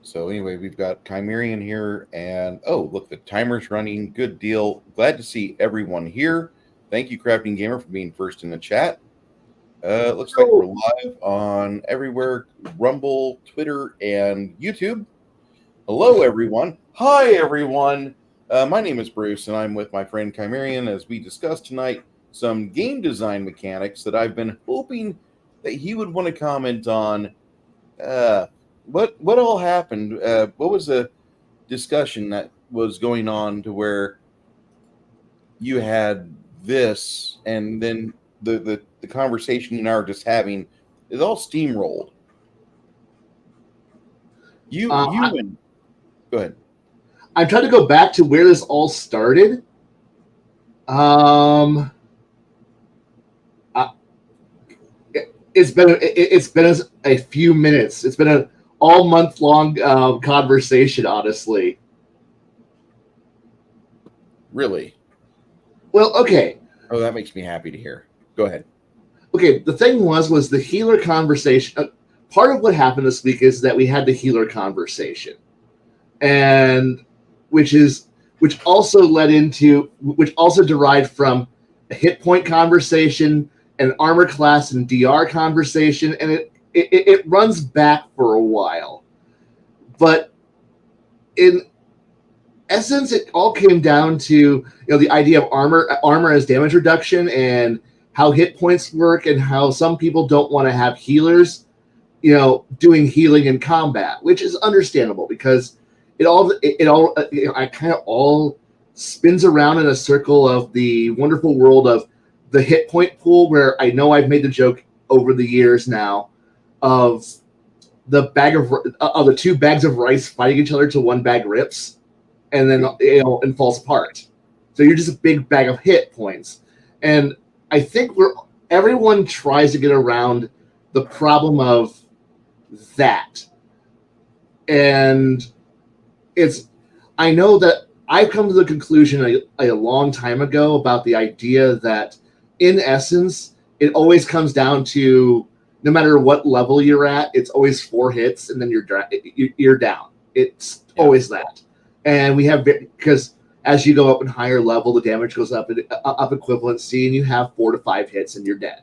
So anyway, we've got Khymerion here, and oh, look, the timer's running. Good deal. Glad to see everyone here. Thank you, Crafting Gamer, for being first in the chat. It looks like we're So, live on everywhere: Rumble, Twitter, and YouTube. Hello, everyone. Hi, everyone. My name is Bruce, and I'm with my friend Khymerion as we discuss tonight some game design mechanics that I've been hoping that he would want to comment on. Uh, what all happened? What was the discussion that was going on to where you had this, and then the conversation you and I are just having is all steamrolled. You uh, you and go ahead. I'm trying to go back to where this all started. Um, uh, it's been a few minutes. It's been an all month long conversation, honestly. Really? Well, okay, Oh, that makes me happy to hear. Go ahead. okay. The thing was the healer conversation. Part of what happened this week is that we had the healer conversation, and which is which also derived from a hit point conversation, an armor class and DR conversation, and it runs back for a while. But in essence, it all came down to the idea of armor as damage reduction and how hit points work and how some people don't want to have healers doing healing in combat, which is understandable because I kind of all spins around in a circle of the wonderful world of the hit point pool, where I know I've made the joke over the years now of the two bags of rice fighting each other till one bag rips, and then and falls apart. So you're just a big bag of hit points, and I think everyone tries to get around the problem of that. And it's I know that I've come to the conclusion a long time ago about the idea that in essence it always comes down to, no matter what level you're at, it's always 4 hits and then you're down. It's Yeah. always that. And we have, because as you go up in higher level, the damage goes up equivalency, and you have 4 to 5 hits and you're dead.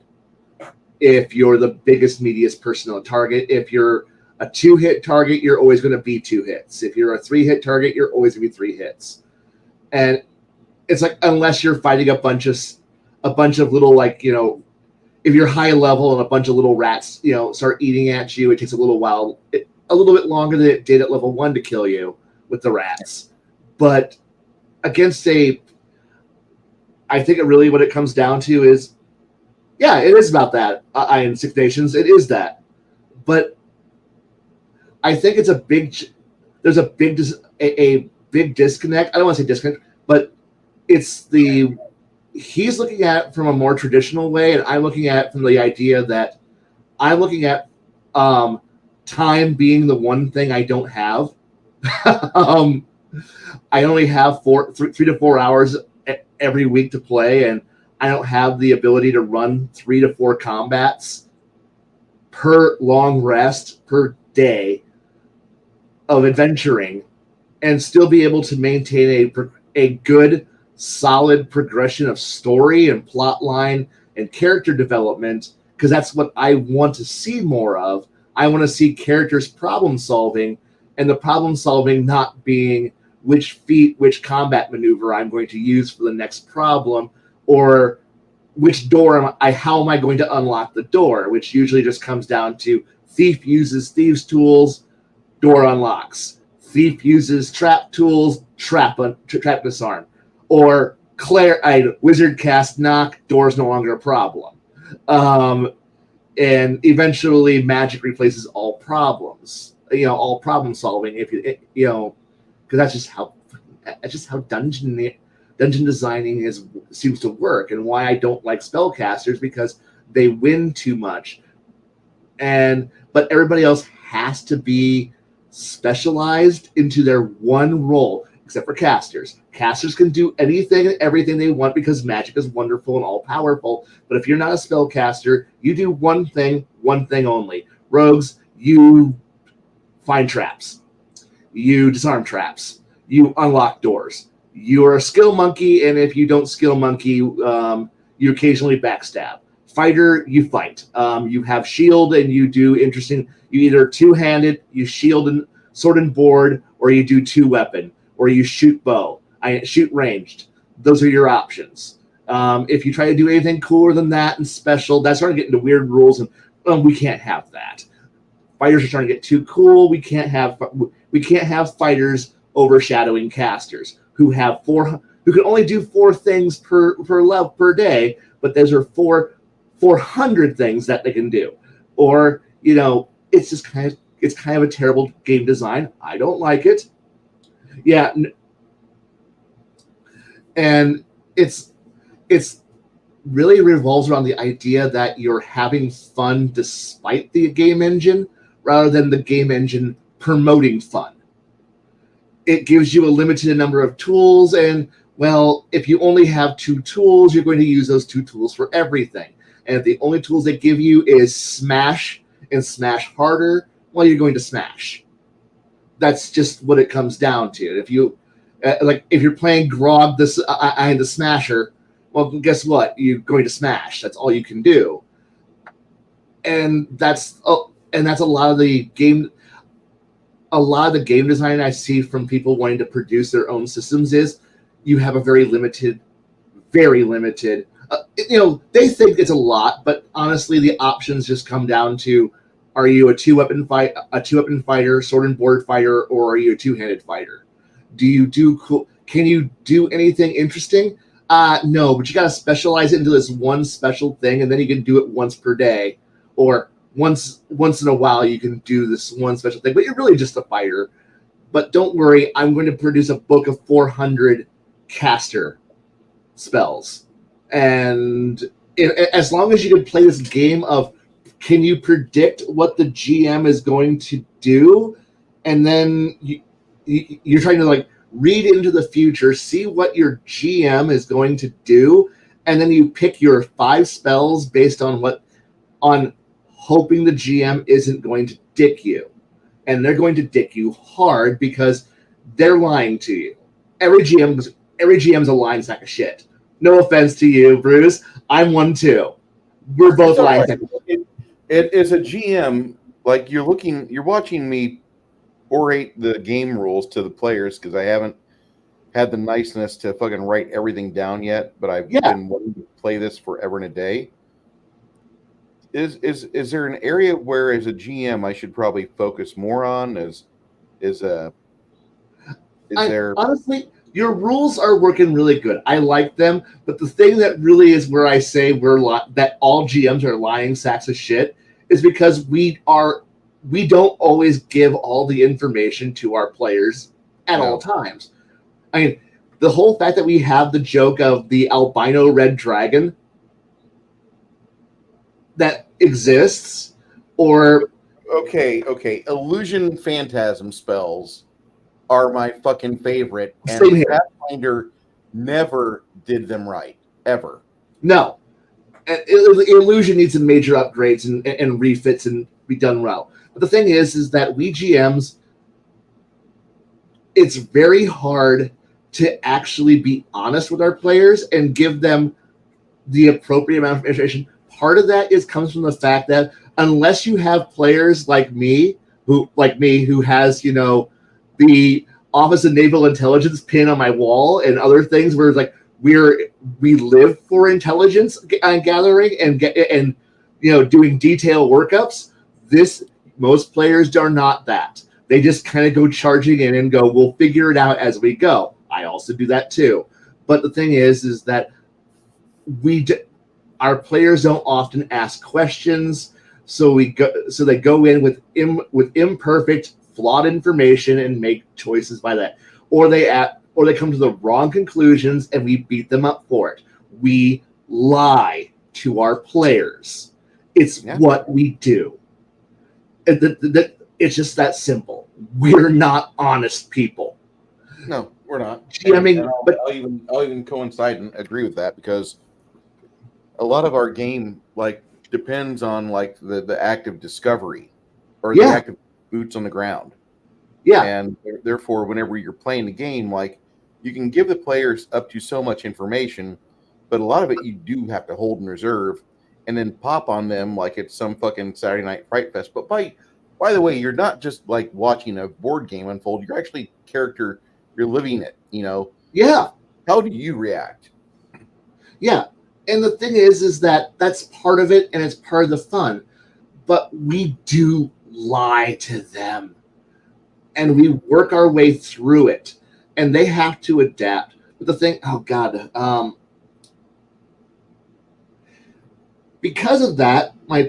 If you're the biggest, meatiest person on target, if you're a 2-hit target, you're always going to be 2 hits. If you're a 3-hit target, you're always going to be 3 hits. And it's like, unless you're fighting a bunch of little, like, if you're high level and a bunch of little rats, start eating at you, it takes a little while, a little bit longer than it did at level 1 to kill you with the rats. But against I think really what it comes down to is, yeah, it is about that. In Six Nations, it is that. But I think there's a big disconnect. I don't want to say disconnect, but he's looking at it from a more traditional way, and I'm looking at it from the idea that I'm looking at time being the one thing I don't have. I only have 3 to 4 hours every week to play, and I don't have the ability to run 3 to 4 combats per long rest per day of adventuring and still be able to maintain a good, solid progression of story and plot line and character development, because that's what I want to see more of. I want to see characters problem solving, and the problem solving not being which combat maneuver I'm going to use for the next problem, or which door how am I going to unlock the door, which usually just comes down to thief uses thieves tools, door unlocks. Thief uses trap tools, trap disarm. Or wizard cast knock, door's no longer a problem. And eventually magic replaces all problems. All problem solving, if because that's just how dungeon designing seems to work, and why I don't like spellcasters, because they win too much. But everybody else has to be specialized into their one role, except for casters. Casters can do anything and everything they want because magic is wonderful and all powerful. But if you're not a spellcaster, you do one thing only. Rogues, you find traps. you disarm traps, you unlock doors. You are a skill monkey, and if you don't skill monkey, you occasionally backstab. Fighter, you fight. You have shield, and you do interesting. You either two-handed, you shield and sword and board, or you do two-weapon, or you shoot bow. I shoot ranged. Those are your options. If you try to do anything cooler than that and special, that's starting to get into weird rules, and we can't have that. Fighters are trying to get too cool. We can't have fighters overshadowing casters who can only do 4 things per level per day, but those are 400 things that they can do. Or it's just kind of a terrible game design. I don't like it. Yeah, and it's really revolves around the idea that you're having fun despite the game engine, rather than the game engine promoting fun. It gives you a limited number of tools, and well, if you only have 2 tools, you're going to use those 2 tools for everything. And if the only tools they give you is smash and smash harder, well, you're going to smash. That's just what it comes down to. If you're playing Grog the Smasher, well, guess what? You're going to smash. That's all you can do. And that's a lot of the game. A lot of the game design I see from people wanting to produce their own systems is you have a very limited. They think it's a lot, but honestly, the options just come down to: are you a two-weapon fighter, sword and board fighter, or are you a two-handed fighter? Do you do cool? Can you do anything interesting? No, but you got to specialize it into this one special thing, and then you can do it once per day, or once in a while you can do this one special thing. But you're really just a fighter. But don't worry, I'm going to produce a book of 400 caster spells, and as long as you can play this game of, can you predict what the GM is going to do, and then you're trying to read into the future, see what your GM is going to do, and then you pick your 5 spells based on hoping the GM isn't going to dick you. And they're going to dick you hard because they're lying to you. Every GM's a lying sack of shit. No offense to you, Bruce. I'm one too. We're both lying sacks of shit. It is a GM, you're watching me orate the game rules to the players, because I haven't had the niceness to fucking write everything down yet, but I've been wanting to play this forever and a day. Is there an area where, as a GM, I should probably focus more on? Honestly, your rules are working really good. I like them, but the thing that really is where I say that all GMs are lying sacks of shit is because we don't always give all the information to our players at all times. I mean, the whole fact that we have the joke of the albino red dragon that exists, or okay, illusion phantasm spells are my fucking favorite, and Pathfinder never did them right, ever. No, illusion needs some major upgrades and refits and be done well. But the thing is that we GMs, it's very hard to actually be honest with our players and give them the appropriate amount of information. Part of that comes from the fact that unless you have players like me who has the Office of Naval Intelligence pin on my wall and other things where we live for intelligence gathering and doing detailed workups. Most players are not that. They just kind of go charging in and go, we'll figure it out as we go. I also do that too. But the thing is that our players don't often ask questions, so they go in with imperfect, flawed information and make choices by that, or they come to the wrong conclusions and we beat them up for it. We lie to our players. It's what we do. It's just that simple. We're not honest people. No, we're not. I'll even coincide and agree with that, because a lot of our game depends on the active discovery or the active boots on the ground. Yeah. And therefore, whenever you're playing the game, like, you can give the players up to so much information, but a lot of it you do have to hold in reserve and then pop on them like it's some fucking Saturday Night Fright Fest. But by the way, you're not just like watching a board game unfold. You're actually character. You're living it. Yeah. How do you react? Yeah. And the thing is that that's part of it, and it's part of the fun. But we do lie to them, and we work our way through it, and they have to adapt. But the thing, oh God, because of that, my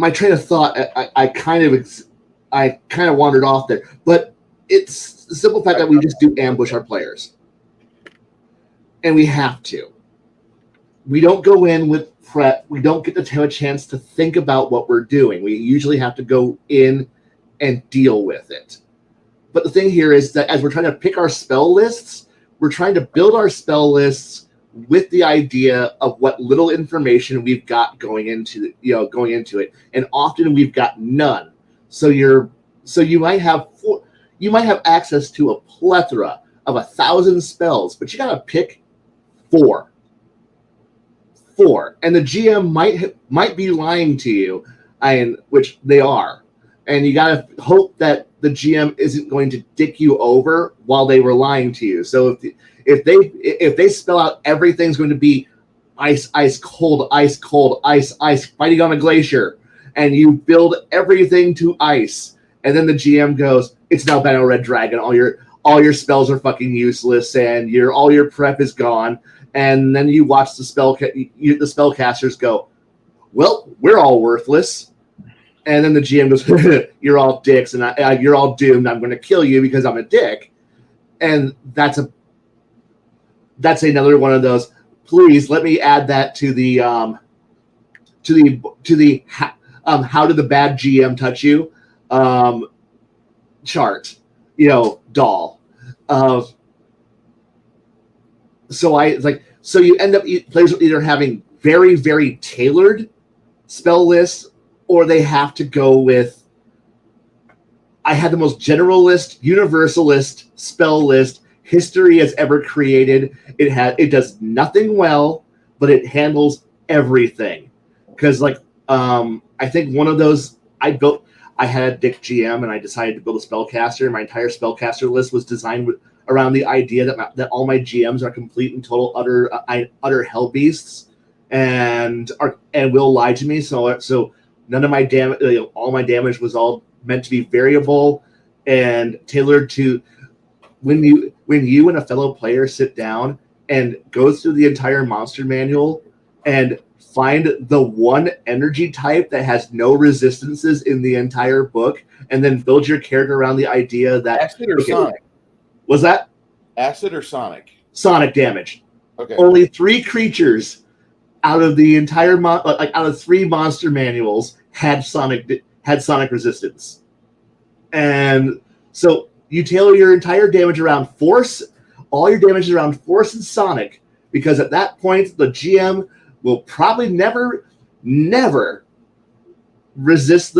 train of thought, I kind of wandered off there. But it's the simple fact that we just do ambush our players, and we have to. We don't go in with prep. We don't get to have a chance to think about what we're doing. We usually have to go in and deal with it. But the thing here is that as we're trying to pick our spell lists, we're trying to build our spell lists with the idea of what little information we've got going into it, and often we've got none. So you might have access to a plethora of 1,000 spells, but you got to pick four, and the GM might be lying to you, which they are, and you got to hope that the GM isn't going to dick you over while they were lying to you. So if they spell out everything's going to be ice, ice, cold, ice, fighting on a glacier, and you build everything to ice, and then the GM goes, it's now Battle Red Dragon, all your spells are fucking useless, and all your prep is gone. And then you watch the spellcasters go, well, we're all worthless. And then the GM goes, you're all dicks, and you're all doomed. I'm going to kill you because I'm a dick. And that's another one of those. Please let me add that to the how did the bad GM touch you chart, doll. So you end up players either having very, very tailored spell lists, or they have to go with, I had the most generalist, universalist spell list history has ever created. It does nothing well, but it handles everything. Because I think one of those I had a dick GM, and I decided to build a spellcaster. My entire spellcaster list was designed around the idea that all my GMs are complete and total utter hell beasts, and will lie to me. So none of my damage, all my damage was all meant to be variable and tailored to when you and a fellow player sit down and go through the entire monster manual and find the one energy type that has no resistances in the entire book, and then build your character around the idea that Acid or Sonic? Was that Acid or Sonic? Sonic damage. Okay. Only 3 creatures out of the entire out of 3 monster manuals had Sonic resistance, and so you tailor your entire damage around force. All your damage is around force and Sonic, because at that point the GM will probably never resist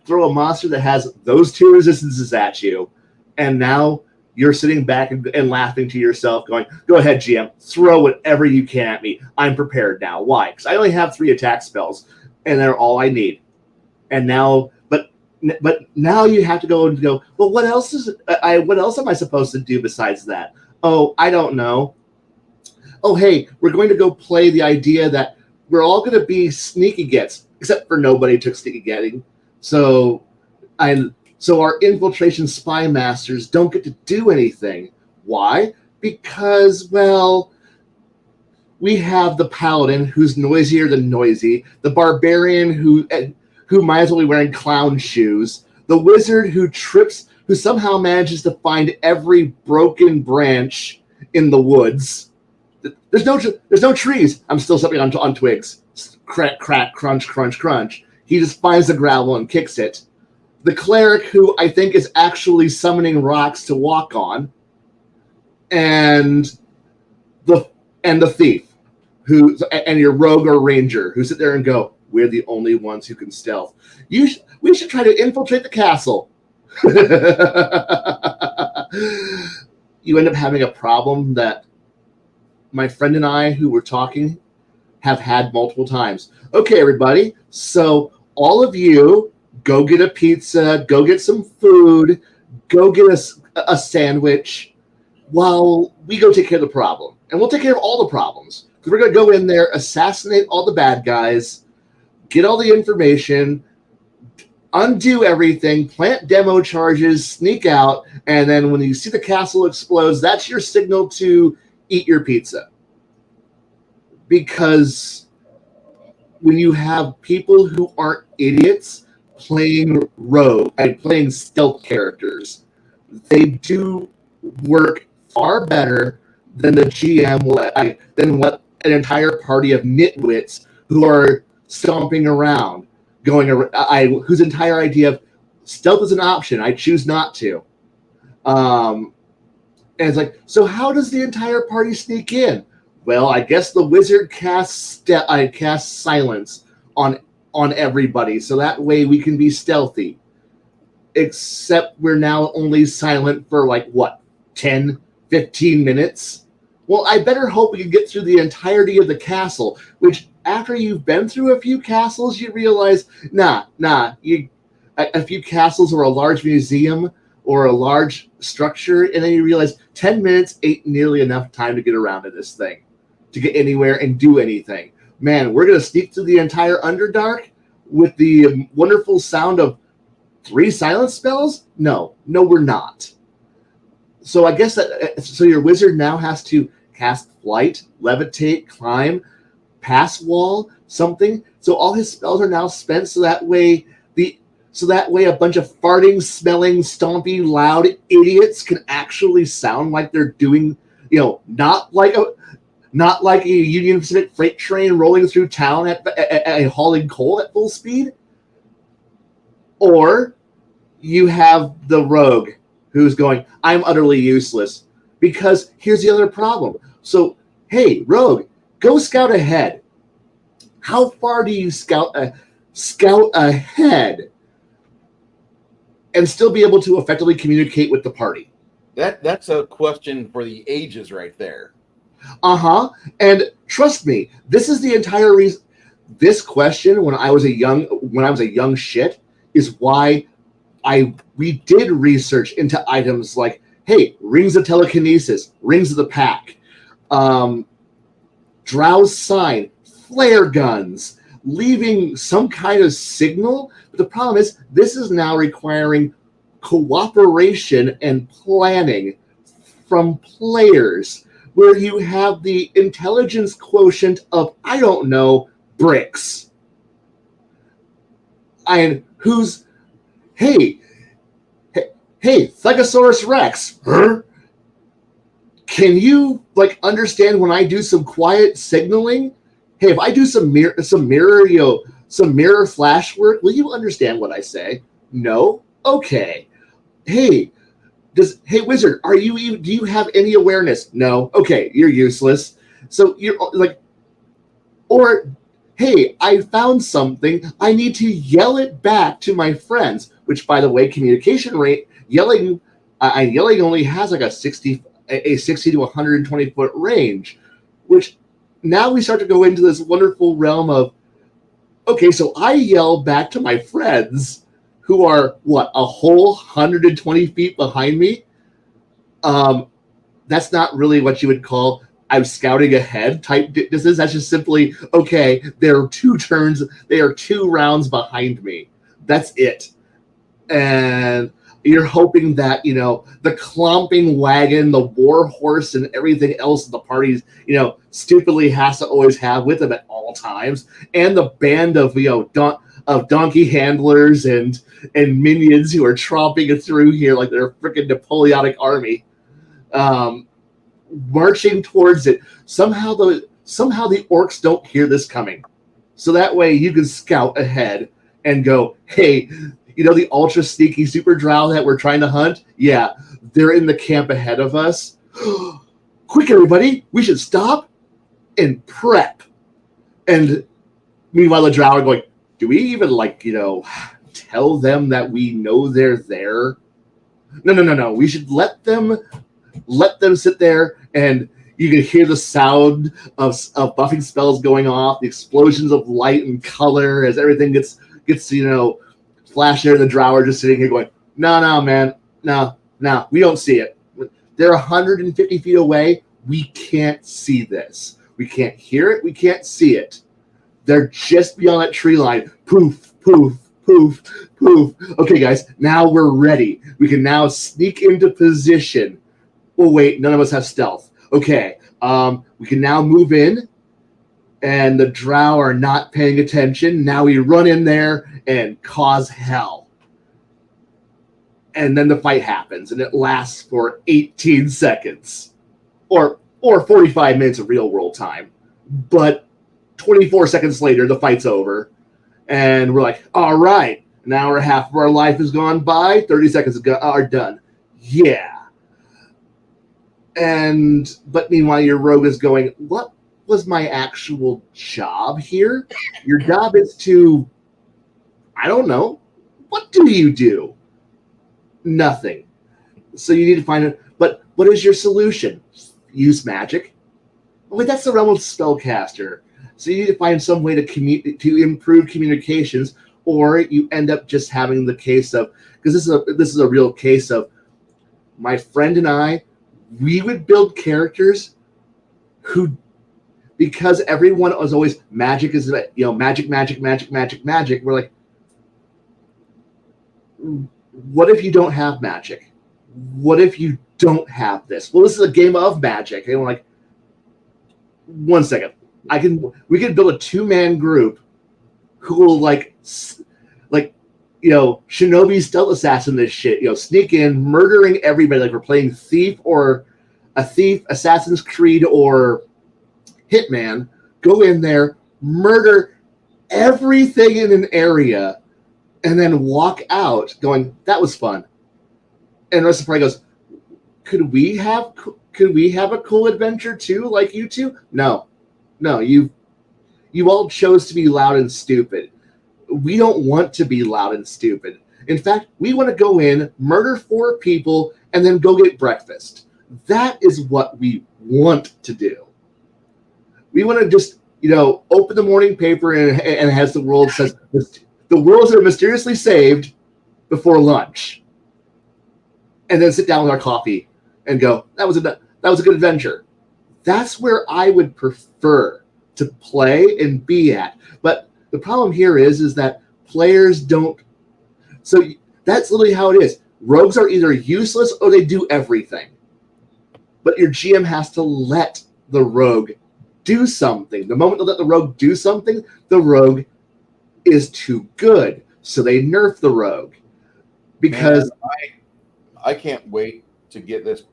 throw a monster that has those 2 resistances at you, and now you're sitting back and laughing to yourself, going, go ahead, GM, throw whatever you can at me. I'm prepared now. Why? Because I only have 3 attack spells, and they're all I need. And now, but now you have to go, well, what else am I supposed to do besides that? Oh, I don't know. Oh, hey, we're going to go play the idea that we're all going to be sneaky gets, except for nobody took sneaky getting. So our infiltration spy masters don't get to do anything. Why? Because, well, we have the paladin who's noisier than noisy, the barbarian who might as well be wearing clown shoes, the wizard who somehow manages to find every broken branch in the woods. There's no trees. I'm still stepping on twigs. Crack, crack, crunch, crunch, crunch. He just finds the gravel and kicks it. The cleric, who I think is actually summoning rocks to walk on, and the thief, and your rogue or ranger, who sit there and go, we're the only ones who can stealth. We should try to infiltrate the castle. You end up having a problem that my friend and I, who were talking, have had multiple times. Okay, everybody, so all of you go get a pizza, go get some food, go get a sandwich while we go take care of the problem. And we'll take care of all the problems. Because we're going to go in there, assassinate all the bad guys, get all the information, undo everything, plant demo charges, sneak out, and then when you see the castle explodes, that's your signal to eat your pizza. Because when you have people who aren't idiots playing rogue and playing stealth characters, they do work far better than the GM than what an entire party of nitwits who are stomping around, whose entire idea of stealth is an option. I choose not to. And it's like, so how does the entire party sneak in? Well, I guess the wizard casts silence on everybody, so that way we can be stealthy. Except we're now only silent for 10, 15 minutes? Well, I better hope we can get through the entirety of the castle, which after you've been through a few castles, you realize, a few castles or a large museum or a large structure, and then you realize 10 minutes ain't nearly enough time to get around to this thing, to get anywhere and do anything. Man, we're going to sneak through the entire Underdark with the wonderful sound of 3 silence spells? No, we're not. So I guess so your wizard now has to cast flight, levitate, climb, pass wall, something. So all his spells are now spent so that way a bunch of farting, smelling, stompy, loud idiots can actually sound like they're doing, not like a Union Pacific freight train rolling through town at hauling coal at full speed. Or you have the rogue who's going, I'm utterly useless. Because here's the other problem. So, hey, rogue, go scout ahead. How far do you scout ahead and still be able to effectively communicate with the party? That's a question for the ages right there. And trust me, this is the entire reason. This question, when I was a young shit, is why we did research into items like, hey, rings of telekinesis, rings of the pack, Drow's sign, flare guns, leaving some kind of signal. But the problem is, this is now requiring cooperation and planning from players, where you have the intelligence quotient of, I don't know, bricks. And who's, hey, Thegosaurus Rex, can you understand when I do some quiet signaling? Hey, if I do some mirror flash work, will you understand what I say? No? Okay. Hey, wizard, do you have any awareness? No. Okay, you're useless. So you're or hey, I found something. I need to yell it back to my friends, which, by the way, communication rate, yelling only has a 60 to 120 foot range, which now we start to go into this wonderful realm of, okay, so I yell back to my friends who are a whole 120 feet behind me. That's not really what you would call I'm scouting ahead type distance. That's just simply, okay, there are 2 turns, they are 2 rounds behind me. That's it. And you're hoping that, the clomping wagon, the war horse, and everything else the parties, stupidly has to always have with them at all times, and the band of, of donkey handlers and minions who are tromping through here like they're a freaking Napoleonic army, marching towards it. Somehow the orcs don't hear this coming, so that way you can scout ahead and go, hey, the ultra sneaky super drow that we're trying to hunt? Yeah, they're in the camp ahead of us. Quick, everybody, we should stop and prep. And Meanwhile, the drow are going, do we even tell them that we know they're there? No. We should let them sit there, and you can hear the sound of buffing spells going off, the explosions of light and color as everything gets flash there. The drow are just sitting here going, no, man, no, we don't see it. They're 150 feet away. We can't see this. We can't hear it. We can't see it. They're just beyond that tree line. Poof, poof, poof, poof. Okay, guys, now we're ready. We can now sneak into position. Oh, wait, none of us have stealth. Okay, we can now move in, and the drow are not paying attention. Now we run in there and cause hell. And then the fight happens, and it lasts for 18 seconds. Or 45 minutes of real-world time. But 24 seconds later, the fight's over. And we're like, all right, an hour and a half of our life has gone by. 30 seconds are done. Yeah. But meanwhile, your rogue is going, what was my actual job here? Your job is to, I don't know. What do you do? Nothing. So you need to find it. But what is your solution? Use magic. Wait, that's the realm of spellcaster. So you need to find some way to improve communications, or you end up just having the case of, because this is a real case of my friend and I, we would build characters who, because everyone was always magic is magic. We're like, what if you don't have magic? What if you don't have this? Well, this is a game of magic. And we're like, one second. We could build a 2-man group who will shinobi stealth assassin this shit, sneak in, murdering everybody like we're playing Thief or Assassin's Creed or Hitman. Go in there, murder everything in an area, and then walk out going, that was fun. And the rest of the party goes, could we have a cool adventure too, like you two? No, you all chose to be loud and stupid. We don't want to be loud and stupid. In fact, we want to go in, murder 4 people, and then go get breakfast. That is what we want to do. We want to just, open the morning paper and it has the world says the worlds are mysteriously saved before lunch, and then sit down with our coffee and go, that was a good adventure. That's where I would prefer to play and be at. But the problem here is that players don't. So that's literally how it is. Rogues are either useless or they do everything. But your GM has to let the rogue do something. The moment they let the rogue do something, the rogue is too good. So they nerf the rogue. Because I can't wait to get this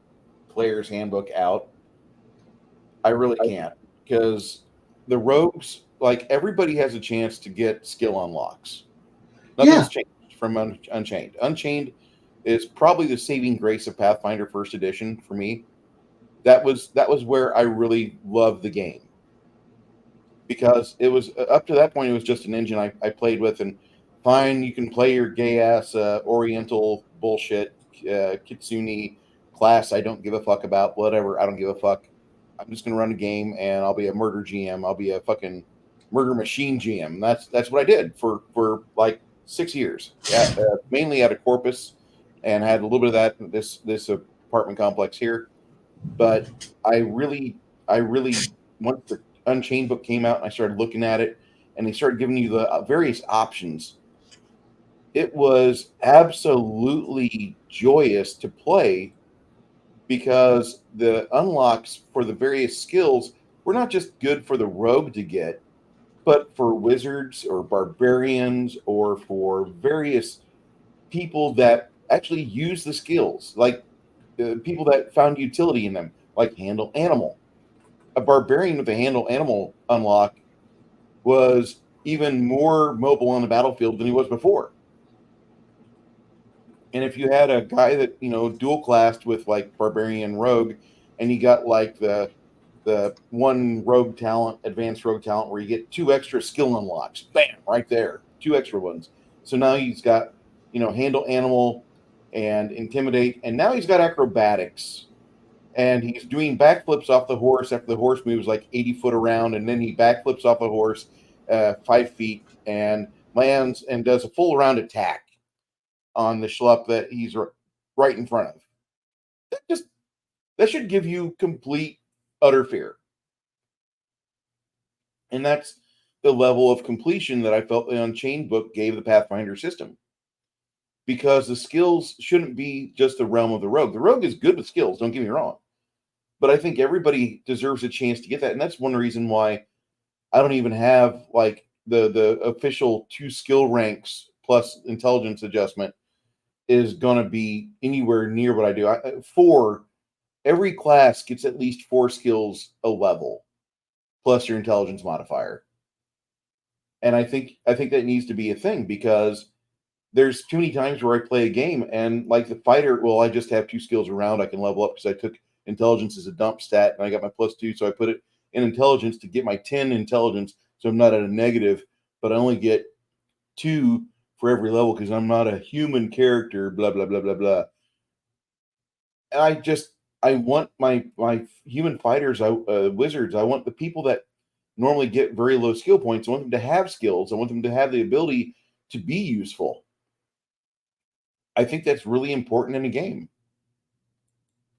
player's handbook out. I really can't, because the rogues, like, everybody has a chance to get skill unlocks. Nothing's changed from Unchained. Unchained is probably the saving grace of Pathfinder First Edition for me. That was where I really loved the game, because it was up to that point it was just an engine I played with, and fine, you can play your gay ass Oriental bullshit Kitsune class I don't give a fuck about, whatever, I don't give a fuck. I'm just gonna run a game and I'll be a murder GM. I'll be a fucking murder machine GM. That's what I did for like 6 years, mainly out of Corpus, and had a little bit of that this apartment complex here. But I really once the Unchained book came out and I started looking at it, and they started giving you the various options, it was absolutely joyous to play, because the unlocks for the various skills were not just good for the rogue to get, but for wizards or barbarians or for various people that actually use the skills, like people that found utility in them, like handle animal. A barbarian with a handle animal unlock was even more mobile on the battlefield than he was before. And if you had a guy that dual classed with like barbarian rogue, and he got like the the one rogue talent, advanced rogue talent, where you get 2 extra skill unlocks. Bam, right there, 2 extra ones. So now he's got, handle animal and intimidate, and now he's got acrobatics, and he's doing backflips off the horse after the horse moves like 80 foot around, and then he backflips off the horse 5 feet and lands and does a full round attack on the schlup that he's right in front of. That should give you complete utter fear. And that's the level of completion that I felt the Unchained book gave the Pathfinder system. Because the skills shouldn't be just the realm of the rogue. The rogue is good with skills, don't get me wrong. But I think everybody deserves a chance to get that. And that's one reason why I don't even have like the official 2 skill ranks plus intelligence adjustment is going to be anywhere near what I do. 4, every class gets at least 4 skills a level plus your intelligence modifier. And I think that needs to be a thing, because there's too many times where I play a game and like the fighter, well, I just have 2 skills around. I can level up because I took intelligence as a dump stat and I got my +2. So I put it in intelligence to get my 10 intelligence. So I'm not at a negative, but I only get 2 for every level because I'm not a human character, blah, blah, blah, blah, blah. And I want my human fighters, wizards, I want the people that normally get very low skill points, I want them to have skills. I want them to have the ability to be useful. I think that's really important in a game.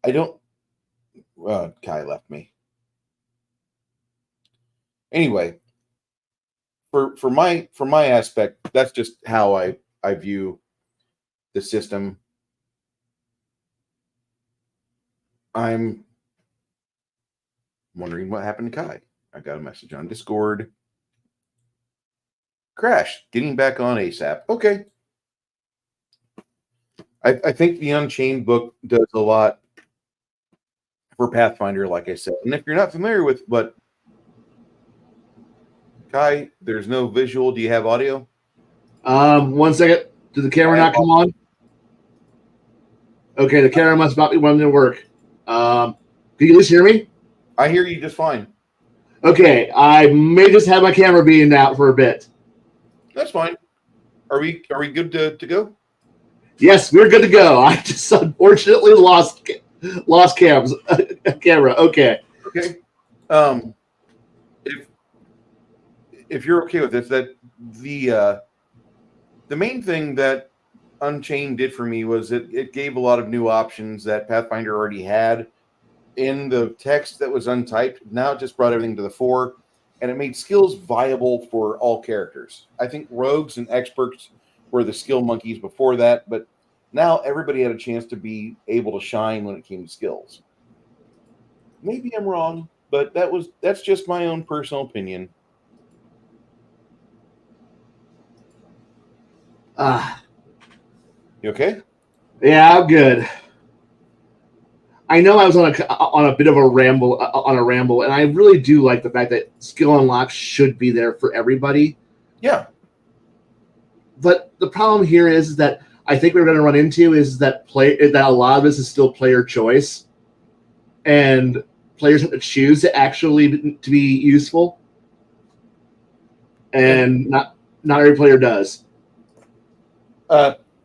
Kai left me. Anyway, for my aspect, that's just how I view the system. I'm wondering what happened to Kai. I got a message on Discord. Crash, getting back on ASAP. Okay. I think the Unchained book does a lot for Pathfinder, like I said. And if you're not familiar with what Kai, there's no visual. Do you have audio? 1 second. Did the camera not come on? Okay, the camera must not be wanting to work. Can you at least hear me? I hear you just fine. Okay, I may just have my camera being out for a bit. That's fine. Are we good to go? Yes, we're good to go. I just unfortunately lost camera. Okay. Okay. If you're okay with this, that the main thing that Unchained did for me was it gave a lot of new options that Pathfinder already had in the text that was untyped. Now it just brought everything to the fore, and it made skills viable for all characters. I think rogues and experts were the skill monkeys before that, but now everybody had a chance to be able to shine when it came to skills. Maybe I'm wrong, but that's just my own personal opinion. You okay? Yeah, I'm good. I know I was on a bit of a ramble, and I really do like the fact that skill unlocks should be there for everybody. Yeah. But the problem here is that I think we're going to run into is that a lot of this is still player choice, and players have to choose to actually to be useful, and not every player does.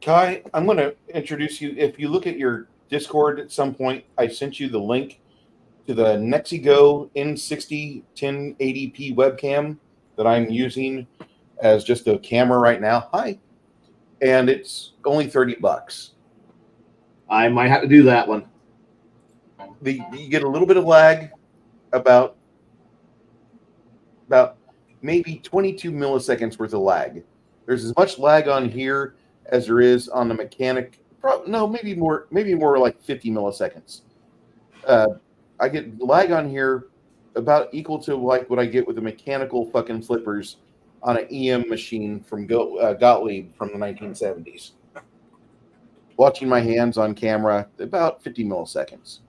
Kai, I'm going to introduce you. If you look at your Discord at some point, I sent you the link to the Nexigo N60 1080p webcam that I'm using as just a camera right now. Hi. And it's only $30. I might have to do that one. You get a little bit of lag, about maybe 22 milliseconds worth of lag. There's as much lag on here as there is on the mechanic. Maybe more like 50 milliseconds. I get lag on here about equal to like what I get with the mechanical fucking flippers on an EM machine from Gottlieb from the 1970s. Watching my hands on camera, about 50 milliseconds.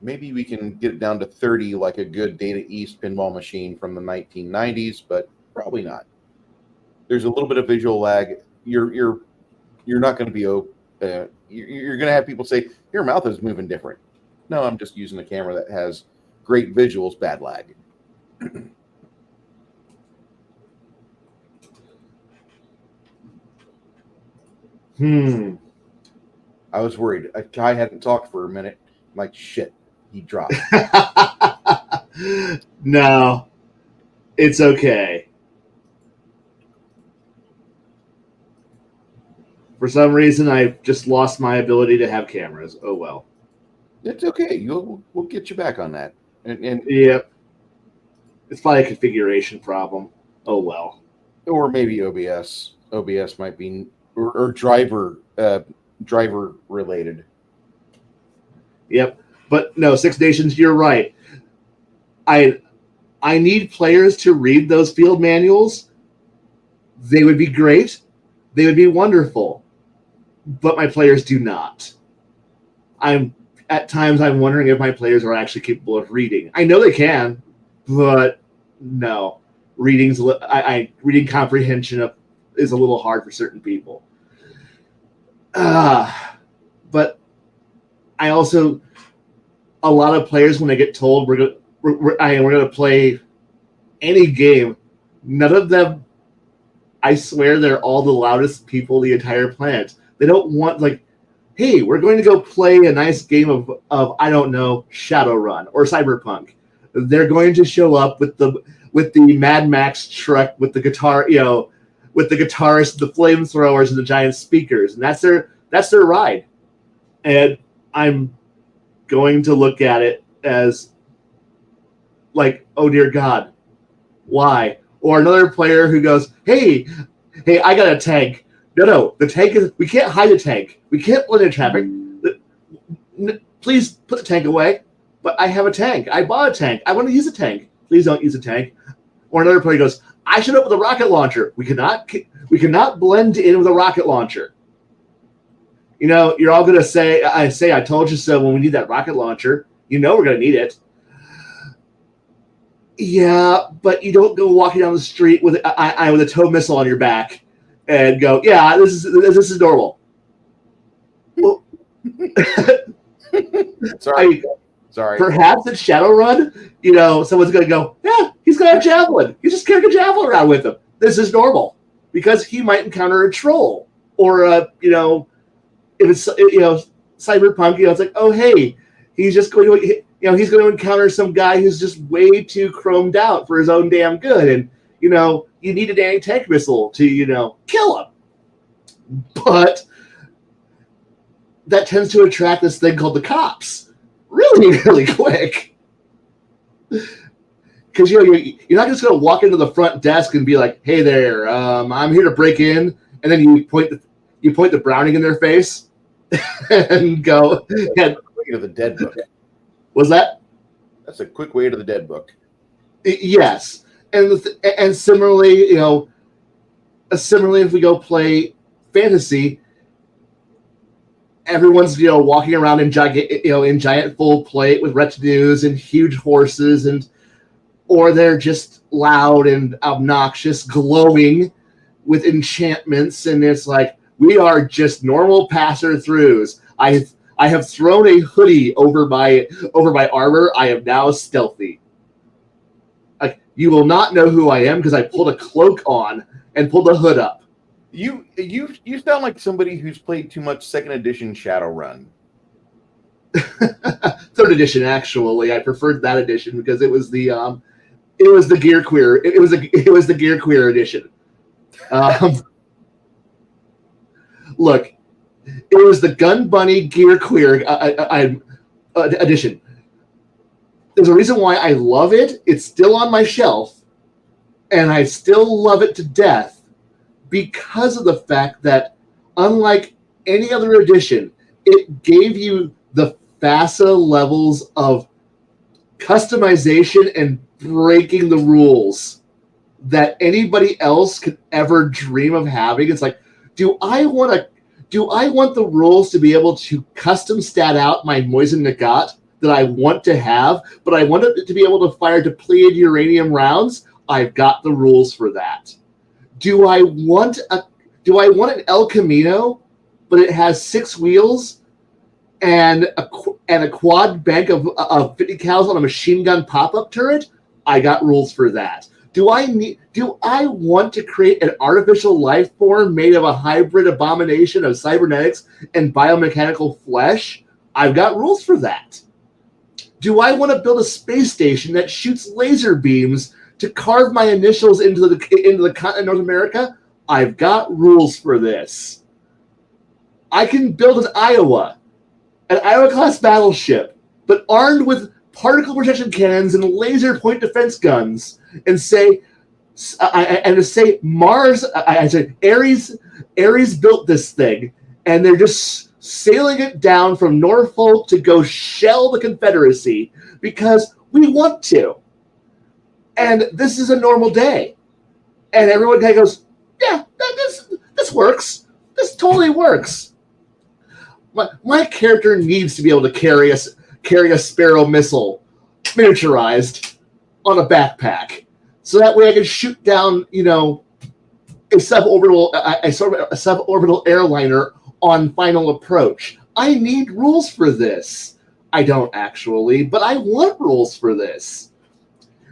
Maybe we can get it down to 30 like a good Data East pinball machine from the 1990s, but probably not. There's a little bit of visual lag. You're not going to be you're going to have people say your mouth is moving different. No, I'm just using a camera that has great visuals, bad lag. I was worried. Kai hadn't talked for a minute. I'm like, shit, he dropped. No, it's okay. For some reason, I've just lost my ability to have cameras. Oh well. It's okay. We'll get you back on that. And Yep. It's probably a configuration problem. Oh well. or maybe OBS. OBS might be or driver related. Yep. But no, Six Nations, you're right. I need players to read those field manuals. They would be great. They would be wonderful. But my players do not. At times I'm wondering if my players are actually capable of reading. I know they can, but no. Reading comprehension is a little hard for certain people. But I also, a lot of players, when they get told we're going to play any game, none of them, I swear, they're all the loudest people on the entire planet. They don't want, like, hey, we're going to go play a nice game of I don't know, Shadowrun or Cyberpunk. They're going to show up with the Mad Max truck with the guitar, with the guitarists, the flamethrowers, and the giant speakers, and that's their ride. And I'm going to look at it as like, oh dear God, why? Or another player who goes, hey, I got a tank. No, the tank is, we can't hide a tank. We can't blend in traffic. Please put the tank away. But I have a tank. I bought a tank. I want to use a tank. Please don't use a tank. Or another player goes, I showed up with a rocket launcher. We cannot blend in with a rocket launcher. You're all going to say, I told you so when we need that rocket launcher. We're going to need it. Yeah, but you don't go walking down the street with a tow missile on your back and go, yeah, this is normal. Well, Sorry. Perhaps at Shadowrun, someone's going to go, yeah, he's got a javelin. He's just carrying a javelin around with him. This is normal because he might encounter a troll or if it's Cyberpunk, it's like, oh hey, he's just going to he's going to encounter some guy who's just way too chromed out for his own damn good, and you need an anti-tank missile to kill him. But that tends to attract this thing called the cops really, really quick. Because you're not just going to walk into the front desk and be like, hey there, I'm here to break in, and then you point the Browning in their face and go. Quick way to the dead book. Was that? That's a quick way to the dead book. Yes, and similarly, if we go play fantasy, everyone's walking around in giant full plate with retinues and huge horses, or they're just loud and obnoxious, glowing with enchantments, and it's like, we are just normal passer-throughs. I have thrown a hoodie over my armor. I am now stealthy. Like, you will not know who I am because I pulled a cloak on and pulled the hood up. You sound like somebody who's played too much 2nd edition Shadowrun. 3rd edition, actually. I preferred that edition because it was the gear queer. It was the gear queer edition. Look, it was the Gun Bunny Gear Queer edition. There's a reason why I love it. It's still on my shelf, and I still love it to death because of the fact that, unlike any other edition, it gave you the FASA levels of customization and breaking the rules that anybody else could ever dream of having. It's like, do I want the rules to be able to custom stat out my Moisen Nagant that I want to have, but I want it to be able to fire depleted uranium rounds? I've got the rules for that. Do I want an El Camino, but it has 6 wheels and a quad bank of 50 cals on a machine gun pop-up turret, I got rules for that. Do I want to create an artificial life form made of a hybrid abomination of cybernetics and biomechanical flesh? I've got rules for that. Do I want to build a space station that shoots laser beams to carve my initials into the continent of North America? I've got rules for this. I can build an Iowa class battleship, but armed with particle protection cannons and laser point defense guns, and say Mars. I said Ares built this thing, and they're just sailing it down from Norfolk to go shell the Confederacy because we want to. And this is a normal day, and everyone kind of goes, "Yeah, this works. This totally works." My character needs to be able to carry a Sparrow missile miniaturized on a backpack, so that way I can shoot down, a suborbital airliner on final approach. I need rules for this. I don't actually, but I want rules for this.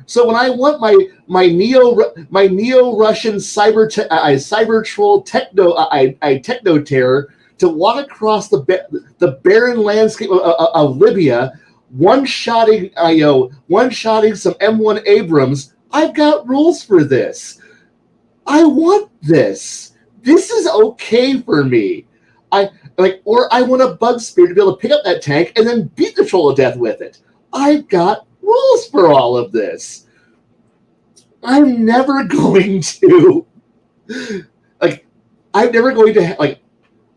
So when I want my neo-Russian cyber troll techno terror to walk across the barren landscape of Libya, one-shotting some M1 Abrams, I've got rules for this. I want this. This is okay for me. I want a bug spear to be able to pick up that tank and then beat the troll to death with it. I've got rules for all of this. I'm never going to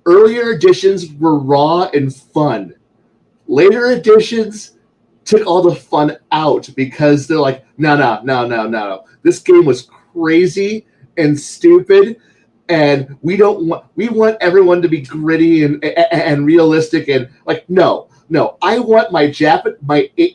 earlier editions were raw and fun. Later editions took all the fun out because they're like, no. This game was crazy and stupid, and we want everyone to be gritty and realistic and no. I want my 1980s,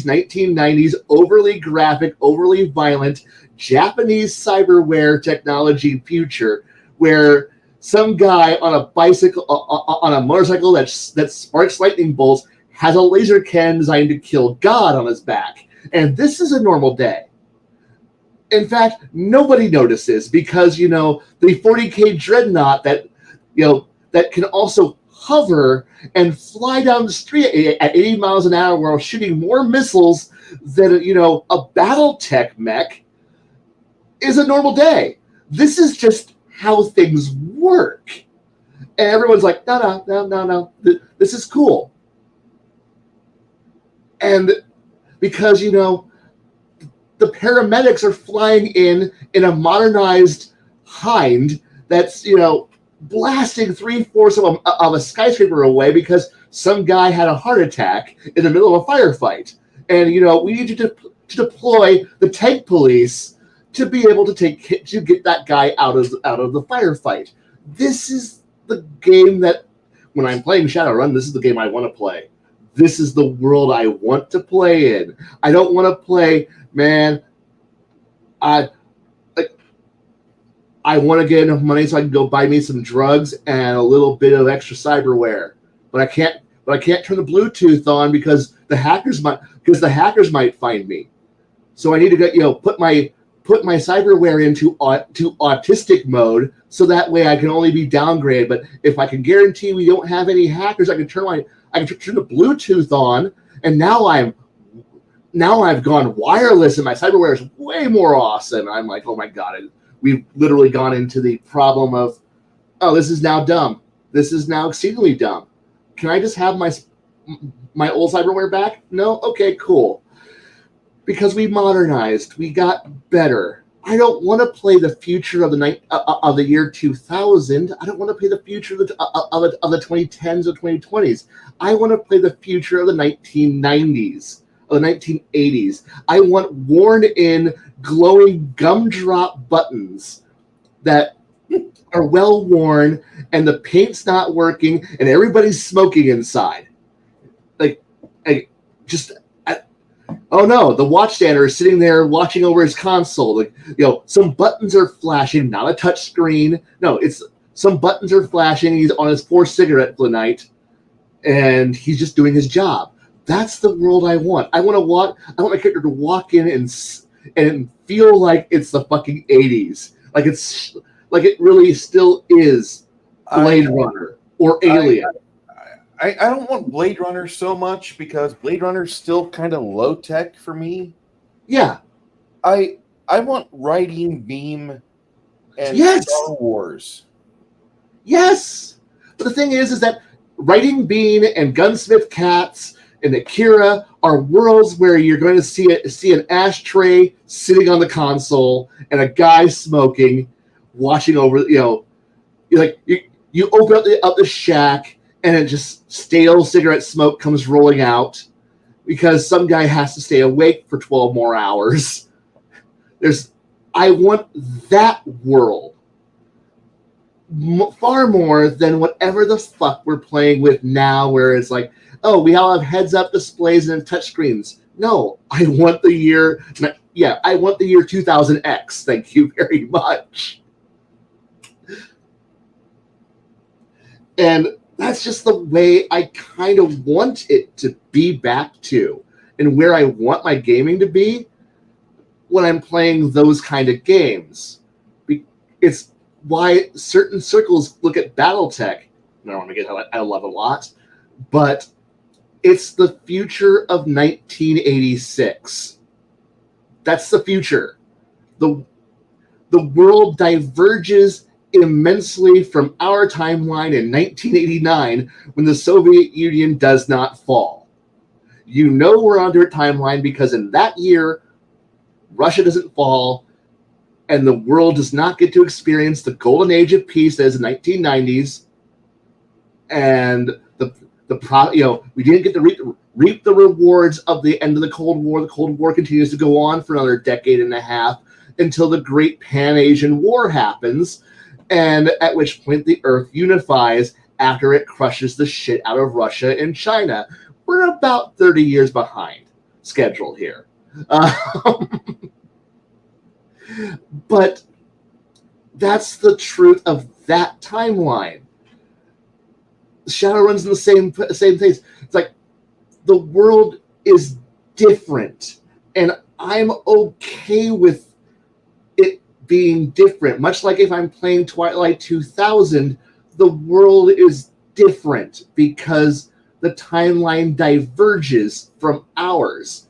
1990s overly graphic, overly violent Japanese cyberware technology future where some guy on a bicycle, on a motorcycle that sparks lightning bolts, has a laser cannon designed to kill God on his back. And this is a normal day. In fact, nobody notices because, the 40K Dreadnought that can also hover and fly down the street at 80 miles an hour while shooting more missiles than, a Battletech mech is a normal day. This is just how things work. And everyone's like, no. This is cool. And because, the paramedics are flying in a modernized Hind that's, blasting 3/4 of a skyscraper away because some guy had a heart attack in the middle of a firefight. And, we need you to deploy the tank police to be able to get that guy out of the firefight. This is the game that, when I'm playing Shadowrun, this is the game I want to play. This is the world I want to play in. I don't want to play, man. I want to get enough money so I can go buy me some drugs and a little bit of extra cyberware. But I can't turn the Bluetooth on because the hackers might find me. So I need to put my cyberware into autistic mode so that way I can only be downgraded. But if I can guarantee we don't have any hackers, I can turn the Bluetooth on, and now I've gone wireless, and my cyberware is way more awesome. I'm like, oh my god, we've literally gone into the problem of, oh, this is now dumb. This is now exceedingly dumb. Can I just have my old cyberware back? No? Okay, cool. Because we modernized, we got better. I don't want to play the future of the year 2000. I don't want to play the future of the 2010s or 2020s. I want to play the future of the 1990s, of the 1980s. I want worn-in, glowing gumdrop buttons that are well worn, and the paint's not working, and everybody's smoking inside. Oh no, the watchstander is sitting there watching over his console. Some buttons are flashing, not a touch screen. No, it's some buttons are flashing. He's on his fourth cigarette for the night. and he's just doing his job. That's the world I want. I want my character to walk in and feel like it's the fucking 80s. Like it really still is Blade Runner or Alien. I don't want Blade Runner so much because Blade Runner's still kind of low tech for me. Yeah. I want Riding Beam and Star Wars. Yes. But the thing is that Riding Beam and Gunsmith Cats and Akira are worlds where you're going to see an ashtray sitting on the console and a guy smoking, watching over. You open up the shack and it just stale cigarette smoke comes rolling out because some guy has to stay awake for 12 more hours. I want that world far more than whatever the fuck we're playing with now, where it's like, oh, we all have heads-up displays and touchscreens. No, I want the year 2000X. Thank you very much. And that's just the way I kind of want it to be back to, and where I want my gaming to be when I'm playing those kind of games. It's why certain circles look at BattleTech. I don't want to get how I love a lot, but it's the future of 1986. That's the future. The world diverges immensely from our timeline in 1989 when the Soviet Union does not fall. You know we're under a timeline because in that year, Russia doesn't fall, and the world does not get to experience the golden age of peace that is the 1990s, and we didn't get to reap the rewards of the end of the Cold War. The Cold War continues to go on for another decade and a half until the Great Pan-Asian War happens, and at which point the Earth unifies after it crushes the shit out of Russia and China. We're about 30 years behind schedule here. But that's the truth of that timeline. Shadowrun's in the same place. It's like the world is different, and I'm okay with it being different. Much like if I'm playing Twilight 2000, the world is different because the timeline diverges from ours.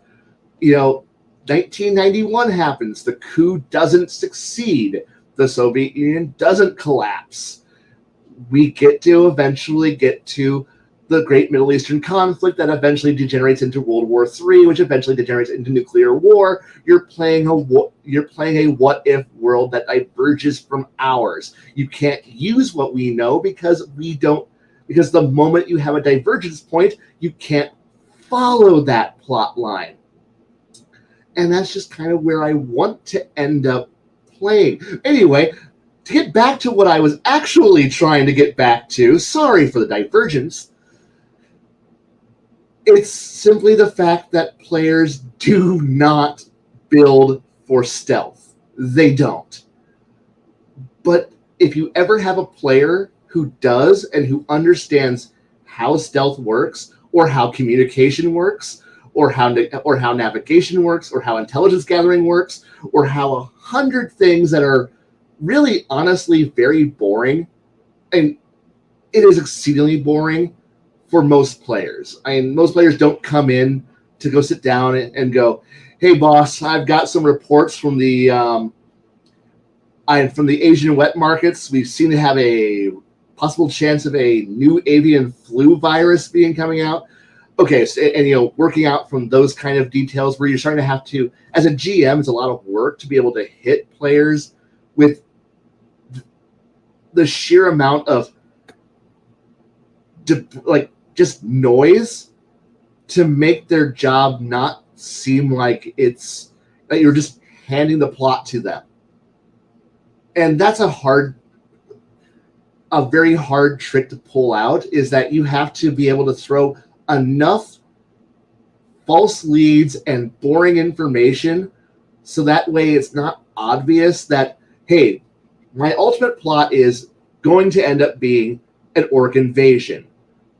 1991 happens. The coup doesn't succeed. The Soviet Union doesn't collapse. We eventually get to the Great Middle Eastern conflict that eventually degenerates into World War III, which eventually degenerates into nuclear war. You're playing a what-if world that diverges from ours. You can't use what we know because the moment you have a divergence point, you can't follow that plot line. And that's just kind of where I want to end up playing. Anyway, to get back to what I was actually trying to get back to, sorry for the divergence, it's simply the fact that players do not build for stealth. They don't. But if you ever have a player who does and who understands how stealth works, or how communication works, or how navigation works, or how intelligence gathering works, or how 100 things that are really honestly very boring, and it is exceedingly boring for most players. Most players don't come in to go sit down and go, hey boss, I've got some reports from the Asian wet markets. We've seen to have a possible chance of a new avian flu virus coming out. Okay, so, and working out from those kind of details where you're starting to have to, as a GM, it's a lot of work to be able to hit players with the sheer amount of just noise to make their job not seem like it's that you're just handing the plot to them. And that's a very hard trick to pull out, is that you have to be able to throw enough false leads and boring information so that way it's not obvious that, hey, my ultimate plot is going to end up being an orc invasion.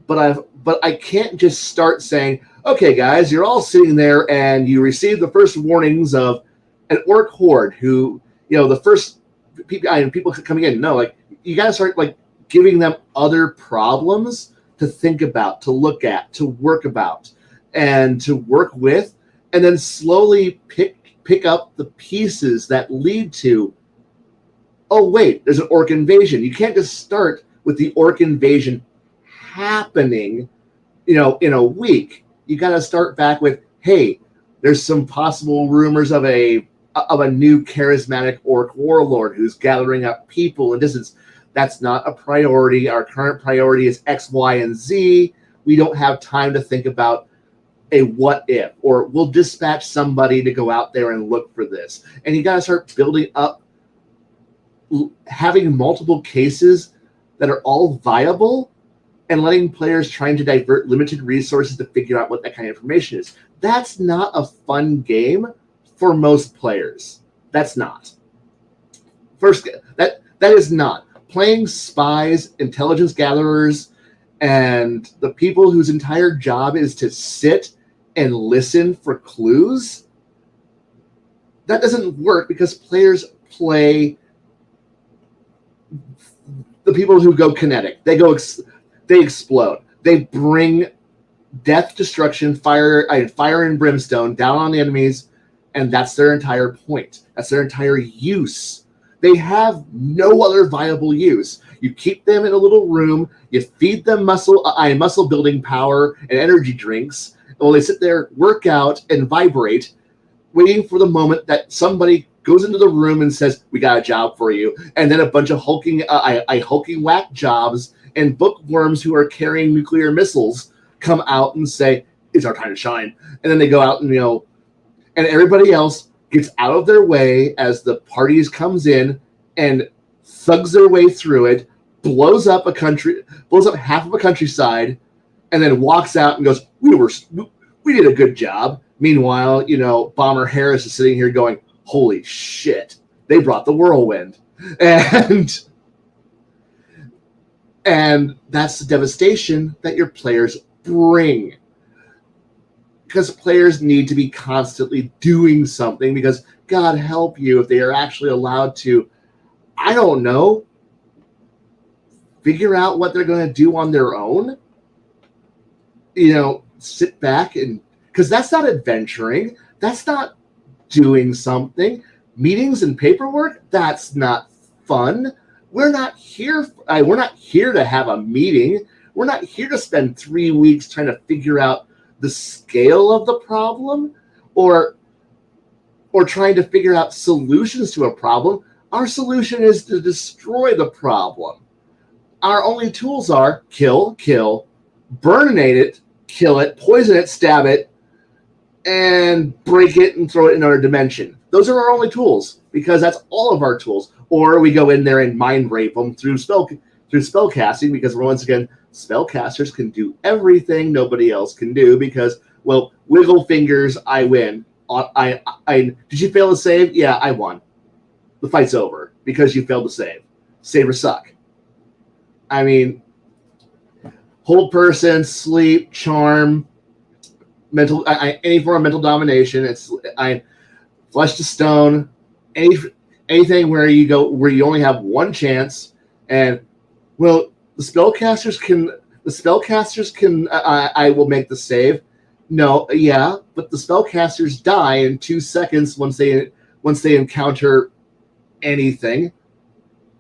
but I can't just start saying, okay, guys, you're all sitting there and you receive the first warnings of an orc horde who, the first people coming in. No, like, you got to start like giving them other problems to think about, to look at, to work about, and to work with, and then slowly pick up the pieces that lead to, oh, wait, there's an orc invasion. You can't just start with the orc invasion happening, in a week. You got to start back with, hey, there's some possible rumors of a new charismatic orc warlord who's gathering up people and distance. That's not a priority. Our current priority is X, Y, and Z. We don't have time to think about a what if, or we'll dispatch somebody to go out there and look for this. And you got to start building up, having multiple cases that are all viable, and letting players trying to divert limited resources to figure out what that kind of information is. That's not a fun game for most players. That's not. That is not. Playing spies, intelligence gatherers, and the people whose entire job is to sit and listen for clues, that doesn't work, because players play the people who go kinetic. They explode. They bring death, destruction, fire and brimstone down on the enemies, and that's their entire point. That's their entire use. They have no other viable use. You keep them in a little room, you feed them muscle building power and energy drinks, while they sit there, work out, and vibrate, waiting for the moment that somebody goes into the room and says, we got a job for you. And then a bunch of hulking whack jobs and bookworms who are carrying nuclear missiles come out and say, it's our time to shine. And then they go out and, and everybody else gets out of their way as the parties comes in and thugs their way through it, blows up half of a countryside, and then walks out and goes, we did a good job. Meanwhile, Bomber Harris is sitting here going, holy shit, they brought the whirlwind. And that's the devastation that your players bring. Because players need to be constantly doing something, because God help you if they are actually allowed to, I don't know, figure out what they're going to do on their own. Sit back and, because that's not adventuring. That's not doing something. Meetings and paperwork, that's not fun. We're not here to have a meeting. We're not here to spend 3 weeks trying to figure out the scale of the problem or trying to figure out solutions to a problem. Our solution is to destroy the problem. Our only tools are kill, burninate it, kill it, poison it, stab it, and break it and throw it in another dimension. Those are our only tools, because that's all of our tools. Or we go in there and mind rape them through spell casting, because once again, spellcasters can do everything nobody else can do, because, well, wiggle fingers, I win. Did you fail to save? Yeah, I won. The fight's over because you failed to save. Save or suck. I mean, hold person, sleep, charm, any form of mental domination. It's flesh to stone. Anything where you only have one chance, and well, the spellcasters can. I will make the save. No, yeah, but the spellcasters die in 2 seconds once they encounter anything.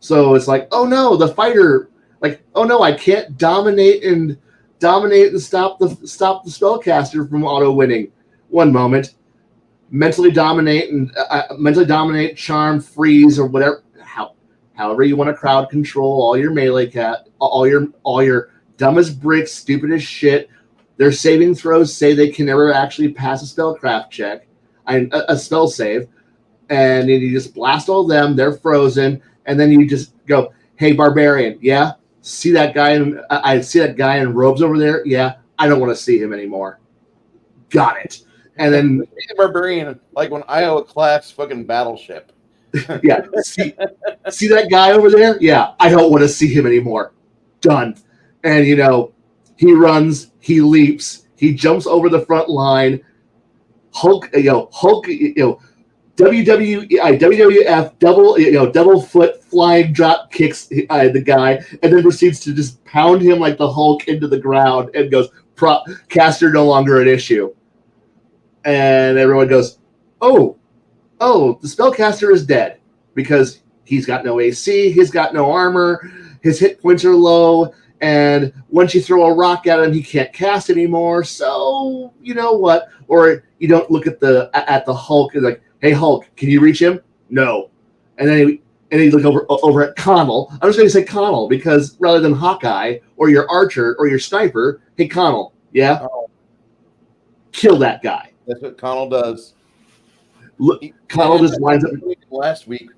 So it's like, oh no, the fighter, like, oh no, I can't dominate and stop the spellcaster from auto winning. One moment, mentally dominate, charm, freeze, or whatever. However you want to crowd control all your melee all your dumb as bricks, stupid as shit. Their saving throws say they can never actually pass a spellcraft check, a spell save, and then you just blast all of them. They're frozen, and then you just go, "Hey, barbarian, yeah, see that guy? I see that guy in robes over there. Yeah, I don't want to see him anymore. Got it." And then the barbarian, like when Iowa class fucking battleship. Yeah, see that guy over there? Yeah, I don't want to see him anymore. Done. And He runs, he leaps, he jumps over the front line. Hulk, WWF double foot flying drop kicks the guy, and then proceeds to just pound him like the Hulk into the ground, and goes, caster no longer an issue. And everyone goes, oh, the spellcaster is dead because he's got no AC, he's got no armor, his hit points are low, and once you throw a rock at him, he can't cast anymore. So you know what? Or you don't look at the Hulk and like, hey Hulk, can you reach him? No. And then you look over at Connell. I'm just going to say Connell because rather than Hawkeye or your archer or your sniper, hey Connell, yeah, kill that guy. That's what Connell does. Connell just lines up. Last week,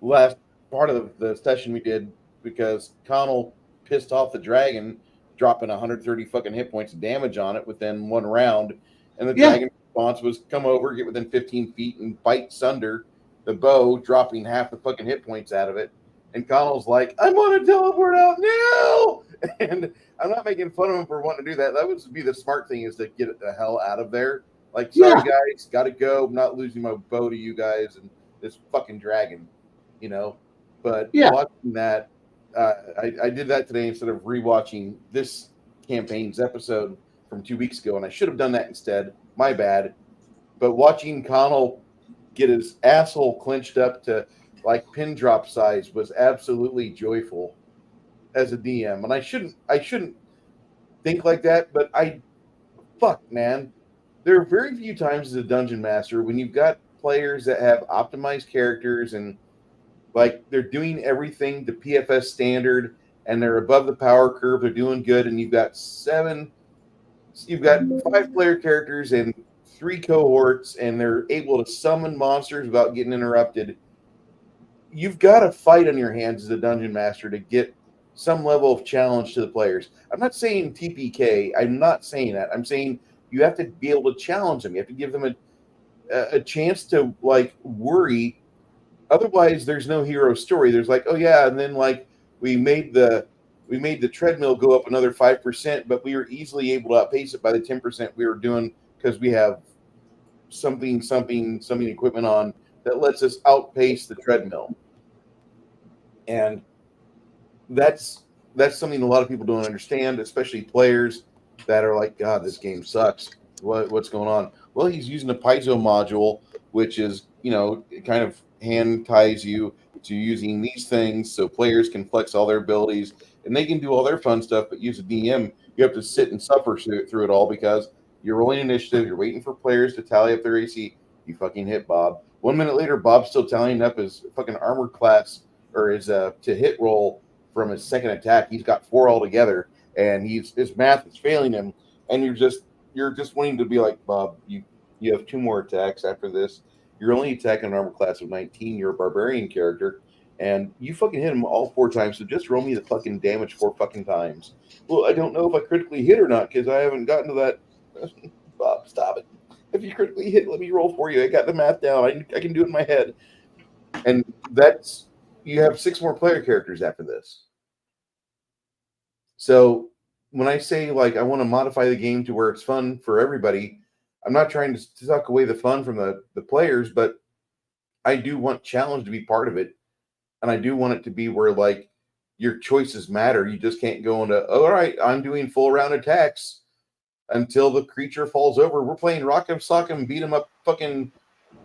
last part of the session we did, because Connell pissed off the dragon, dropping 130 fucking hit points of damage on it within one round, and the dragon response was come over, get within 15 feet, and bite sunder the bow, dropping half the fucking hit points out of it. And Connell's like, I want to teleport out now! And I'm not making fun of him for wanting to do that. That would be the smart thing, is to get the hell out of there. Like, sorry guys, gotta go. I'm not losing my bow to you guys and this fucking dragon, you know. But watching that, I did that today instead of rewatching this campaign's episode from 2 weeks ago, and I should have done that instead. My bad. But watching Connell get his asshole clenched up to like pin drop size was absolutely joyful as a DM. And I shouldn't think like that, but man. There are very few times as a dungeon master when you've got players that have optimized characters and like they're doing everything to PFS standard and they're above the power curve, they're doing good, and you've got 5 player characters and 3 cohorts, and they're able to summon monsters without getting interrupted. You've got a fight on your hands as a dungeon master to get some level of challenge to the players. I'm not saying TPK. I'm not saying that. I'm saying you have to be able to challenge them. You have to give them a chance to like worry. Otherwise, there's no hero story. There's like, oh yeah, and then like we made the treadmill go up another 5%, but we were easily able to outpace it by the 10% we were doing because we have something equipment on that lets us outpace the treadmill. And that's something a lot of people don't understand, especially players that are like, God, this game sucks. What's going on? Well, he's using a piezo module, which is, it kind of hand ties you to using these things so players can flex all their abilities and they can do all their fun stuff, but use a DM. You have to sit and suffer through it all because you're rolling initiative, you're waiting for players to tally up their AC. You fucking hit Bob. 1 minute later, Bob's still tallying up his fucking armor class or his to hit roll from his second attack. He's got 4 altogether, and his math is failing him. And you're just wanting to be like, Bob, you have 2 more attacks after this. You're only attacking an armor class of 19. You're a barbarian character, and you fucking hit him all 4 times. So just roll me the fucking damage 4 fucking times. Well, I don't know if I critically hit or not because I haven't gotten to that. Bob, stop it. If you critically hit, let me roll for you. I got the math down. I can do it in my head. And you have 6 more player characters after this. So when I say like I want to modify the game to where it's fun for everybody, I'm not trying to suck away the fun from the players, but I do want challenge to be part of it. And I do want it to be where like your choices matter. You just can't go into, all right, I'm doing full round attacks until the creature falls over. We're playing rock 'em, sock 'em, beat 'em up, fucking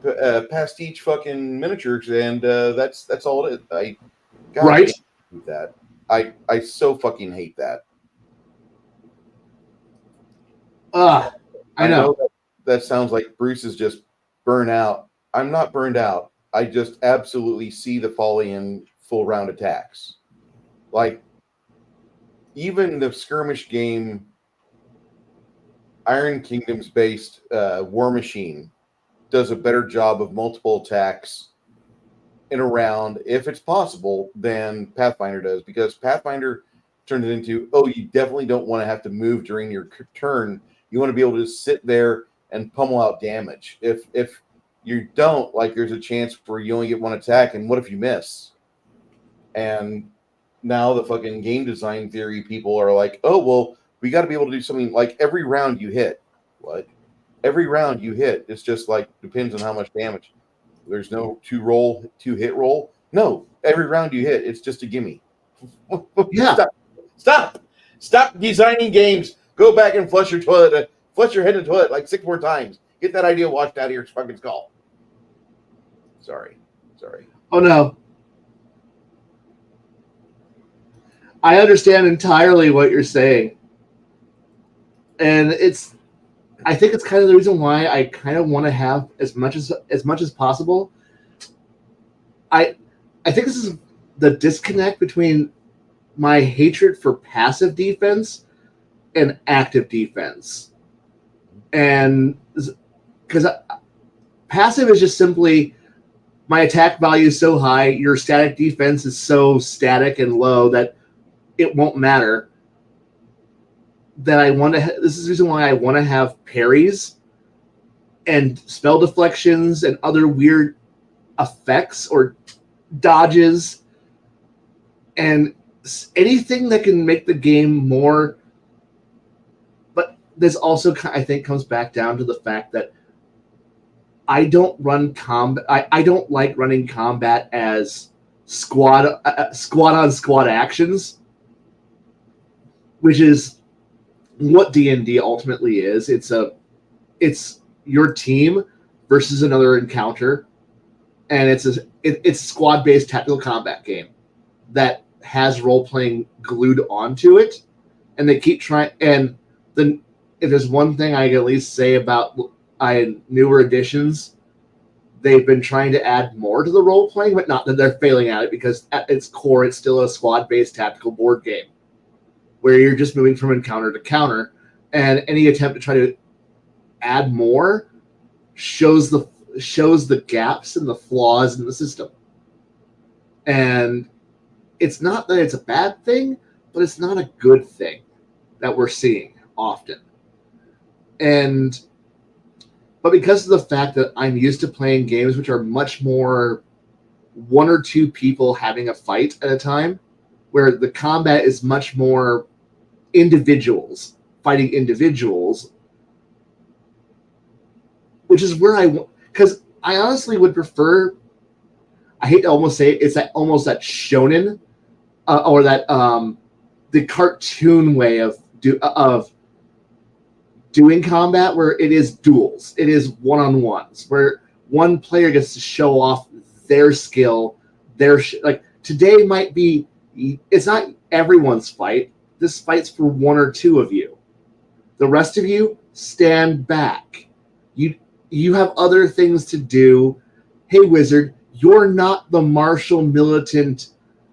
pastiche fucking miniatures, and that's all it is. I hate that. I so fucking hate that. I know. That sounds like Bruce is just burned out. I'm not burned out. I just absolutely see the folly in full round attacks. Like, even the skirmish game, Iron Kingdoms based War Machine does a better job of multiple attacks in a round, if it's possible, than Pathfinder does, because Pathfinder turns it into, oh, you definitely don't want to have to move during your turn. You want to be able to sit there and pummel out damage. If you don't, like, there's a chance where you only get 1 attack, and what if you miss? And now the fucking game design theory people are like, oh, well, We got to be able to do something like every round you hit. What? Every round you hit, it's just like depends on how much damage. There's no two hit roll. No, every round you hit, it's just a gimme. Yeah. Stop designing games. Go back and flush your toilet. Flush your head in the toilet like 6 more times. Get that idea washed out of your fucking skull. Sorry. Oh no. I understand entirely what you're saying. And I think it's kind of the reason why I kind of want to have as much as possible. I think this is the disconnect between my hatred for passive defense and active defense. And because passive is just simply my attack value is so high, your static defense is so static and low that it won't matter. That I want to. This is the reason why I want to have parries and spell deflections and other weird effects or dodges and anything that can make the game more. But this also, I think, comes back down to the fact that I don't run combat. I don't like running combat as squad on squad actions, which is what D&D ultimately is. It's your team versus another encounter, and it's a squad-based tactical combat game that has role-playing glued onto it, and they keep trying. And then, if there's one thing I can at least say about newer editions, they've been trying to add more to the role-playing, but not that they're failing at it, because at its core, it's still a squad-based tactical board game where you're just moving from encounter to counter, and any attempt to try to add more shows the gaps and the flaws in the system. And it's not that it's a bad thing, but it's not a good thing that we're seeing often. But because of the fact that I'm used to playing games which are much more one or two people having a fight at a time, where the combat is much more individuals fighting individuals, which is where because I honestly would prefer. I hate to almost say it's that shonen or that the cartoon way of doing combat, where it is duels, it is one-on-ones, where one player gets to show off their skill, like today might be. It's not everyone's fight. This fight's for one or two of you. The rest of you stand back. You have other things to do. Hey, wizard, you're not the martial militant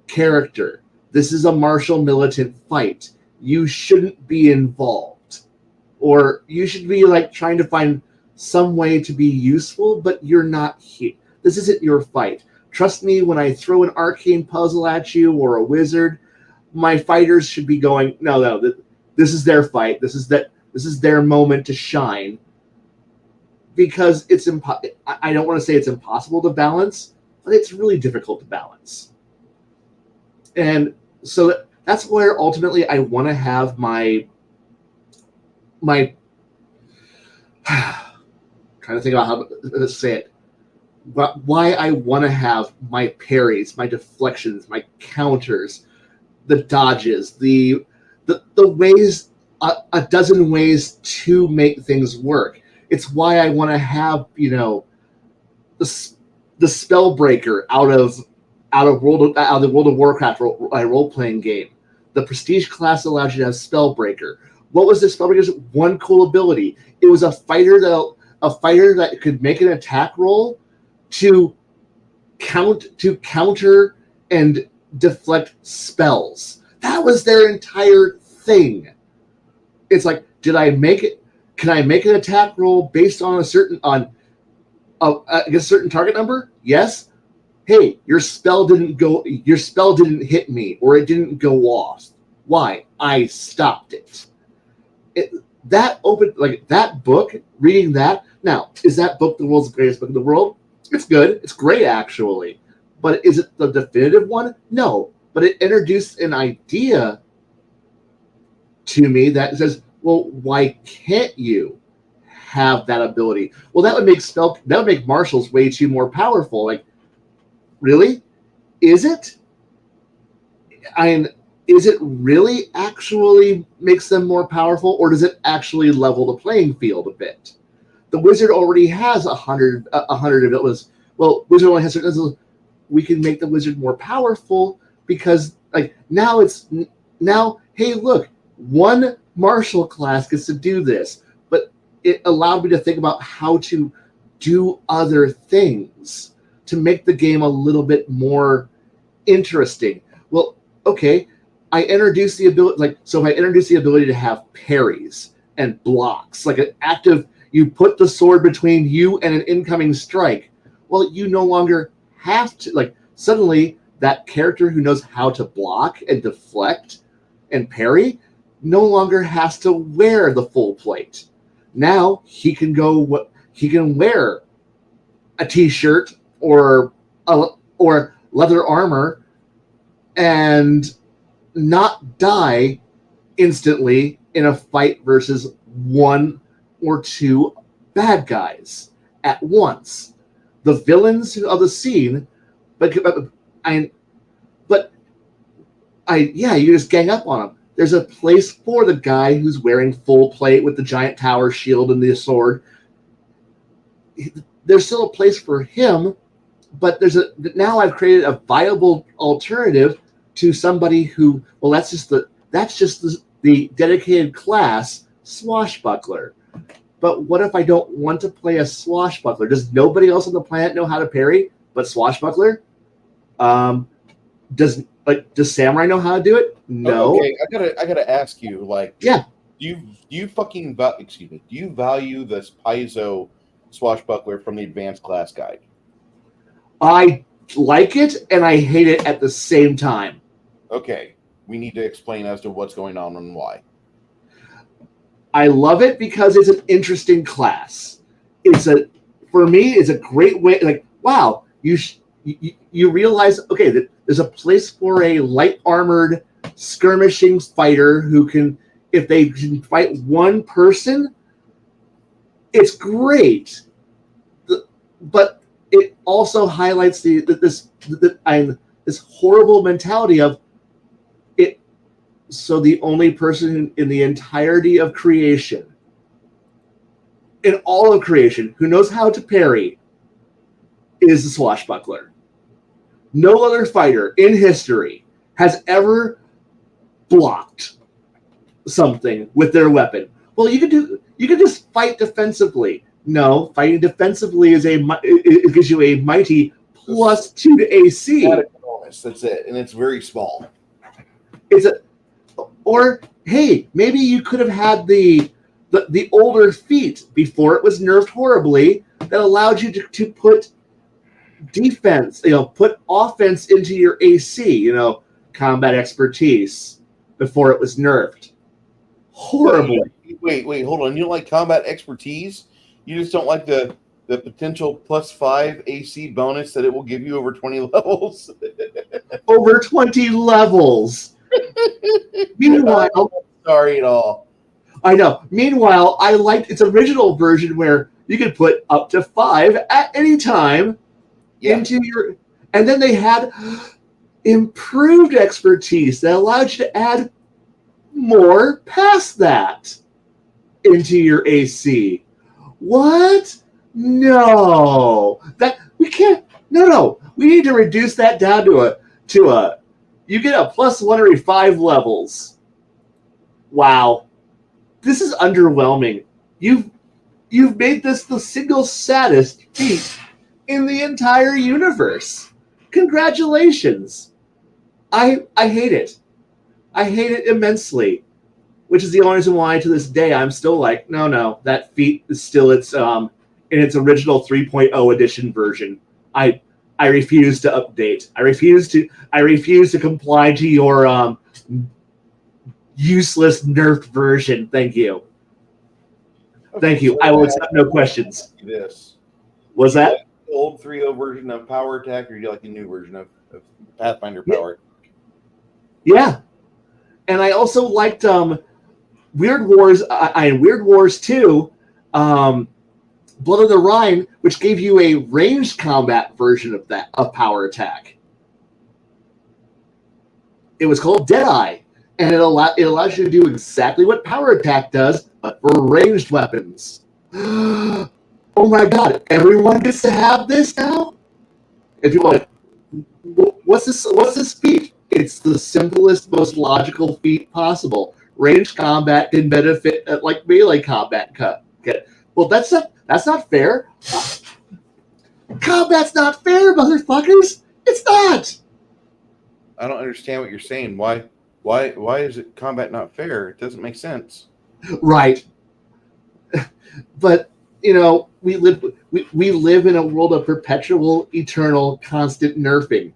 character. This is a martial militant fight. You shouldn't be involved. Or you should be like trying to find some way to be useful, but you're not here. This isn't your fight. Trust me, when I throw an arcane puzzle at you or a wizard, my fighters should be going, no, this is their fight. This is their moment to shine. Because I don't want to say it's impossible to balance, but it's really difficult to balance. And so that's where ultimately I want to have my trying to think about how to say it. But why I want to have my parries, my deflections, my counters, the dodges, the ways, a dozen ways to make things work. It's why I want to have, the Spellbreaker out of the World of Warcraft role playing game. The Prestige class allows you to have Spellbreaker. What was the Spellbreaker's one cool ability? It was a fighter that could make an attack roll to counter and deflect spells. That was their entire thing. It's like, can I make an attack roll based on against a certain target number? Yes. Hey, your spell didn't hit me, or it didn't go off. Why? I stopped it. That book, reading that. Now, is that book the world's greatest book in the world? It's good. It's great, actually. But is it the definitive one? No. But it introduced an idea to me that says, well, why can't you have that ability? Well, that would make marshals way too more powerful. Like, really? Is it? Is it really actually makes them more powerful, or does it actually level the playing field a bit? The wizard already has 100 abilities. Well, wizard only has certain. We can make the wizard more powerful because, like, now hey, look, one martial class gets to do this, but it allowed me to think about how to do other things to make the game a little bit more interesting. Well, okay, I introduced the ability, so if I introduce the ability to have parries and blocks, like an active, you put the sword between you and an incoming strike. Well, you no longer have to, suddenly that character who knows how to block and deflect and parry no longer has to wear the full plate. Now he can wear a t-shirt or leather armor and not die instantly in a fight versus one or two bad guys at once. The villains of the scene, you just gang up on them. There's a place for the guy who's wearing full plate with the giant tower shield and the sword. There's still a place for him, but now I've created a viable alternative to somebody who, well, that's just the dedicated class swashbuckler. But what if I don't want to play a swashbuckler? Does nobody else on the planet know how to parry but swashbuckler? Does Samurai know how to do it? No. Okay, I gotta ask you, yeah. Do you value this Paizo swashbuckler from the advanced class guide? I like it and I hate it at the same time. Okay, we need to explain as to what's going on and why. I love it because it's an interesting class. For me, it's a great way. Like, wow, you realize, okay, that there's a place for a light armored skirmishing fighter who can, if they can fight one person, it's great. But it also highlights this horrible mentality of it. So the only person in the entirety of creation, in all of creation, who knows how to parry is the swashbuckler. No other fighter in history has ever blocked something with their weapon. Well, you could just fight defensively. No, fighting defensively it gives you a mighty +2 to AC. That's it, and it's very small. Or hey, maybe you could have had the older feat before it was nerfed horribly that allowed you to put defense, put offense into your AC, combat expertise before it was nerfed. Horribly. Wait, hold on. You don't like combat expertise? You just don't like the potential +5 AC bonus that it will give you over 20 levels? Over 20 levels. Meanwhile, I'm not sorry at all. I know. Meanwhile, I liked its original version where you could put up to 5 at any time into your, and then they had improved expertise that allowed you to add more past that into your AC. What? No, that we can't. No. We need to reduce that down to a. You get a +1 every 5 levels. Wow, this is underwhelming. You've made this the single saddest feat in the entire universe. Congratulations. I hate it. I hate it immensely, which is the only reason why to this day I'm still like, no, that feat is still in its original 3.0 edition version. I refuse to update. I refuse to comply to your useless nerfed version. Thank you. Okay, thank you. So I will accept no questions. This was that like the old 3.0 version of Power Attack, or do you like the new version of Pathfinder Power? Yeah, and I also liked Weird Wars, Weird Wars 2, Blood of the Rhine, which gave you a ranged combat version of power attack. It was called Deadeye, and it allows you to do exactly what power attack does, but for ranged weapons. Oh my god, everyone gets to have this now? If you're like, what's this feat? It's the simplest, most logical feat possible. Ranged combat can benefit like melee combat cut. Okay. Well, that's not fair. Combat's not fair, motherfuckers. It's not. I don't understand what you're saying. Why is it combat not fair? It doesn't make sense. Right. But we live in a world of perpetual, eternal, constant nerfing.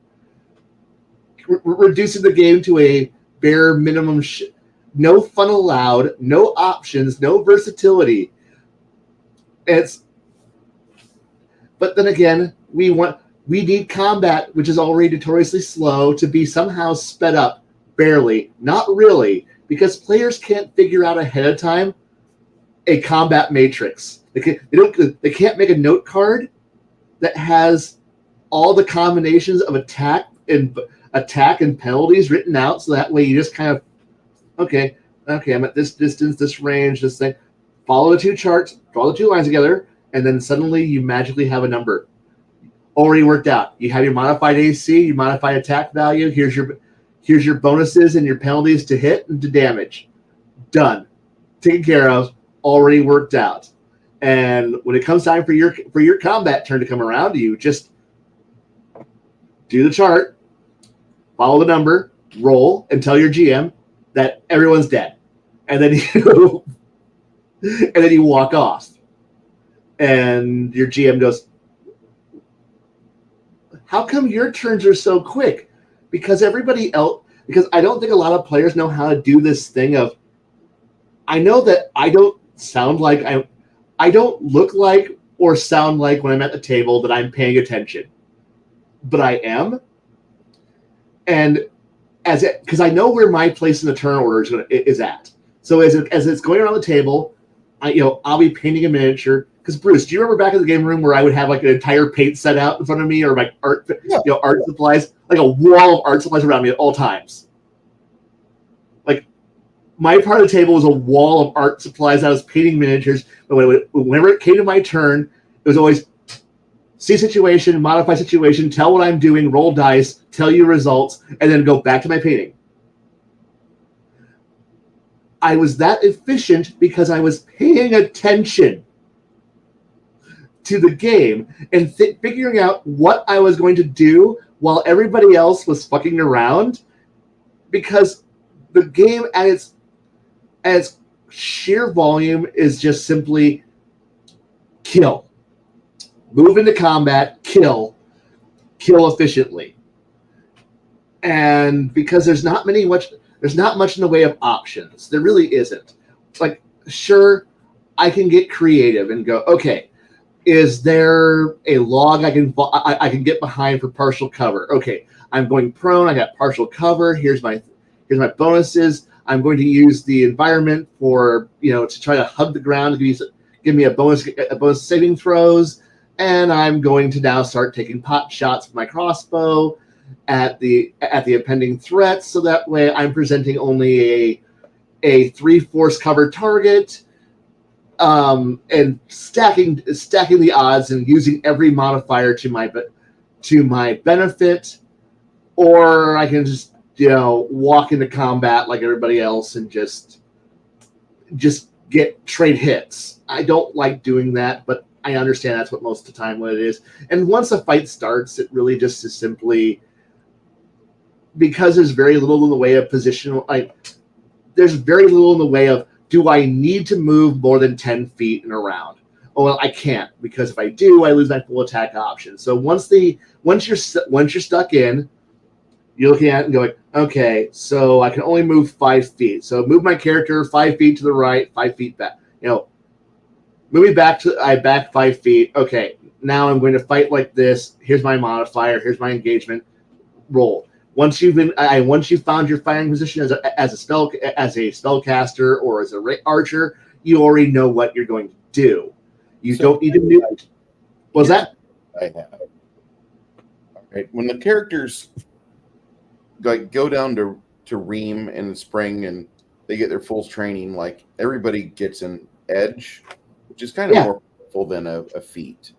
Reducing the game to a bare minimum. No fun allowed. No options. No versatility. But then again, we need combat, which is already notoriously slow, to be somehow sped up. Barely, not really, because players can't figure out ahead of time a combat matrix. They can't make a note card that has all the combinations of attack and penalties written out, so that way you just kind of okay, I'm at this distance, this range, this thing. Follow the two charts, draw the two lines together, and then suddenly you magically have a number already worked out. You have your modified AC, your modified attack value. Here's your bonuses and your penalties to hit and to damage. Done, taken care of, already worked out. And when it comes time for your combat turn to come around, you just do the chart, follow the number, roll, and tell your GM that everyone's dead, and then you walk off, and your GM goes, "How come your turns are so quick?" Because I don't think a lot of players know how to do this thing of. I know that I don't sound like I don't look like or sound like when I'm at the table that I'm paying attention, but I am, and because I know where my place in the turn order is at. So as it's going around the table, I'll be painting a miniature. Because Bruce, do you remember back in the game room where I would have like an entire paint set out in front of me, or like art supplies, like a wall of art supplies around me at all times? Like my part of the table was a wall of art supplies. I was painting miniatures, but whenever it came to my turn, it was always see situation, modify situation, tell what I'm doing, roll dice, tell you results, and then go back to my painting. I was that efficient because I was paying attention to the game and figuring out what I was going to do while everybody else was fucking around, because the game at its sheer volume is just simply kill. Move into combat, kill efficiently. And because there's not much in the way of options. There really isn't. Like, sure, I can get creative and go, okay, is there a log I can get behind for partial cover? Okay, I'm going prone, I got partial cover, here's my bonuses. I'm going to use the environment for, to try to hug the ground to give me a bonus saving throws. And I'm going to now start taking pot shots with my crossbow at the impending threats, so that way I'm presenting only a 3/4 covered target, and stacking the odds and using every modifier to my benefit, or I can just walk into combat like everybody else and just get trade hits. I don't like doing that, but I understand that's what most of the time what it is. And once a fight starts, it really just is simply, because there's very little in the way of positional, there's very little in the way of, do I need to move more than 10 feet in a round? Oh, well, I can't, because if I do, I lose my full attack option. So once you're stuck in, you're looking at it and going, okay, so I can only move 5 feet. So move my character 5 feet to the right, 5 feet back. Moving back I back 5 feet. Okay, now I'm going to fight like this. Here's my modifier. Here's my engagement. Roll. once you've found your firing position as a spellcaster or as a archer, you already know what you're going to do. You don't need to do. Was that? I have. All right. When the characters like go down to Ream in the spring and they get their full training, like everybody gets an edge, which is kind of more powerful than a feat.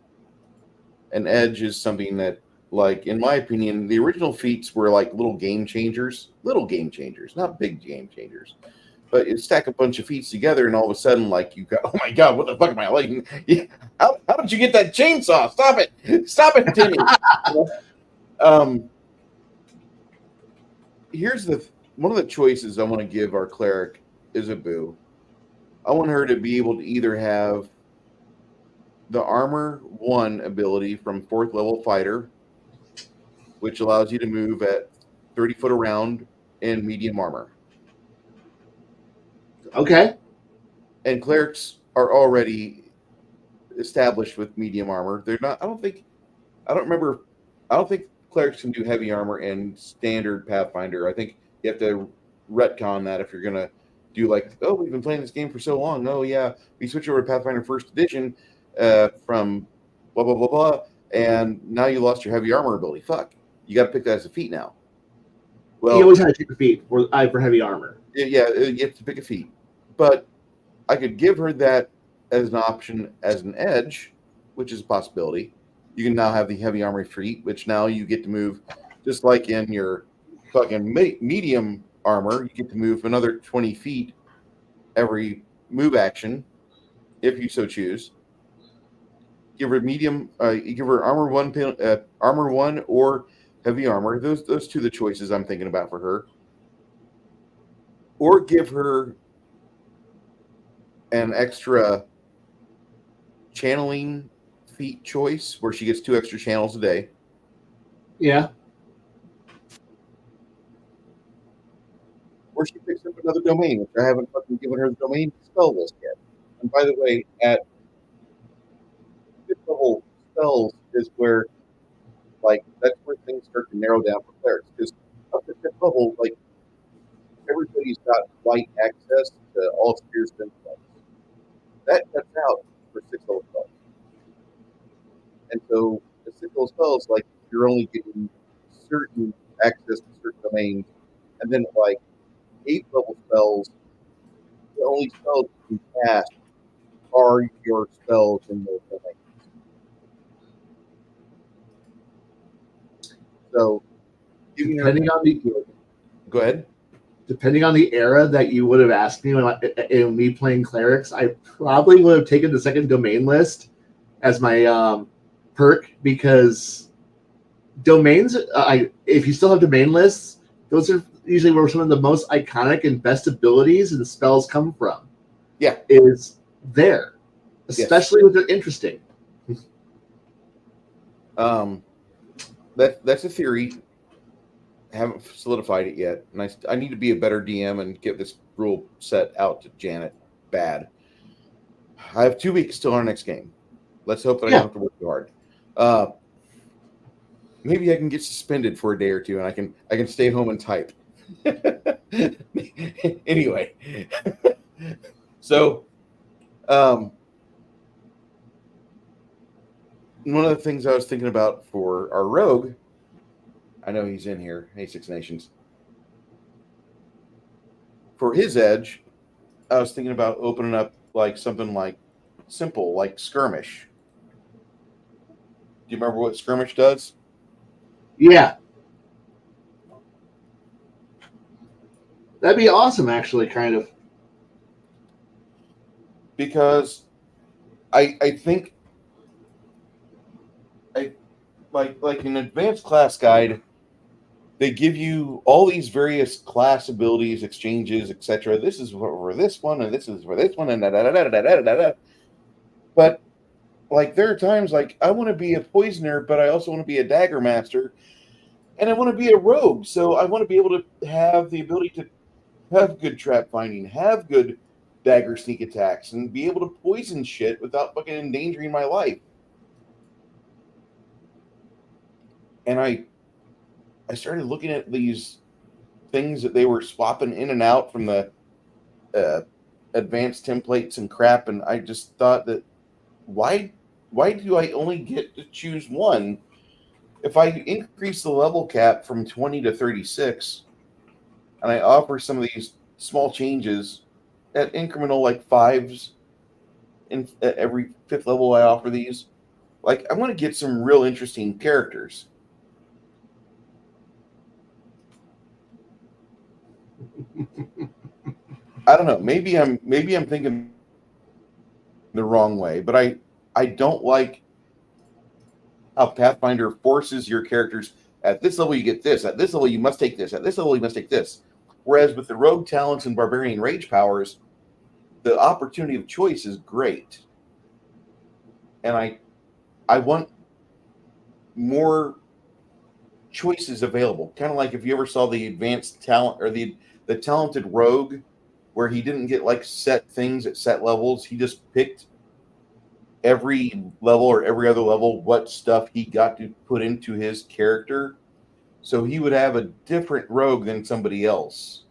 An edge is something that, like, in my opinion, the original feats were like little game changers, not big game changers. But you stack a bunch of feats together, and all of a sudden, like, you go, oh my god, what the fuck am I like? Yeah, how did you get that chainsaw? Stop it, Timmy. Here's one of the choices I want to give our cleric Isabu. I want her to be able to either have the Armor 1 ability from 4th level fighter, which allows you to move at 30 foot around in medium armor. Okay. And clerics are already established with medium armor. They're not, I don't think clerics can do heavy armor in standard Pathfinder. I think you have to retcon that if you're going to do like, oh, we've been playing this game for so long. Oh, yeah, we switched over to Pathfinder 1st Edition from blah, blah, blah, blah, and now you lost your heavy armor ability. Fuck. You got to pick that as a feat now. Well, you always had to pick a feat for heavy armor. Yeah, you have to pick a feat. But I could give her that as an option as an edge, which is a possibility. You can now have the heavy armor feat, which now you get to move, just like in your fucking medium armor, you get to move another 20 feet every move action, if you so choose. Give her medium, you give her armor one or heavy armor. Those two are the choices I'm thinking about for her. Or give her an extra channeling feat choice where she gets 2 extra channels a day. Yeah. Or she picks up another domain, which I haven't fucking given her the domain spell list yet. And by the way, at 5th level spells is where, like, that's where things start to narrow down for clerics. Because up to 5th level, like, everybody's got light access to all spheres and spells. That cuts out for 6th level spells. And so the 6th level spells, like, you're only getting certain access to certain domains. And then, like, 8th level spells, the only spells you can cast are your spells in those domains. So, depending on the go ahead. Depending on the era that you would have asked me in me playing clerics, I probably would have taken the second domain list as my perk, because domains, if you still have domain lists, those are usually where some of the most iconic and best abilities and spells come from. Yeah. Is there, especially when they're interesting. That's a theory. I haven't solidified it yet, and I need to be a better DM and get this rule set out to Janet bad. I have 2 weeks till our next game. Let's hope that I don't have to work too hard. Maybe I can get suspended for a day or two, and I can stay home and type. Anyway, so one of the things I was thinking about for our rogue, I know he's in here, hey Six Nations. For his edge, I was thinking about opening up like something like simple, like skirmish. Do you remember what skirmish does? Yeah. That'd be awesome, actually, kind of. Because I think like an advanced class guide, they give you all these various class abilities, exchanges, etc. This is for this one, and this is for this one, and da da da da da da da da. But like there are times like I want to be a poisoner, but I also want to be a dagger master, and I want to be a rogue. So I want to be able to have the ability to have good trap finding, have good dagger sneak attacks, and be able to poison shit without fucking endangering my life. And I started looking at these things that they were swapping in and out from the uh, advanced templates and crap, and I just thought that why why do I only get to choose one? If I increase the level cap from 20 to 36, and I offer some of these small changes at incremental like fives in at every fifth level, I offer these. Like I want to get some real interesting characters. I don't know. Maybe I'm thinking the wrong way, but I don't like how Pathfinder forces your characters at this level you get this, at this level you must take this, at this level you must take this. Whereas with the rogue talents and barbarian rage powers, the opportunity of choice is great. And I want more choices available. Kind of like if you ever saw the advanced talent or the talented rogue where he didn't get like set things at set levels. He just picked every level or every other level what stuff he got to put into his character. So he would have a different rogue than somebody else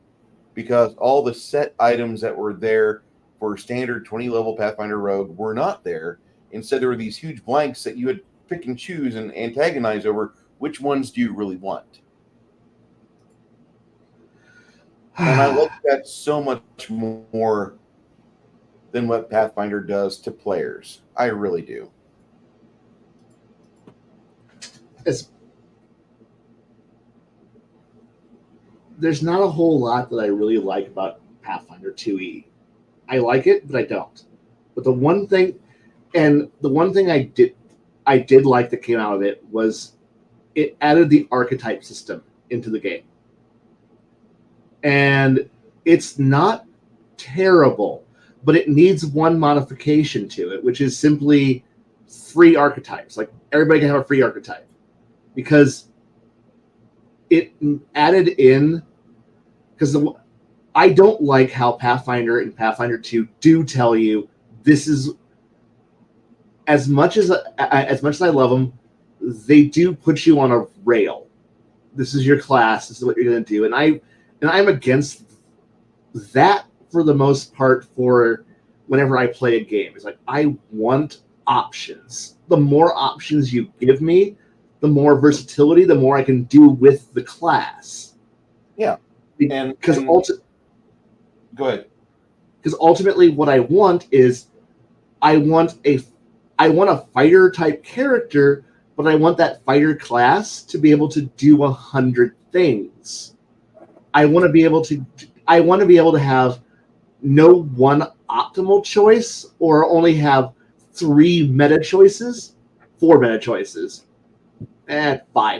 because all the set items that were there for standard 20 level Pathfinder rogue were not there. Instead, there were these huge blanks that you would pick and choose and antagonize over which ones do you really want. And I like that so much more than what Pathfinder does to players. I really do. There's not a whole lot that I really like about Pathfinder 2e. I like it, but I don't. But the one thing I did like that came out of it was it added the archetype system into the game. And it's not terrible, but it needs one modification to it, which is simply free archetypes. Like everybody can have a free archetype because it added in, because I don't like how Pathfinder and Pathfinder 2 do tell you this is, as much as I love them, they do put you on a rail. This is your class. This is what you're going to do, and I'm against that for the most part. For whenever I play a game, it's like I want options. The more options you give me, the more versatility, the more I can do with the class. Yeah, because go ahead. Because ultimately, what I want is I want a fighter type character, but I want that fighter class to be able to do 100 things. I want to be able to have no one optimal choice or only have 4 meta choices, 5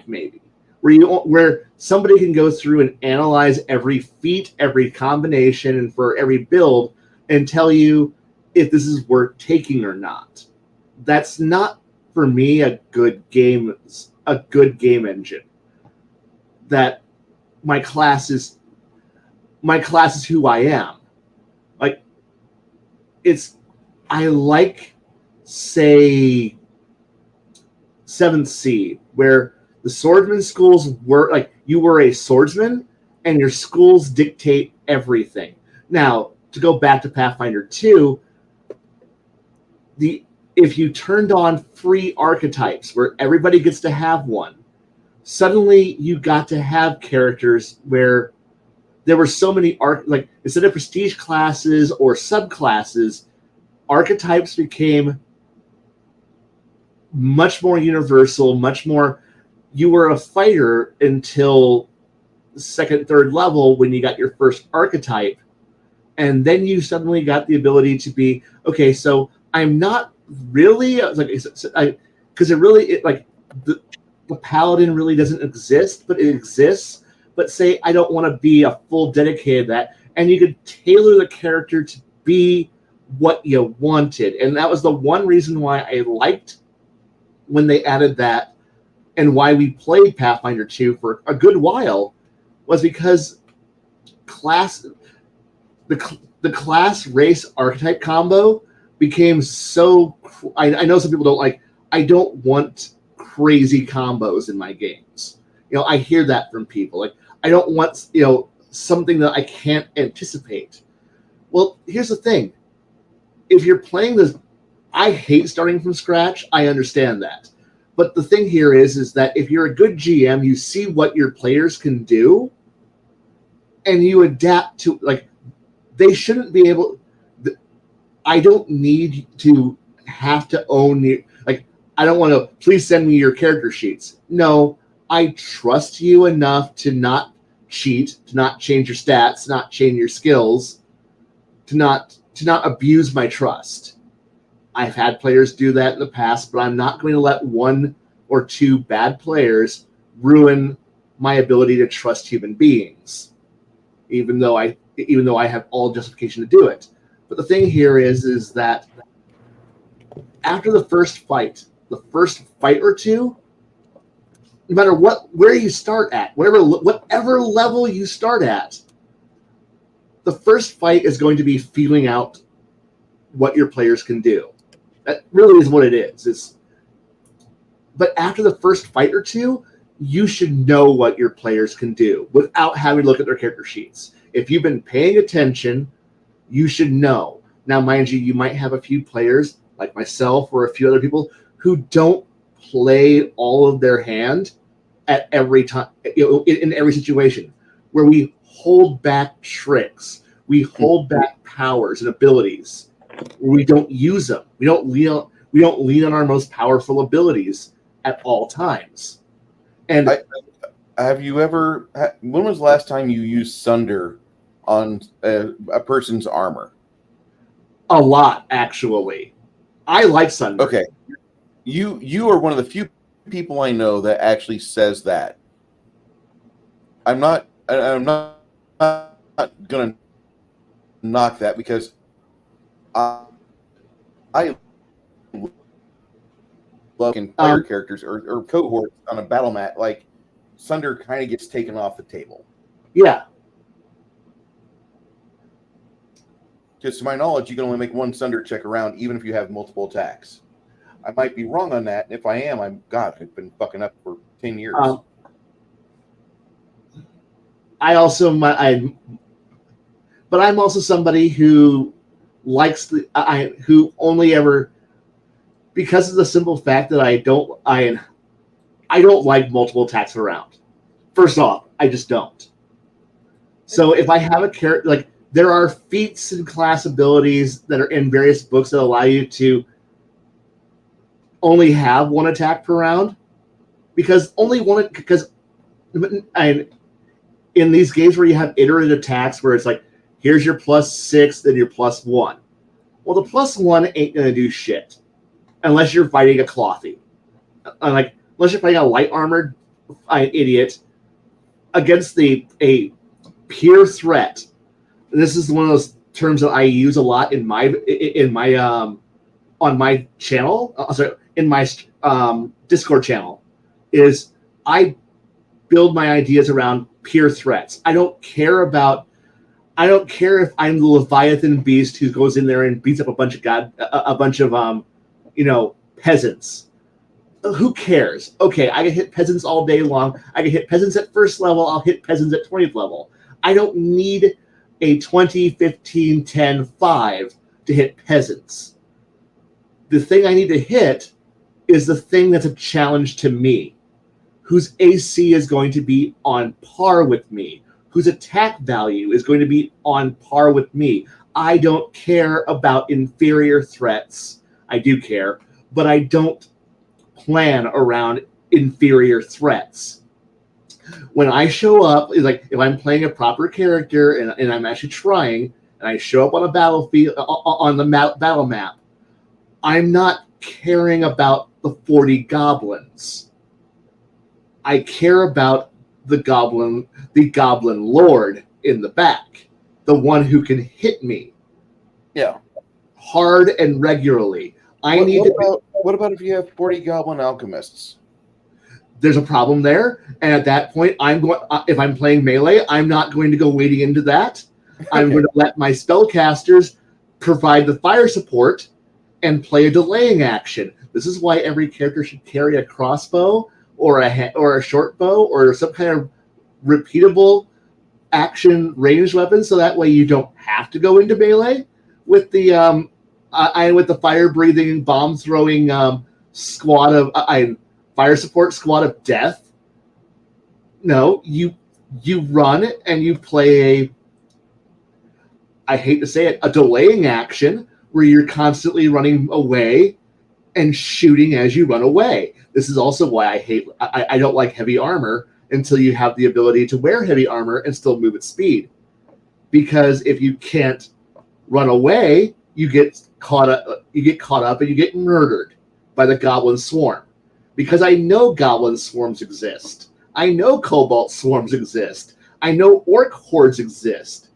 maybe, where somebody can go through and analyze every feat, every combination, and for every build and tell you if this is worth taking or not. That's not, for me, a good game engine. That my class is who I am. Like, I like, say, 7th Sea, where the swordsman schools were like you were a swordsman and your schools dictate everything. Now, to go back to Pathfinder 2, if you turned on free archetypes where everybody gets to have one, suddenly you got to have characters where there were so many like instead of prestige classes or subclasses, archetypes became much more universal, much more. You were a fighter until 2nd, 3rd level when you got your first archetype, and then you suddenly got the ability to be okay. So I'm not really because the paladin really doesn't exist, but it exists. But say I don't want to be a full dedicated to that, and you could tailor the character to be what you wanted, and that was the one reason why I liked when they added that, and why we played Pathfinder 2 for a good while, was because the class race archetype combo became so. I know some people don't like. I don't want crazy combos in my games. I hear that from people. Like, I don't want, something that I can't anticipate. Well, here's the thing. If you're playing this, I hate starting from scratch. I understand that. But the thing here is that if you're a good GM, you see what your players can do and you adapt to, like, they shouldn't be able, I don't need to have to own you. Like, I don't want to, please send me your character sheets. No, I trust you enough to not cheat, to not change your stats, to not change your skills, to not abuse my trust. I've had players do that in the past, but I'm not going to let one or two bad players ruin my ability to trust human beings, even though I have all justification to do it. But the thing here is that after the first fight or two, no matter where you start at, whatever level you start at, the first fight is going to be feeling out what your players can do. That really is what it is. But after the first fight or two, you should know what your players can do without having to look at their character sheets. If you've been paying attention, you should know. Now, mind you, you might have a few players like myself or a few other people who don't play all of their hand at every time, in every situation, where we hold back tricks, we hold back powers and abilities, where we don't use them. We don't lean on our most powerful abilities at all times. And have you ever? When was the last time you used Sunder on a person's armor? A lot, actually. I like Sunder. Okay, you are one of the few people I know that actually says that. I'm not gonna knock that because I love player characters or cohorts on a battle mat. Like Sunder kind of gets taken off the table. Yeah. Because to my knowledge, you can only make one Sunder check around, even if you have multiple attacks. I might be wrong on that. And if I am, I've been fucking up for 10 years. But I'm also somebody who likes who only ever, because of the simple fact that I don't like multiple attacks around. First off, I just don't. So if I have a character, like, there are feats and class abilities that are in various books that allow you to only have one attack per round, because in these games where you have iterative attacks where it's like, here's your +6, then your +1. Well, the +1 ain't gonna do shit unless you're fighting a clothy, unless you're fighting a light armored idiot against a pure threat. And this is one of those terms that I use a lot in my on my channel. In my Discord channel, is I build my ideas around pure threats. I don't care if I'm the Leviathan beast who goes in there and beats up a bunch of peasants. Who cares? Okay, I can hit peasants all day long. I can hit peasants at first level. I'll hit peasants at 20th level. I don't need a 20, 15, 10, 5 to hit peasants. The thing I need to hit is the thing that's a challenge to me, whose AC is going to be on par with me, whose attack value is going to be on par with me. I don't care about inferior threats. I do care, but I don't plan around inferior threats. When I show up, like if I'm playing a proper character and I'm actually trying, and I show up on a battlefield on the battle map, I'm not caring about the 40 goblins. I care about the goblin lord in the back, the one who can hit me. Yeah. Hard and regularly. What about if you have 40 goblin alchemists? There's a problem there, and at that point, if I'm playing melee, I'm not going to go wading into that. I'm going to let my spellcasters provide the fire support and play a delaying action. This is why every character should carry a crossbow or a short bow or some kind of repeatable action ranged weapon, so that way you don't have to go into melee with the with the fire breathing, bomb throwing squad of fire support squad of death. No, you run and you play I hate to say it, a delaying action where you're constantly running away and shooting as you run away. This is also why I don't like heavy armor until you have the ability to wear heavy armor and still move at speed. Because if you can't run away, you get caught up and you get murdered by the goblin swarm. Because I know goblin swarms exist. I know cobalt swarms exist. I know orc hordes exist.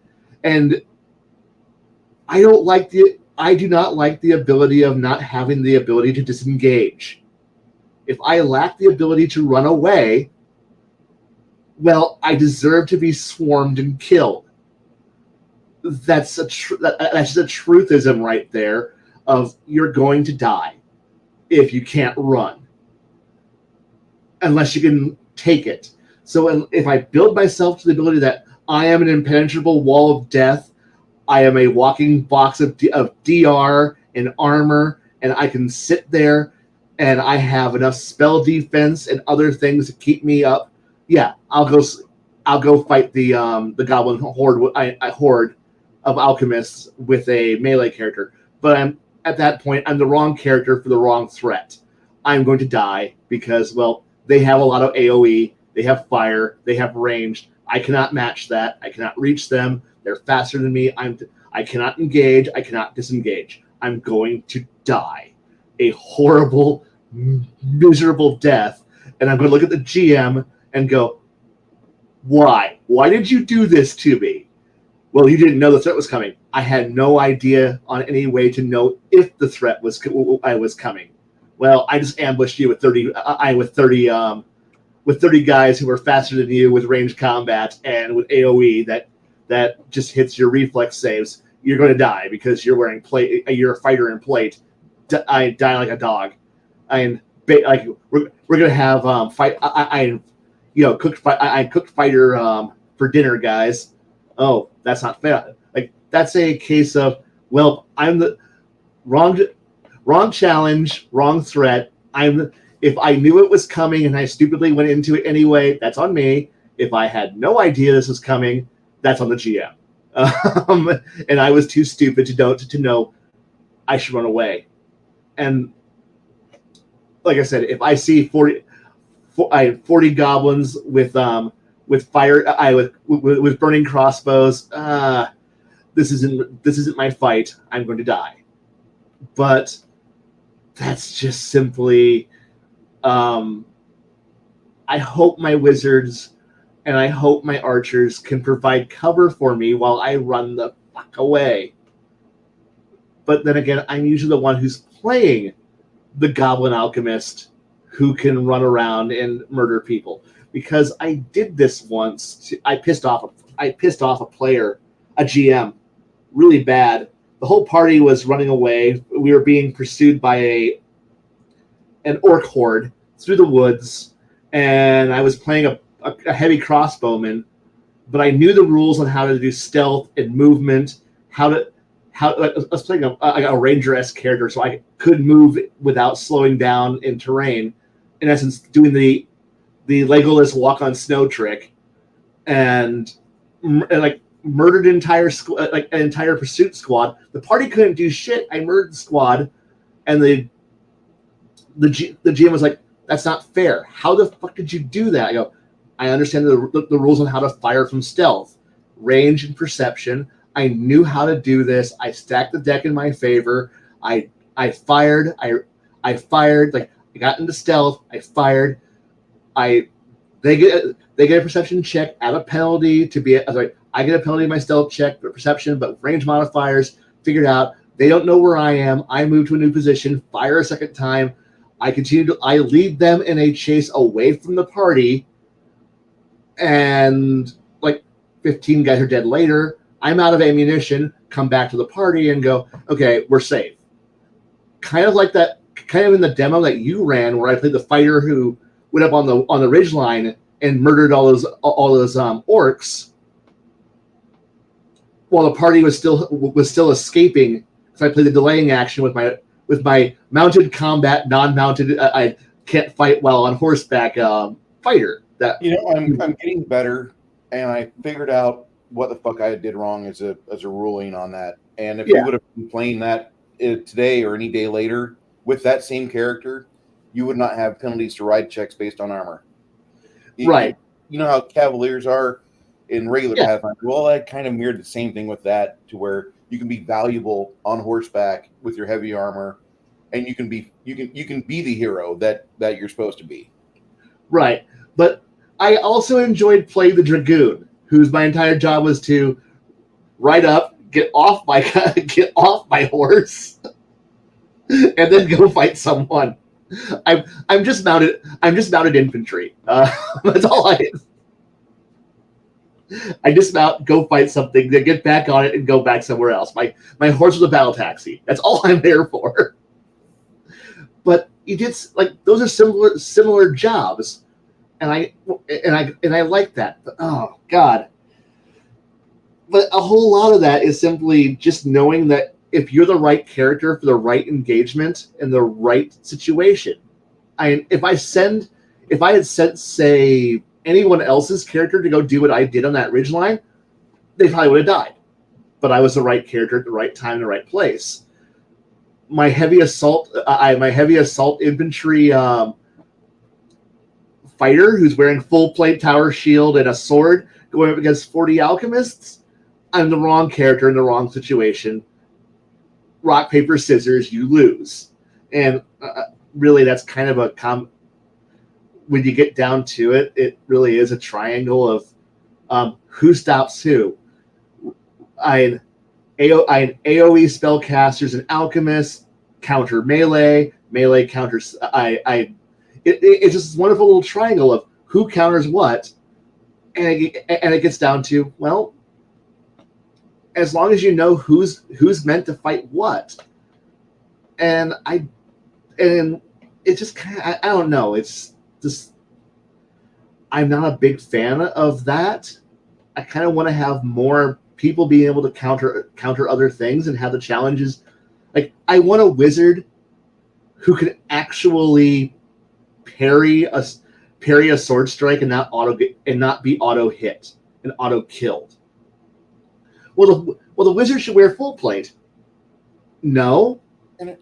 And I do not like the ability of not having the ability to disengage. If I lack the ability to run away, well, I deserve to be swarmed and killed. That's just a truthism right there of you're going to die if you can't run. Unless you can take it. So if I build myself to the ability that I am an impenetrable wall of death, I am a walking box of DR and armor, and I can sit there and I have enough spell defense and other things to keep me up. Yeah, I'll go fight the goblin horde of alchemists with a melee character. But at that point, I'm the wrong character for the wrong threat. I'm going to die because, well, they have a lot of AoE, they have fire, they have range. I cannot match that. I cannot reach them. They're faster than me. I cannot engage. I cannot disengage. I'm going to die a horrible, miserable death. And I'm going to look at the GM and go, why? Why did you do this to me? Well, you didn't know the threat was coming. I had no idea on any way to know if the threat was coming. Well, I just ambushed you with 30 guys who were faster than you with ranged combat and with AoE that just hits your reflex saves. You're going to die because you're wearing plate. You're a fighter in plate. I die like a dog. We're going to have cooked fighter for dinner, guys. Oh, that's not fair. Like that's a case of, well, I'm the wrong challenge, wrong threat. If I knew it was coming and I stupidly went into it anyway, that's on me. If I had no idea this was coming, that's on the GM. And I was too stupid to know I should run away. And like I said, if I see 40 goblins with fire, with burning crossbows, this isn't my fight. I'm going to die. But that's just simply. I hope my wizards and I hope my archers can provide cover for me while I run the fuck away. But then again, I'm usually the one who's playing the goblin alchemist who can run around and murder people. Because I did this once. I pissed off a player, a GM, really bad. The whole party was running away. We were being pursued by an orc horde through the woods, and I was playing a heavy crossbowman, but I knew the rules on how to do stealth and movement, I was playing a ranger-esque character, so I could move without slowing down in terrain. In essence, doing the Legolas walk on snow trick, and murdered an entire pursuit squad. The party couldn't do shit. I murdered the squad, and the GM was like, "That's not fair. How the fuck did you do that?" I go, "I understand the rules on how to fire from stealth, range, and perception. I knew how to do this. I stacked the deck in my favor. I fired. I fired. Like I got into stealth. I fired. They get a perception check at a penalty to be. I get a penalty in my stealth check for perception, but range modifiers figured out. They don't know where I am. I move to a new position. Fire a second time. I lead them in a chase away from the party, and 15 guys are dead later. I'm out of ammunition, come back to the party and go, okay, we're safe. Kind of like that, kind of in the demo that you ran where I played the fighter who went up on the ridge line and murdered all those orcs, while the party was still escaping. So I played the delaying action with my mounted combat, non-mounted. I can't fight while on horseback fighter. That I'm getting better, and I figured out what the fuck I did wrong as a ruling on that. And if you would have been playing that today or any day later with that same character, you would not have penalties to ride checks based on armor. Right. You know how Cavaliers are in regular Pathfinder. Well, I kind of mirrored the same thing with that, to where you can be valuable on horseback with your heavy armor, and you can be the hero that you're supposed to be. Right. But I also enjoyed playing the Dragoon, whose my entire job was to ride up, get off my horse, and then go fight someone. I'm just mounted infantry. That's all I dismount, go fight something, then get back on it, and go back somewhere else. My horse was a battle taxi. That's all I'm there for. But those are similar jobs, and I like that. But oh god. But a whole lot of that is simply just knowing that if you're the right character for the right engagement in the right situation. If I had sent, say, anyone else's character to go do what I did on that ridgeline, they probably would have died. But I was the right character at the right time, in the right place. My heavy assault infantry fighter, who's wearing full plate tower shield and a sword, going up against 40 alchemists, I'm the wrong character in the wrong situation. Rock, paper, scissors, you lose. And really, that's kind of when you get down to it, it really is a triangle of who stops who. I AoE spellcasters and alchemists counter melee counters. It's just this wonderful little triangle of who counters what, and it gets down to, well, as long as you know who's meant to fight what, and it's just kind of, I don't know. It's just, I'm not a big fan of that. I kind of want to have more people being able to counter other things and have the challenges. Like, I want a wizard who can actually parry a sword strike and not be auto hit and auto killed. Well, the wizard should wear full plate. No, the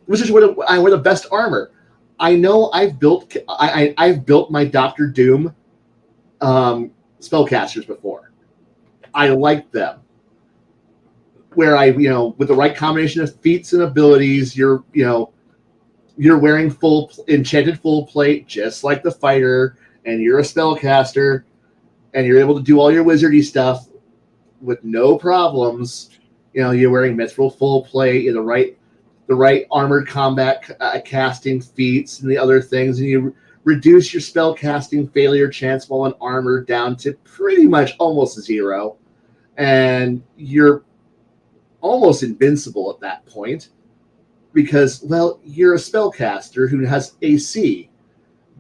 wizard should wear the best armor. I know I've built my Doctor Doom spellcasters before. I like them. Where with the right combination of feats and abilities, you're wearing full enchanted full plate, just like the fighter, and you're a spellcaster, and you're able to do all your wizardy stuff with no problems. You're wearing mithril full plate, the right armored combat casting feats and the other things, and you reduce your spell casting failure chance while in armor down to pretty much almost zero, and you're almost invincible at that point because, well, you're a spellcaster who has AC.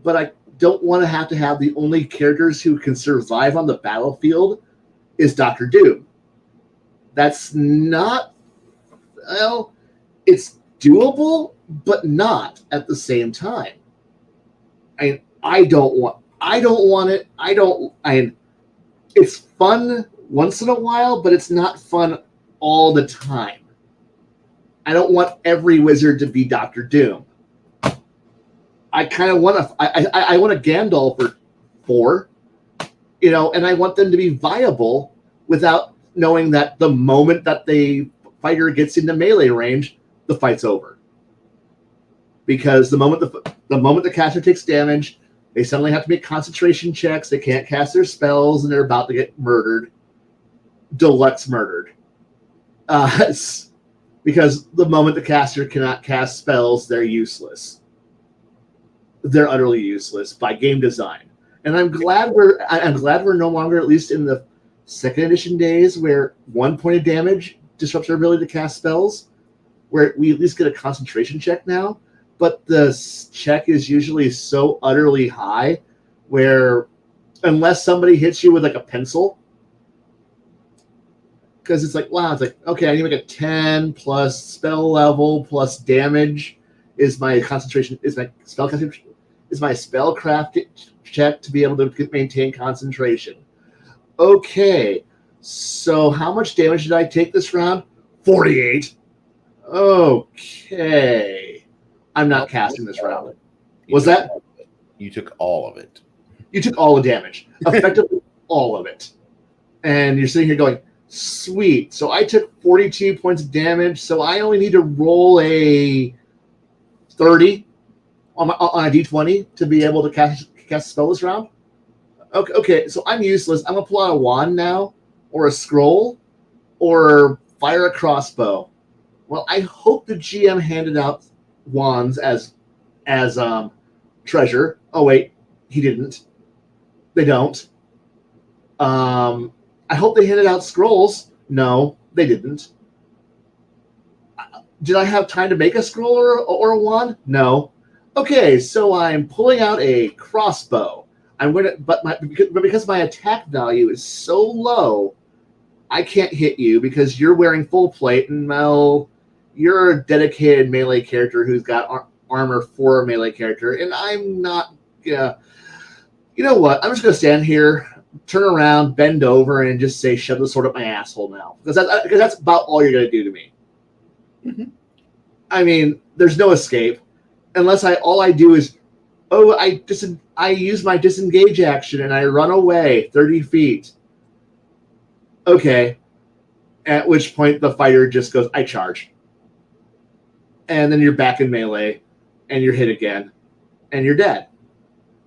But I don't want to have the only characters who can survive on the battlefield is Doctor Doom. That's not, well, it's doable, but not at the same time. I don't want it. It's fun once in a while, but it's not fun all the time. I don't want every wizard to be Doctor Doom. I kind of want I want a Gandalf or 4, and I want them to be viable without knowing that the moment that the fighter gets into melee range, the fight's over. Because the moment the caster takes damage, they suddenly have to make concentration checks. They can't cast their spells, and they're about to get murdered. Deluxe murdered. Because the moment the caster cannot cast spells, they're useless. They're utterly useless by game design. And I'm glad we're no longer, at least in the second edition days, where 1 point of damage disrupts our ability to cast spells, where we at least get a concentration check now. but the check is usually so utterly high where unless somebody hits you with like a pencil, because it's like, wow, it's like, okay, I need to make a 10 plus spell level plus damage is my concentration, is my spell concentration, is my spellcraft check to be able to maintain concentration. Okay, so how much damage did I take this round? 48. Okay. I'm not casting this round. Was that? You took all of it. You took all the damage. Effectively all of it. And you're sitting here going, sweet. So I took 42 points of damage, so I only need to roll a 30 on a d20 to be able to cast a spell this round? Okay, so I'm useless. I'm going to pull out a wand now, or a scroll, or fire a crossbow. Well, I hope the GM handed out wands as treasure. Oh, wait, he didn't. They don't. I hope they handed out scrolls. No, they didn't. Did I have time to make a scroll or a wand? No. Okay, so I'm pulling out a crossbow. But because my attack value is so low, I can't hit you because you're wearing full plate, and well, you're a dedicated melee character who's got armor for a melee character, and I'm not. You know what? I'm just gonna stand here, turn around, bend over, and just say, "Shove the sword up my asshole now," because that's about all you're gonna do to me. Mm-hmm. I mean, there's no escape unless all I do is, I use my disengage action and I run away 30 feet. Okay. At which point the fighter just goes, I charge. And then you're back in melee and you're hit again and you're dead.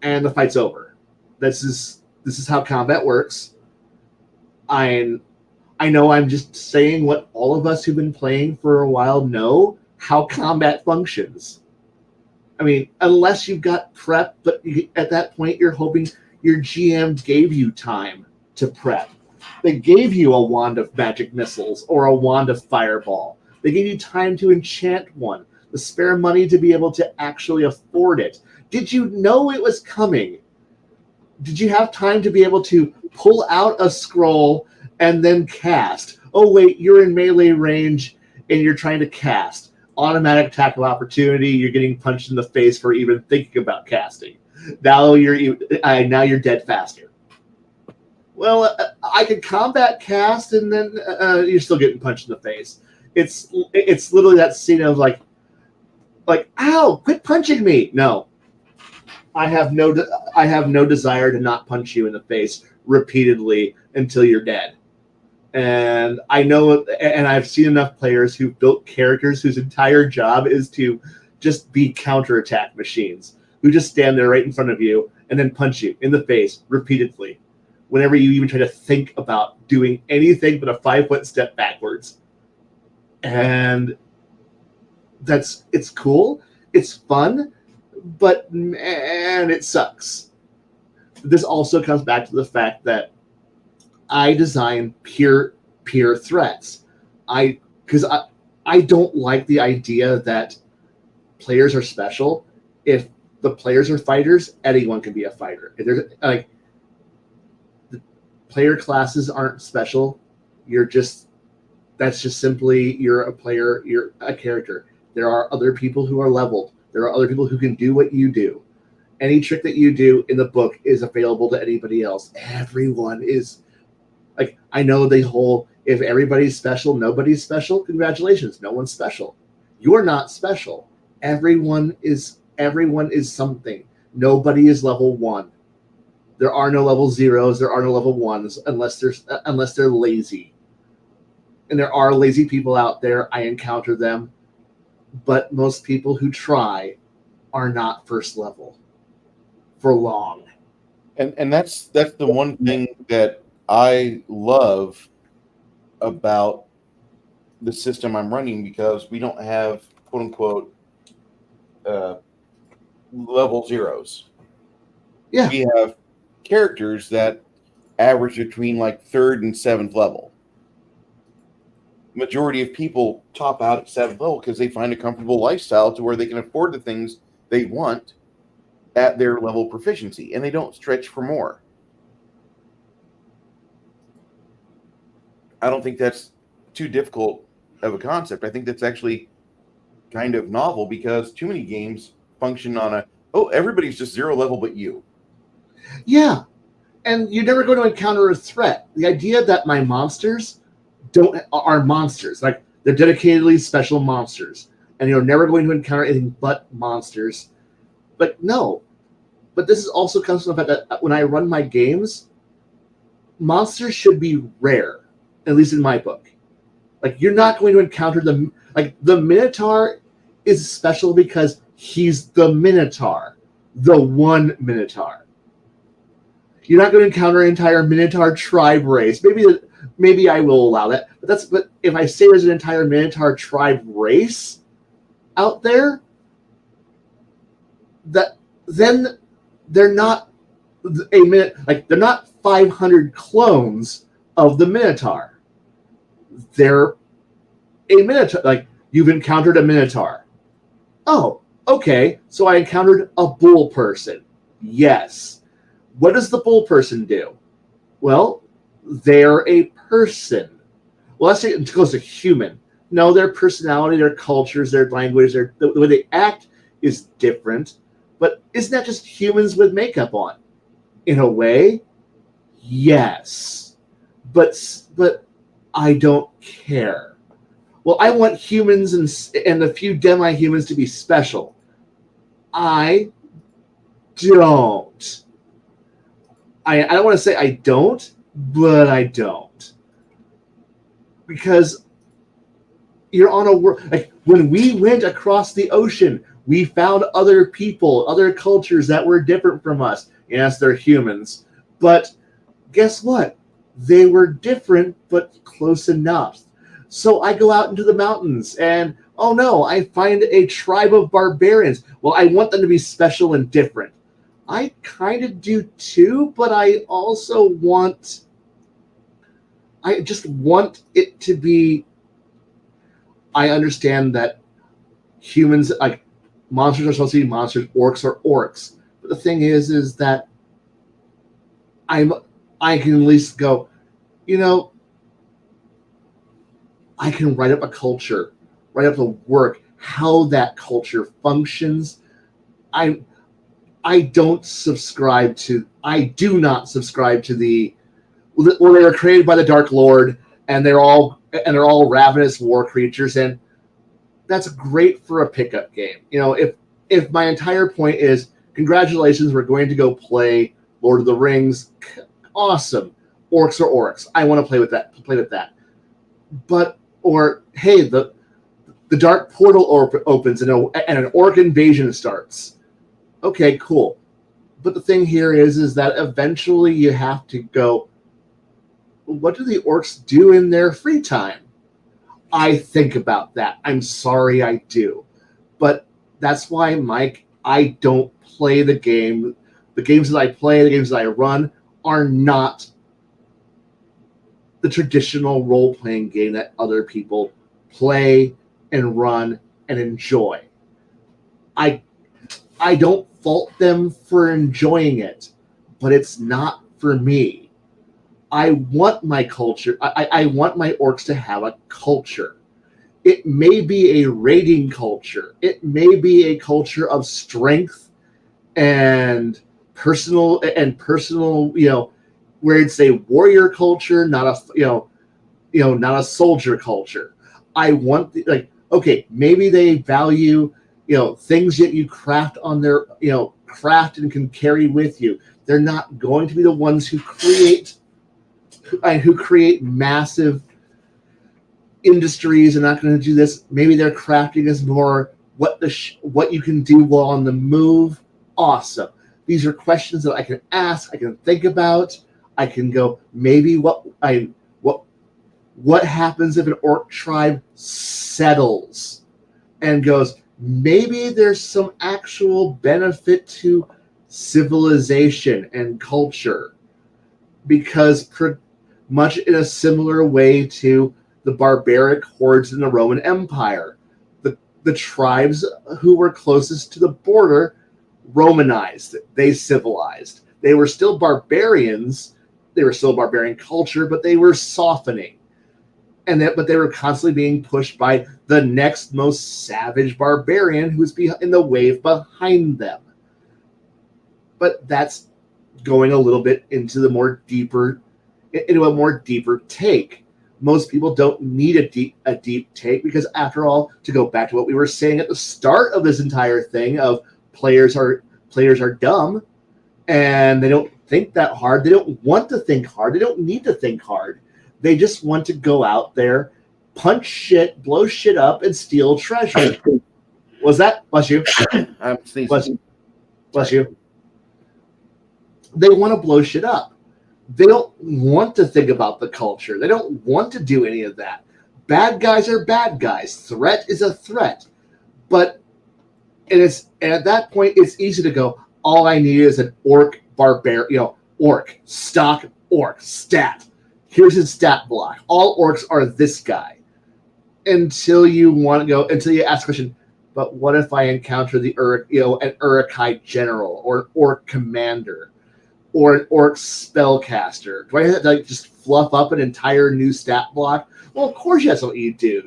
And the fight's over. This is how combat works. I know I'm just saying what all of us who've been playing for a while know how combat functions. I mean, unless you've got prep, but at that point you're hoping your GM gave you time to prep. They gave you a wand of magic missiles or a wand of fireball. They gave you time to enchant one, the spare money to be able to actually afford it. Did you know it was coming? Did you have time to be able to pull out a scroll and then cast? Oh, wait, you're in melee range and you're trying to cast. Automatic attack of opportunity. You're getting punched in the face for even thinking about casting. Now you're dead faster. Well, I could combat cast, and then you're still getting punched in the face. It's literally that scene of like, ow, quit punching me. No, I have no desire to not punch you in the face repeatedly until you're dead. And I know, and I've seen enough players who built characters whose entire job is to just be counterattack machines, who just stand there right in front of you and then punch you in the face repeatedly whenever you even try to think about doing anything but a 5-foot step backwards. And it's cool, it's fun, but man, it sucks. This also comes back to the fact that I design peer threats. Because I don't like the idea that players are special. If the players are fighters, anyone can be a fighter. If there's like the player classes aren't special, that's just simply you're a player, you're a character. There are other people who are leveled. There are other people who can do what you do. Any trick that you do in the book is available to anybody else. Everyone is. Like, I know the whole, if everybody's special, nobody's special, congratulations, no one's special. You're not special. Everyone is something. Nobody is level 1. There are no level 0s, there are no level 1s unless they're lazy. And there are lazy people out there, I encounter them, but most people who try are not first level for long. And that's the one thing that I love about the system I'm running, because we don't have quote unquote level 0s. Yeah. We have characters that average between like 3rd and 7th level. majority of people top out at 7th level because they find a comfortable lifestyle to where they can afford the things they want at their level of proficiency, and they don't stretch for more. I don't think that's too difficult of a concept. I think that's actually kind of novel because too many games function on everybody's just 0 level but you. Yeah, and you're never going to encounter a threat. The idea that my monsters are monsters, like they're dedicatedly special monsters, and you're never going to encounter anything but monsters. But no, but this is also comes from the fact that when I run my games, monsters should be rare, at least in my book. Like, you're not going to encounter the Minotaur is special because he's the Minotaur, the one Minotaur. You're not going to encounter an entire Minotaur tribe race. Maybe I will allow that. But if I say there's an entire Minotaur tribe race out there, then they're not they're not 500 clones of the Minotaur. They're a Minotaur. Like, you've encountered a Minotaur. Oh, okay. So I encountered a bull person. Yes. What does the bull person do? Well, they're a person. Well, let's say it goes to human. No, their personality, their cultures, their language, the way they act is different. But isn't that just humans with makeup on? In a way, yes. But I don't care. Well, I want humans and a few demi-humans to be special. I don't. I don't want to say I don't, but I don't. Because you're on a world. Like, when we went across the ocean, we found other people, other cultures that were different from us. Yes, they're humans. But guess what? They were different, but close enough. So I go out into the mountains and, oh no, I find a tribe of barbarians. Well, I want them to be special and different. I kind of do too, but I also I just want it to be, I understand that humans, like, monsters are supposed to be monsters, orcs are orcs. But the thing is that I can at least go, I can write up a culture, write up a work, how that culture functions. I do not subscribe to the, well, they were created by the Dark Lord and they're all ravenous war creatures, and that's great for a pickup game. If my entire point is, congratulations, we're going to go play Lord of the Rings, awesome. Orcs are orcs. I want to play with that. But, or, hey, the dark portal opens and an orc invasion starts. Okay, cool. But the thing here is that eventually you have to go, what do the orcs do in their free time? I think about that. I'm sorry, I do. But that's why, Mike, I don't play the game. The games that I play, the games that I run, are not the traditional role-playing game that other people play and run and enjoy. I don't fault them for enjoying it, but it's not for me. I want my culture. I want my orcs to have a culture. It may be a raiding culture. It may be a culture of strength and personal, where it's a warrior culture, not a soldier culture. I want okay, maybe they value things that you craft on their craft and can carry with you. They're not going to be the ones who create massive industries. Are not going to do this. Maybe their crafting is more what you can do while on the move. Awesome. These are questions that I can ask. I can think about. I can go, maybe what happens if an orc tribe settles and goes, maybe there's some actual benefit to civilization and culture, because much in a similar way to the barbaric hordes in the Roman Empire. The tribes who were closest to the border Romanized. They civilized. They were still barbarians. They were still a barbarian culture, but they were softening. But they were constantly being pushed by the next most savage barbarian who's in the wave behind them. But that's going a little bit into a more deeper take. Most people don't need a deep take because, after all, to go back to what we were saying at the start of this entire thing of players are dumb and they don't think that hard. They don't want to think hard. They don't need to think hard. They just want to go out there, punch shit, blow shit up, and steal treasure. Was that? Bless you. I'm sneezing. Bless you. They want to blow shit up. They don't want to think about the culture. They don't want to do any of that. Bad guys are bad guys. Threat is a threat. But and at that point, it's easy to go, all I need is an orc orc, stock orc, stat. Here's his stat block. All orcs are this guy. Until you ask the question, but what if I encounter an Uruk-hai general or an orc commander? Or an orc spellcaster? Do I have to just fluff up an entire new stat block? Well, of course that's what you do.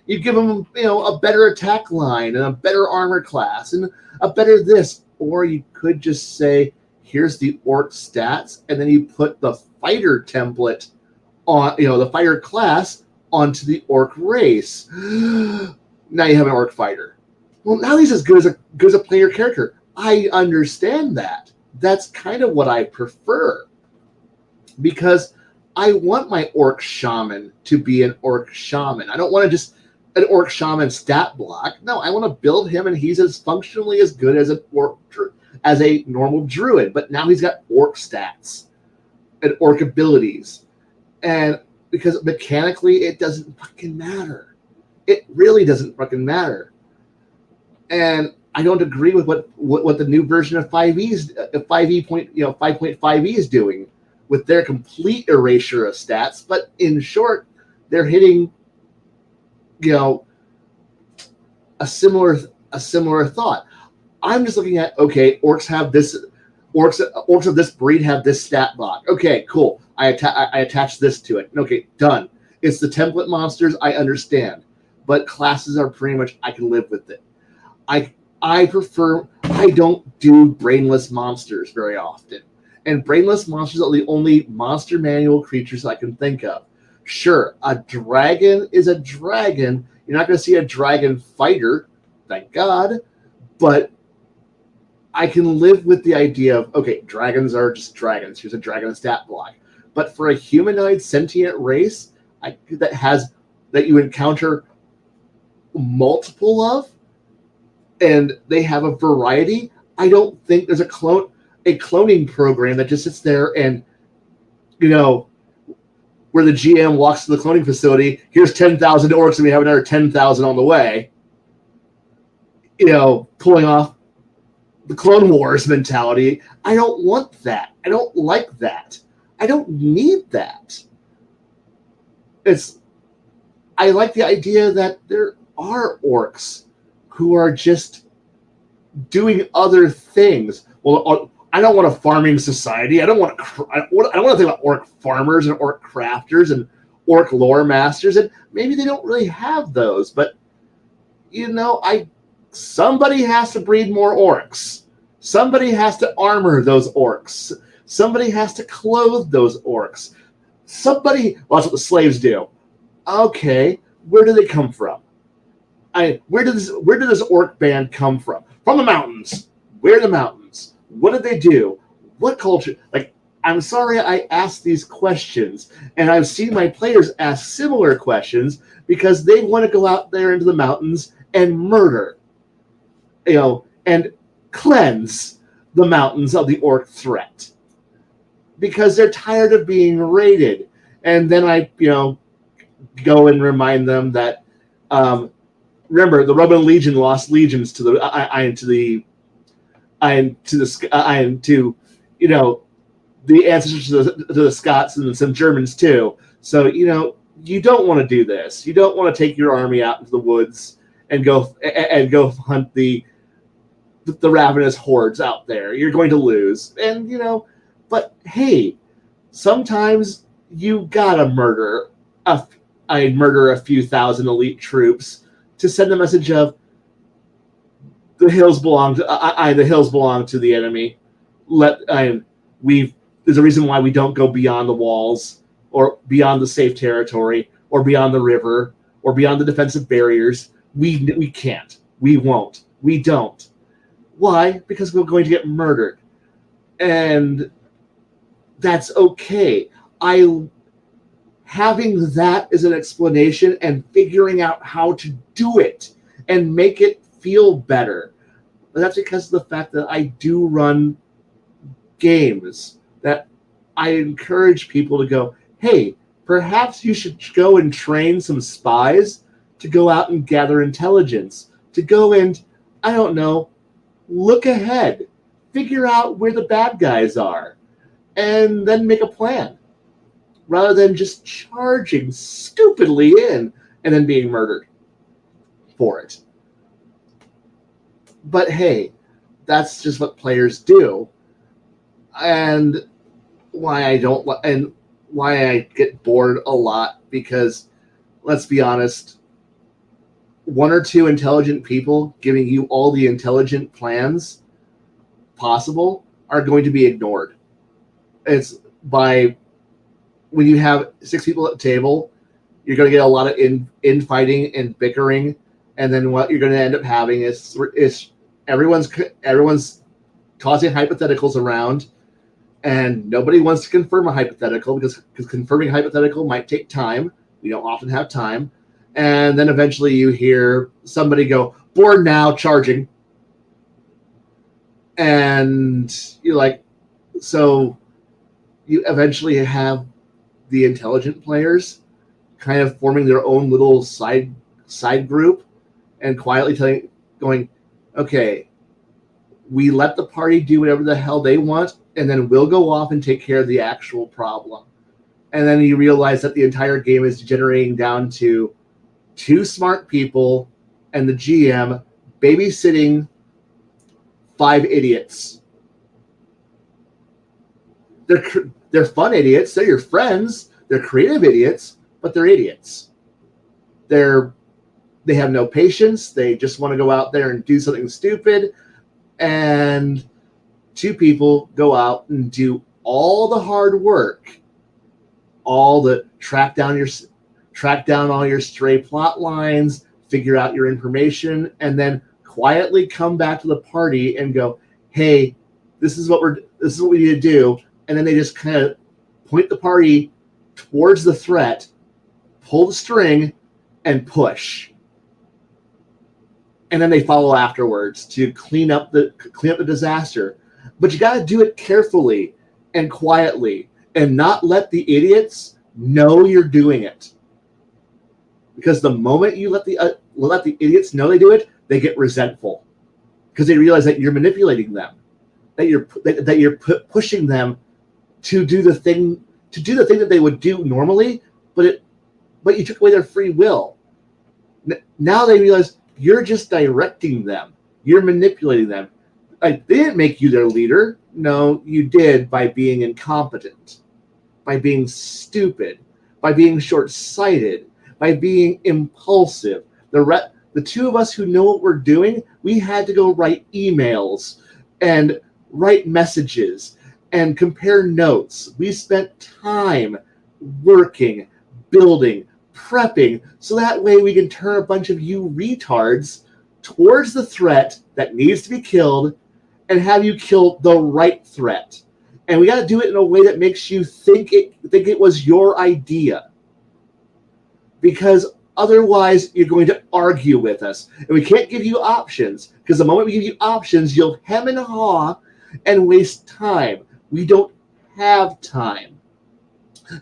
You give them a better attack line and a better armor class and a better this. Or you could just say, here's the orc stats, and then you put the fighter template on, the fighter class onto the orc race. Now you have an orc fighter. Well, now he's as good as a player character. I understand that. That's kind of what I prefer, because I want my orc shaman to be an orc shaman. I don't want to just an orc shaman stat block. No, I want to build him, and he's as functionally as good as a normal druid. But now he's got orc stats and orc abilities, and because mechanically it doesn't fucking matter. It really doesn't fucking matter. And I don't agree with what the new version of 5.5e is doing with their complete erasure of stats. But in short, they're hitting, a similar thought. I'm just looking at, okay, orcs of this breed have this stat block. Okay, cool. I attach this to it. Okay, done. It's the template monsters. I understand, but classes are pretty much, I can live with it. I don't do brainless monsters very often. And brainless monsters are the only monster manual creatures I can think of. Sure, a dragon is a dragon. You're not going to see a dragon fighter, thank God. But I can live with the idea of, okay, dragons are just dragons. Here's a dragon stat block. But for a humanoid sentient race that you encounter multiple of, and they have a variety, I don't think there's a cloning program that just sits there and, where the GM walks to the cloning facility, here's 10,000 orcs and we have another 10,000 on the way, pulling off the Clone Wars mentality. I don't want that. I don't like that. I don't need that. I like the idea that there are orcs who are just doing other things. Well, I don't want a farming society. I don't want to think about orc farmers and orc crafters and orc lore masters. And maybe they don't really have those, but somebody has to breed more orcs. Somebody has to armor those orcs. Somebody has to clothe those orcs. Well, that's what the slaves do. Okay, where do they come from? Where did this orc band come from? From the mountains. Where are the mountains? What did they do? What culture? I'm sorry I asked these questions, and I've seen my players ask similar questions because they want to go out there into the mountains and murder, and cleanse the mountains of the orc threat because they're tired of being raided. And then I, go and remind them that, remember, the Roman legion lost legions to the the ancestors to the Scots and some Germans too. So you don't want to do this. You don't want to take your army out into the woods and go hunt the ravenous hordes out there. You're going to lose. And but hey, sometimes you gotta murder a few thousand elite troops to send a message of the hills belong to the enemy. There's a reason why we don't go beyond the walls or beyond the safe territory or beyond the river or beyond the defensive barriers. We can't. We won't. We don't. Why? Because we're going to get murdered. And that's okay. Having that as an explanation and figuring out how to do it and make it feel better. But that's because of the fact that I do run games that I encourage people to go, hey, perhaps you should go and train some spies to go out and gather intelligence, to go and, I don't know, look ahead, figure out where the bad guys are, and then make a plan, rather than just charging stupidly in and then being murdered for it. But hey, that's just what players do. And why I get bored a lot, because let's be honest, one or two intelligent people giving you all the intelligent plans possible are going to be ignored. It's when you have 6 people at the table, you're going to get a lot of infighting and bickering, and then what you're going to end up having is everyone's causing hypotheticals around, and nobody wants to confirm a hypothetical because confirming a hypothetical might take time. We don't often have time. And then eventually you hear somebody go, board now, charging. And you're like, so you eventually have the intelligent players kind of forming their own little side group and quietly going, okay, we let the party do whatever the hell they want, and then we'll go off and take care of the actual problem. And then you realize that the entire game is degenerating down to 2 smart people and the GM babysitting 5 idiots. They're fun idiots. They're your friends. They're creative idiots, but they're idiots. They have no patience. They just want to go out there and do something stupid. And 2 people go out and do all the hard work, all the track down all your stray plot lines, figure out your information, and then quietly come back to the party and go, hey, this is what we need to do. And then they just kind of point the party towards the threat, pull the string, and push. And then they follow afterwards to clean up the disaster. But you got to do it carefully and quietly, and not let the idiots know you're doing it. Because the moment you let the idiots know they do it, they get resentful, because they realize that you're manipulating them, that you're pushing them to do the thing that they would do normally, but you took away their free will. Now they realize you're just directing them, you're manipulating them. They didn't make you their leader. No, you did by being incompetent, by being stupid, by being short-sighted, by being impulsive. The 2 of us who know what we're doing, we had to go write emails and write messages and compare notes. We spent time working, building, prepping, so that way we can turn a bunch of you retards towards the threat that needs to be killed and have you kill the right threat. And we got to do it in a way that makes you think it was your idea. Because otherwise, you're going to argue with us. And we can't give you options, because the moment we give you options, you'll hem and haw and waste time. We don't have time.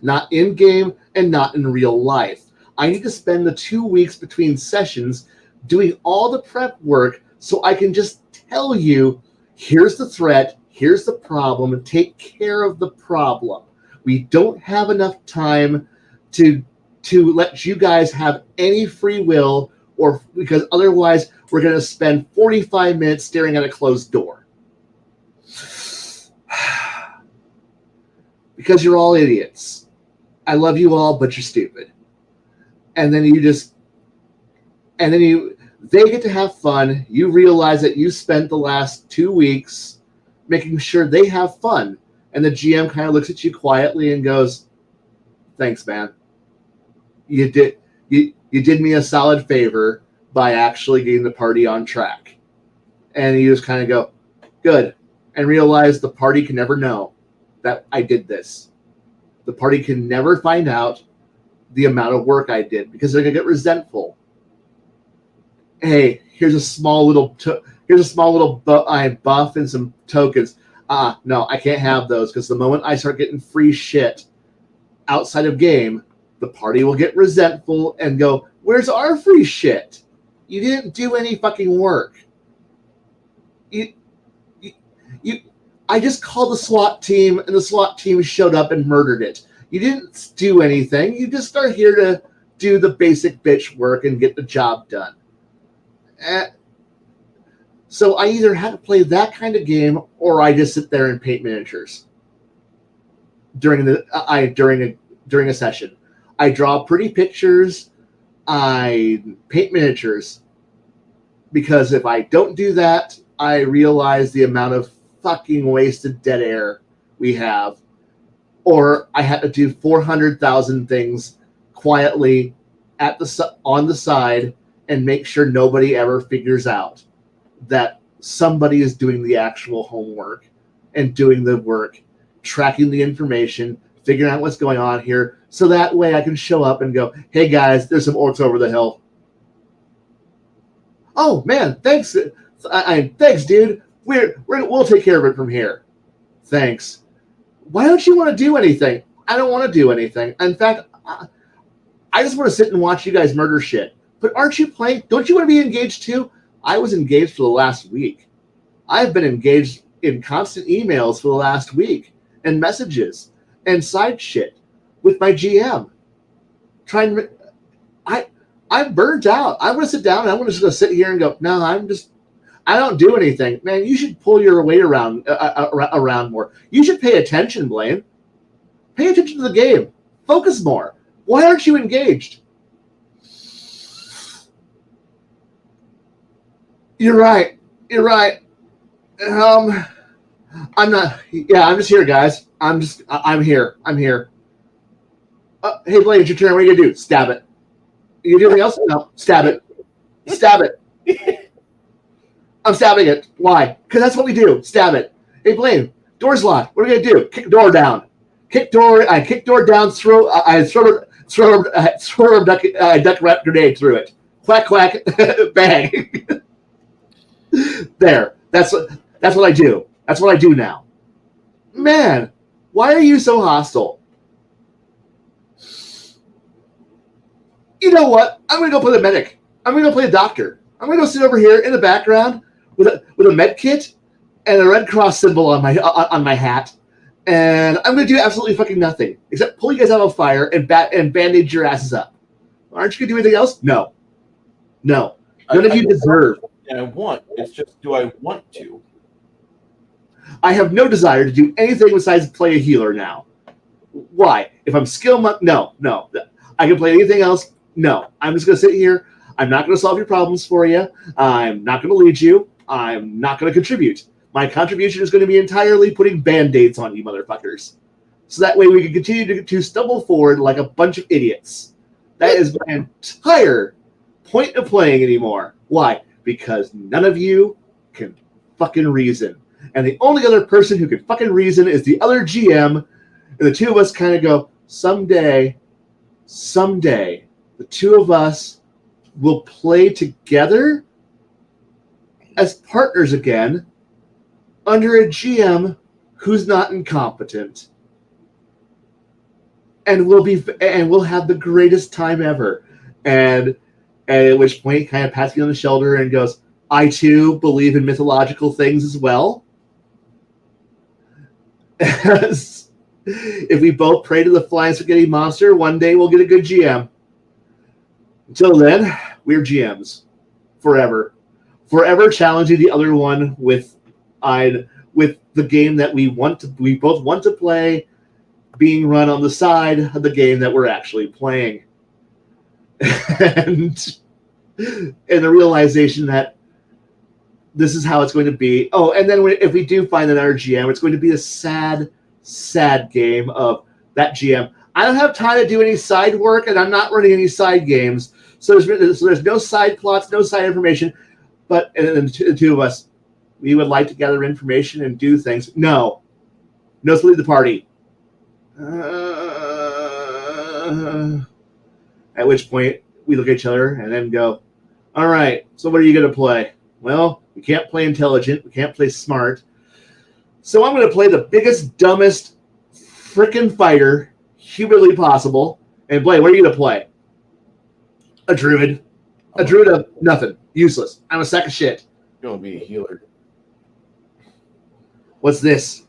Not in game and not in real life. I need to spend the 2 weeks between sessions doing all the prep work so I can just tell you, here's the threat, here's the problem, and take care of the problem. We don't have enough time to to let you guys have any free will, or because otherwise we're going to spend 45 minutes staring at a closed door. Because you're all idiots. I love you all, but you're stupid. And then they get to have fun. You realize that you spent the last 2 weeks making sure they have fun. And the GM kind of looks at you quietly and goes, thanks, man. You did me a solid favor by actually getting the party on track. And you just kind of go, good. And realize the party can never know that I did this. The party can never find out the amount of work I did because they're going to get resentful. Hey, here's a small little buff and some tokens. No, I can't have those because the moment I start getting free shit outside of game, the party will get resentful and go, where's our free shit? You didn't do any fucking work. I just called the SWAT team, and the SWAT team showed up and murdered it. You didn't do anything. You just are here to do the basic bitch work and get the job done. So I either have to play that kind of game, or I just sit there and paint miniatures during a session. I draw pretty pictures. I paint miniatures. Because if I don't do that, I realize the amount of fucking wasted dead air we have. Or I had to do 400,000 things quietly on the side and make sure nobody ever figures out that somebody is doing the actual homework and doing the work, tracking the information, figuring out what's going on here, so that way I can show up and go, hey guys, there's some orcs over the hill. Oh man, thanks. Thanks, dude. We'll take care of it from here. Thanks. Why don't you want to do anything? I don't want to do anything. In fact, I just want to sit and watch you guys murder shit. But aren't you playing? Don't you want to be engaged too? I was engaged for the last week. I've been engaged in constant emails for the last week and messages and side shit with my GM. I'm burnt out. I'm going to sit down and I'm just going to sit here and go, no, I don't do anything. Man, you should pull your weight around more. You should pay attention, Blaine. Pay attention to the game. Focus more. Why aren't you engaged? You're right. I'm not. Yeah, I'm just here, guys. I'm here. Hey, Blaine, it's your turn. What are you going to do? Stab it. You do anything else? No. Stab it. I'm stabbing it. Why? Because that's what we do. Stab it. Hey, Blaine, door's locked. What are we going to do? Kick door down. Kick door down. Throw a duck wrap grenade through it. Quack, quack, bang. There. That's what I do. That's what I do now. Man, why are you so hostile? You know what? I'm going to go play the medic. I'm going to go play the doctor. I'm going to go sit over here in the background with a med kit and a Red Cross symbol on my hat. And I'm going to do absolutely fucking nothing except pull you guys out of fire and bandage your asses up. Aren't you going to do anything else? No. None of you deserve. And I want. It's just, do I want to? I have no desire to do anything besides play a healer now. Why? If I'm skill monk, no. I can play anything else. No. I'm just going to sit here. I'm not going to solve your problems for you. I'm not going to lead you. I'm not going to contribute. My contribution is going to be entirely putting Band-Aids on you motherfuckers. So that way we can continue to stumble forward like a bunch of idiots. That is my entire point of playing anymore. Why? Because none of you can fucking reason. And the only other person who can fucking reason is the other GM. And the two of us kind of go, someday, the two of us will play together as partners again under a GM who's not incompetent. And we'll have the greatest time ever. And at which point he kind of pats me on the shoulder and goes, I too believe in mythological things as well. If we both pray to the flying spaghetti monster, one day we'll get a good GM. Until then, we're GMs forever, forever challenging the other one with the game that we both want to play being run on the side of the game that we're actually playing, and the realization that this is how it's going to be. Oh, and then if we do find another GM, it's going to be a sad, sad game of that GM. I don't have time to do any side work, and I'm not running any side games. So there's no side plots, no side information. But and the two of us, we would like to gather information and do things. No split the party. At which point we look at each other and then go, all right, so what are you going to play? Well, we can't play intelligent. We can't play smart. So I'm going to play the biggest, dumbest freaking fighter humanly possible. And Blaine, what are you going to play? A druid. A druid of nothing. Useless. I'm a sack of shit. You're going to be a healer. What's this?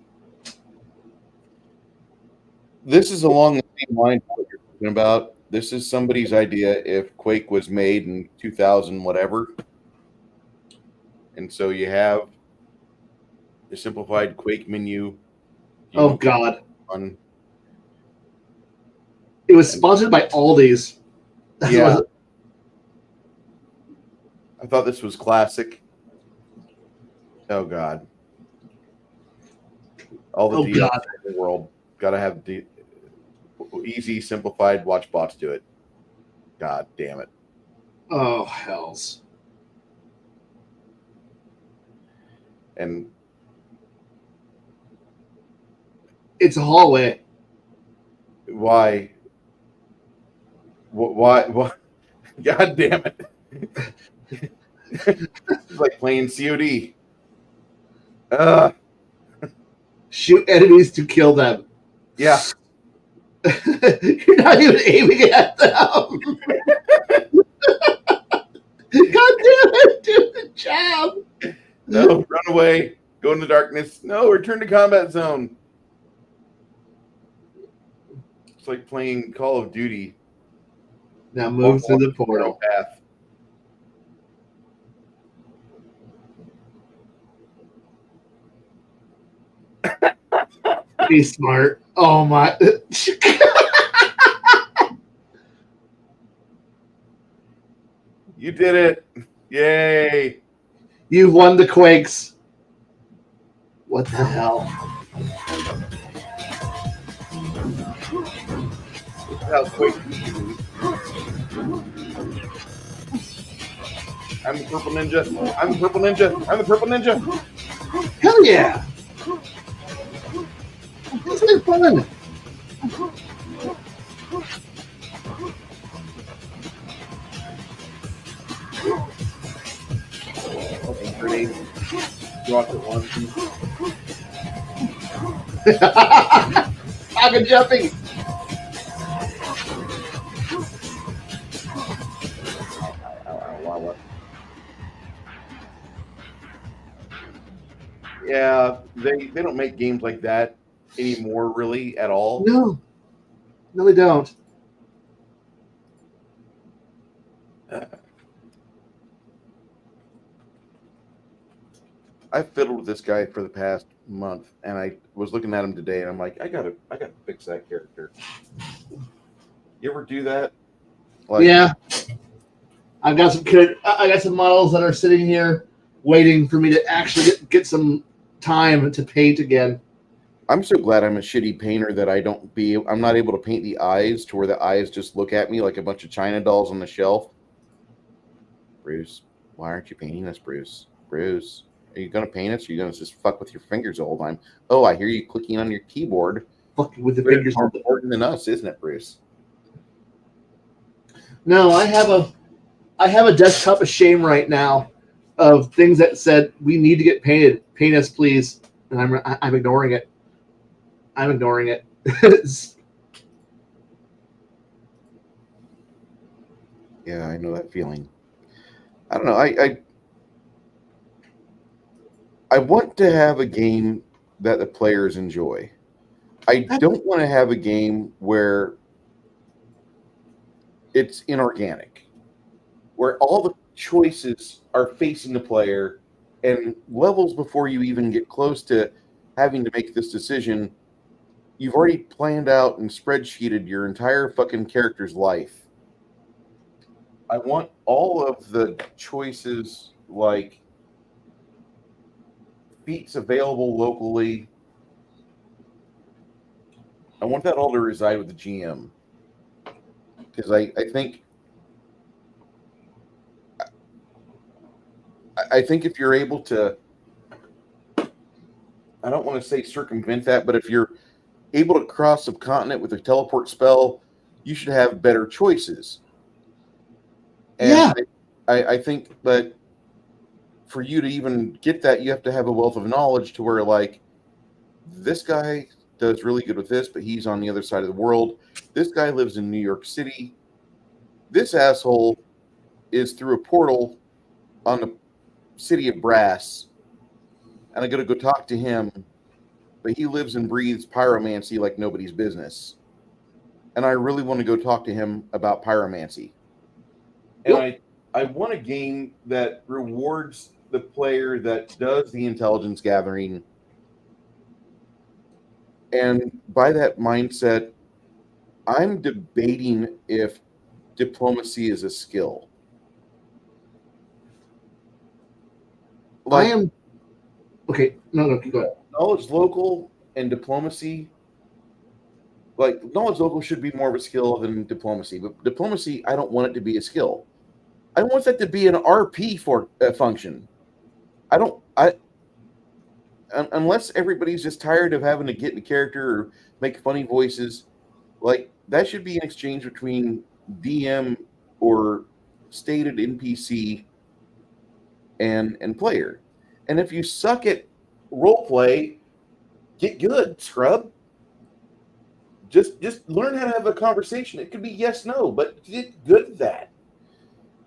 This is along the same line of what you're talking about. This is somebody's idea if Quake was made in 2000 whatever. And so you have the simplified Quake menu. Oh, God. On. It was sponsored by Aldi's. Yeah. I thought this was classic. Oh, God. All the DLCs in the world. Got to have the easy, simplified, watch bots do it. God damn it. Oh, hells. And it's a hallway. Why? Why? God damn it. It's like playing COD. Shoot enemies to kill them. Yeah. You're not even aiming at them. God damn it, do the job. No, run away. Go in the darkness. No, return to combat zone. It's like playing Call of Duty. Now move through the portal. Path. Be smart. Oh my. You did it. Yay. You've won the Quakes. What the hell? How quick. I'm the purple ninja. I'm the purple ninja. I'm the purple ninja. Hell yeah. It's like fun. Grenade. Drop it once. I'm jumping. Yeah, they don't make games like that anymore, really, at all. No, they don't. I fiddled with this guy for the past month, and I was looking at him today, and I'm like, I gotta fix that character. You ever do that? Like, yeah, I got some models that are sitting here waiting for me to actually get some time to paint again. I'm so glad I'm a shitty painter that I'm not able to paint the eyes to where the eyes just look at me like a bunch of China dolls on the shelf. Bruce, why aren't you painting us, Bruce? Bruce, are you going to paint us, or are you going to just fuck with your fingers the whole time? Oh, I hear you clicking on your keyboard. Fucking with the fingers. More important than us, isn't it, Bruce? No, I have a desktop of shame right now of things that said we need to get painted. Paint us, please. And I'm ignoring it. I'm ignoring it. Yeah, I know that feeling. I don't know. I want to have a game that the players enjoy. I don't want to have a game where it's inorganic. where all the choices are facing the player, and levels before you even get close to having to make this decision, you've already planned out and spreadsheeted your entire fucking character's life. I want all of the choices, like feats available locally. I want that all to reside with the GM. Because I think if you're able to, I don't want to say circumvent that, but if you're able to cross a continent with a teleport spell, you should have better choices. And Yeah. I think that for you to even get that, you have to have a wealth of knowledge to where, like, this guy does really good with this, but he's on the other side of the world. This guy lives in New York City. This asshole is through a portal on the city of Brass, and I got to go talk to him, but he lives and breathes pyromancy like nobody's business. And I really want to go talk to him about pyromancy. And I want a game that rewards the player that does the intelligence gathering. And by that mindset, I'm debating if diplomacy is a skill. Like, I am... Okay, no, go ahead. Knowledge local and diplomacy, like, knowledge local should be more of a skill than diplomacy. But diplomacy, I don't want it to be a skill. I want that to be an RP for function. Unless everybody's just tired of having to get in a character or make funny voices, like, that should be an exchange between DM or stated NPC and player. And if you suck at role play, get good, scrub. Just learn how to have a conversation. It could be yes, no, but get good at that.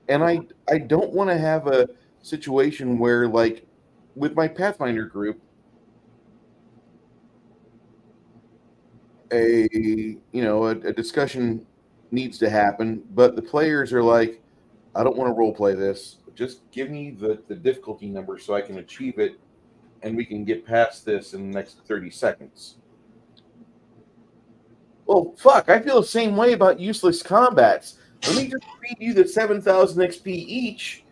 And I don't want to have a situation where, like, with my Pathfinder group, a discussion needs to happen, but the players are like, I don't want to role play this. Just give me the difficulty number so I can achieve it, and we can get past this in the next 30 seconds. Well, fuck, I feel the same way about useless combats. Let me just feed you the 7,000 XP each.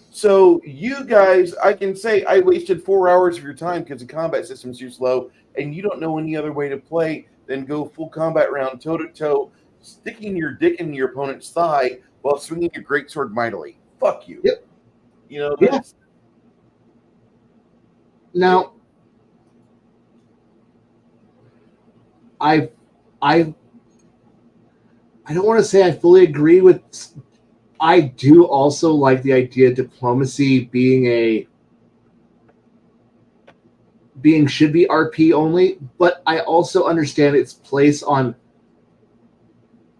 So you guys, I can say I wasted 4 hours of your time because the combat system's too slow, and you don't know any other way to play than go full combat round, toe-to-toe, sticking your dick in your opponent's thigh while swinging your greatsword mightily. Fuck you. Yep. You know, that's... Now, I don't want to say I fully agree with... I do also like the idea of diplomacy being should be RP only, but I also understand its place on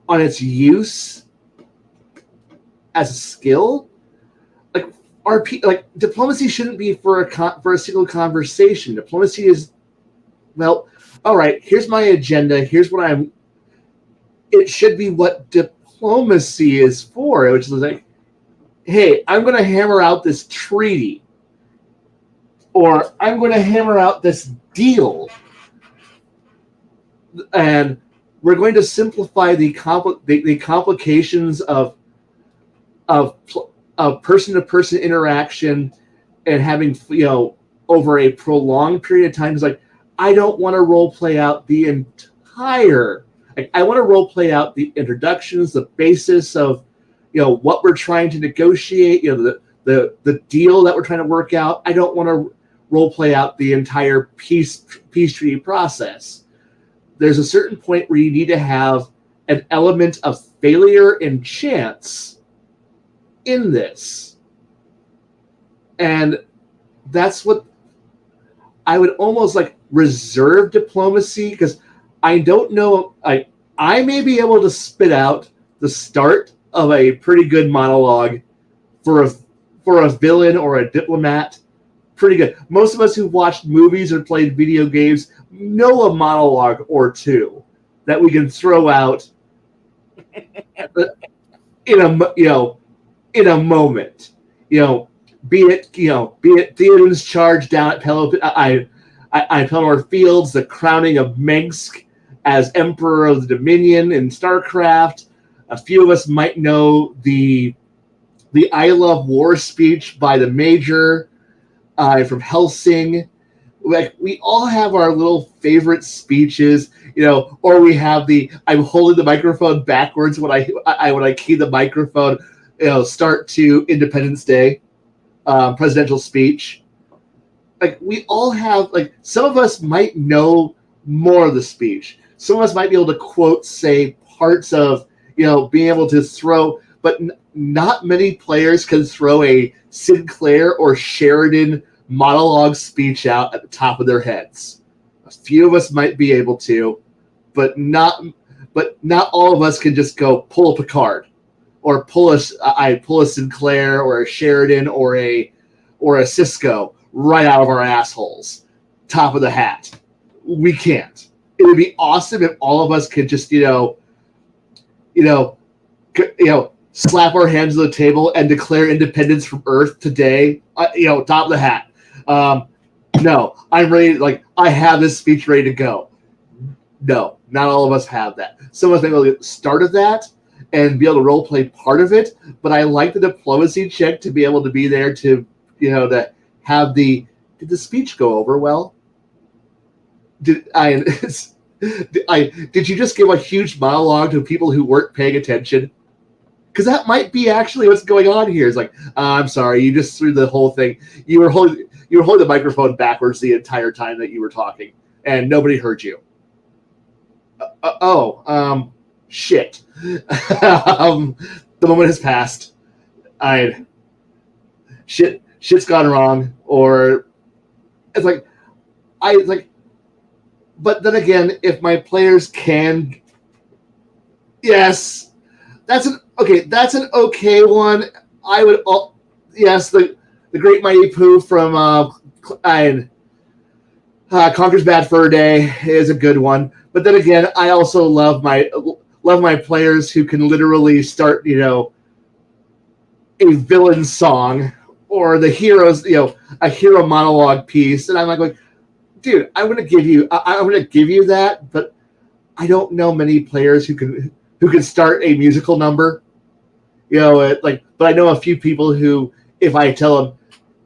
its use as a skill. Like RP, like diplomacy shouldn't be for a single conversation. Diplomacy is, well, all right, here's my agenda. Here's what I'm. It should be what diplomacy is for, which is like, hey, I'm going to hammer out this treaty, or I'm going to hammer out this deal, and we're going to simplify the complications of person-to-person interaction and having, over a prolonged period of time. It's like, I don't want to role play out the entire. I want to role play out the introductions, the basis of, what we're trying to negotiate, the deal that we're trying to work out. I don't want to role play out the entire peace treaty process. There's a certain point where you need to have an element of failure and chance in this. And that's what I would almost like reserve diplomacy, because I don't know. I may be able to spit out the start of a pretty good monologue for a villain or a diplomat. Pretty good. Most of us who watched movies or played video games know a monologue or two that we can throw out in a in a moment. Be it Theoden's charge down at Pelennor Fields, the crowning of Mengsk as Emperor of the Dominion in StarCraft. A few of us might know the I Love War speech by the Major from Helsing. Like, we all have our little favorite speeches, or we have the I'm holding the microphone backwards when I key the microphone, start to Independence Day presidential speech. Like, we all have, like, some of us might know more of the speech. Some of us might be able to quote, say, parts of, being able to throw, but not many players can throw a Sinclair or Sheridan monologue speech out at the top of their heads. A few of us might be able to, but not all of us can just go pull up a card or pull a Sinclair or a Sheridan or a Cisco right out of our assholes. Top of the hat. We can't. It would be awesome if all of us could just, slap our hands on the table and declare independence from Earth today. Top of the hat. No, I'm ready. Like, I have this speech ready to go. No, not all of us have that. Some of us may be able to get started that and be able to role play part of it. But I like the diplomacy check to be able to be there to, to have the. Did the speech go over well? Did you just give a huge monologue to people who weren't paying attention? Because that might be actually what's going on here. It's like, I'm sorry, you just threw the whole thing. You were holding the microphone backwards the entire time that you were talking, and nobody heard you. Shit. The moment has passed. Shit's gone wrong, or it's like, but then again, if my players can, yes, that's an okay one. I would, yes, the Great Mighty Pooh from Conquer's Bad Fur Day is a good one. But then again, I also love my players who can literally start, a villain song or the heroes, a hero monologue piece, and I'm like, dude, I'm gonna give you that, but I don't know many players who can start a musical number, but I know a few people who, if I tell them,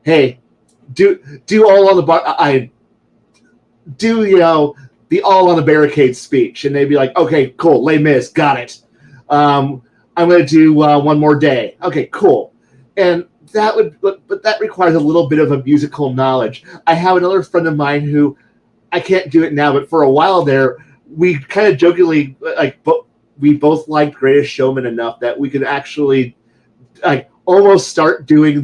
hey, do all on the bar, I do, the all on the barricade speech, and they'd be like, okay, cool, Les Mis, got it. I'm gonna do One More Day. Okay, cool, and that would, but that requires a little bit of a musical knowledge. I have another friend of mine who, I can't do it now, but for a while there, we kind of jokingly, we both liked Greatest Showman enough that we could actually, almost start doing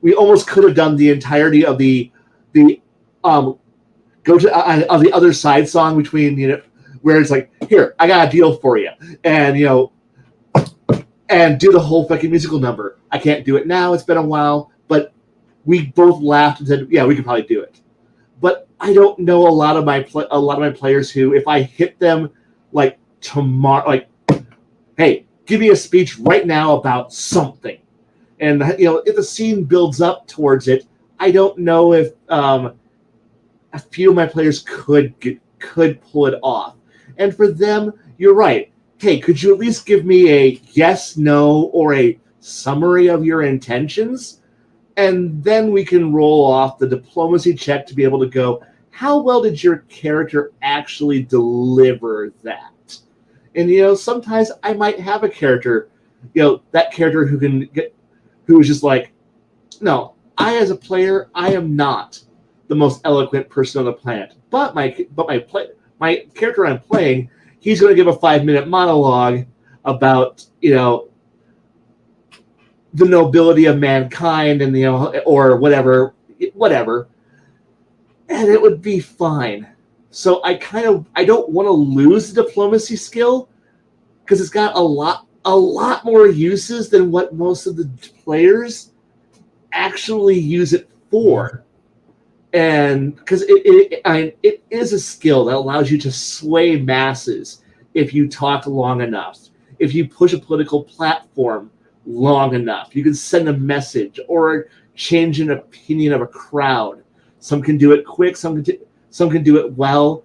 we almost could have done the entirety of the go to of the other side song between, where it's like, here, I got a deal for you, and and do the whole fucking musical number. I can't do it now. It's been a while, but we both laughed and said, yeah, we could probably do it. But I don't know a lot of my players who, if I hit them like tomorrow, like, hey, give me a speech right now about something, and if the scene builds up towards it, I don't know if a few of my players could pull it off. And for them, you're right. Hey, could you at least give me a yes, no, or a summary of your intentions? And then we can roll off the diplomacy check to be able to go, how well did your character actually deliver that? And, sometimes I might have a character, that character who is just like, no, I as a player, I am not the most eloquent person on the planet. But my character I'm playing, he's going to give a 5-minute monologue about, the nobility of mankind and, or whatever, and it would be fine. So I don't want to lose the diplomacy skill, because it's got a lot more uses than what most of the players actually use it for. And because it is a skill that allows you to sway masses if you talk long enough, if you push a political platform long enough. You can send a message or change an opinion of a crowd. Some can do it quick. Some can do it well.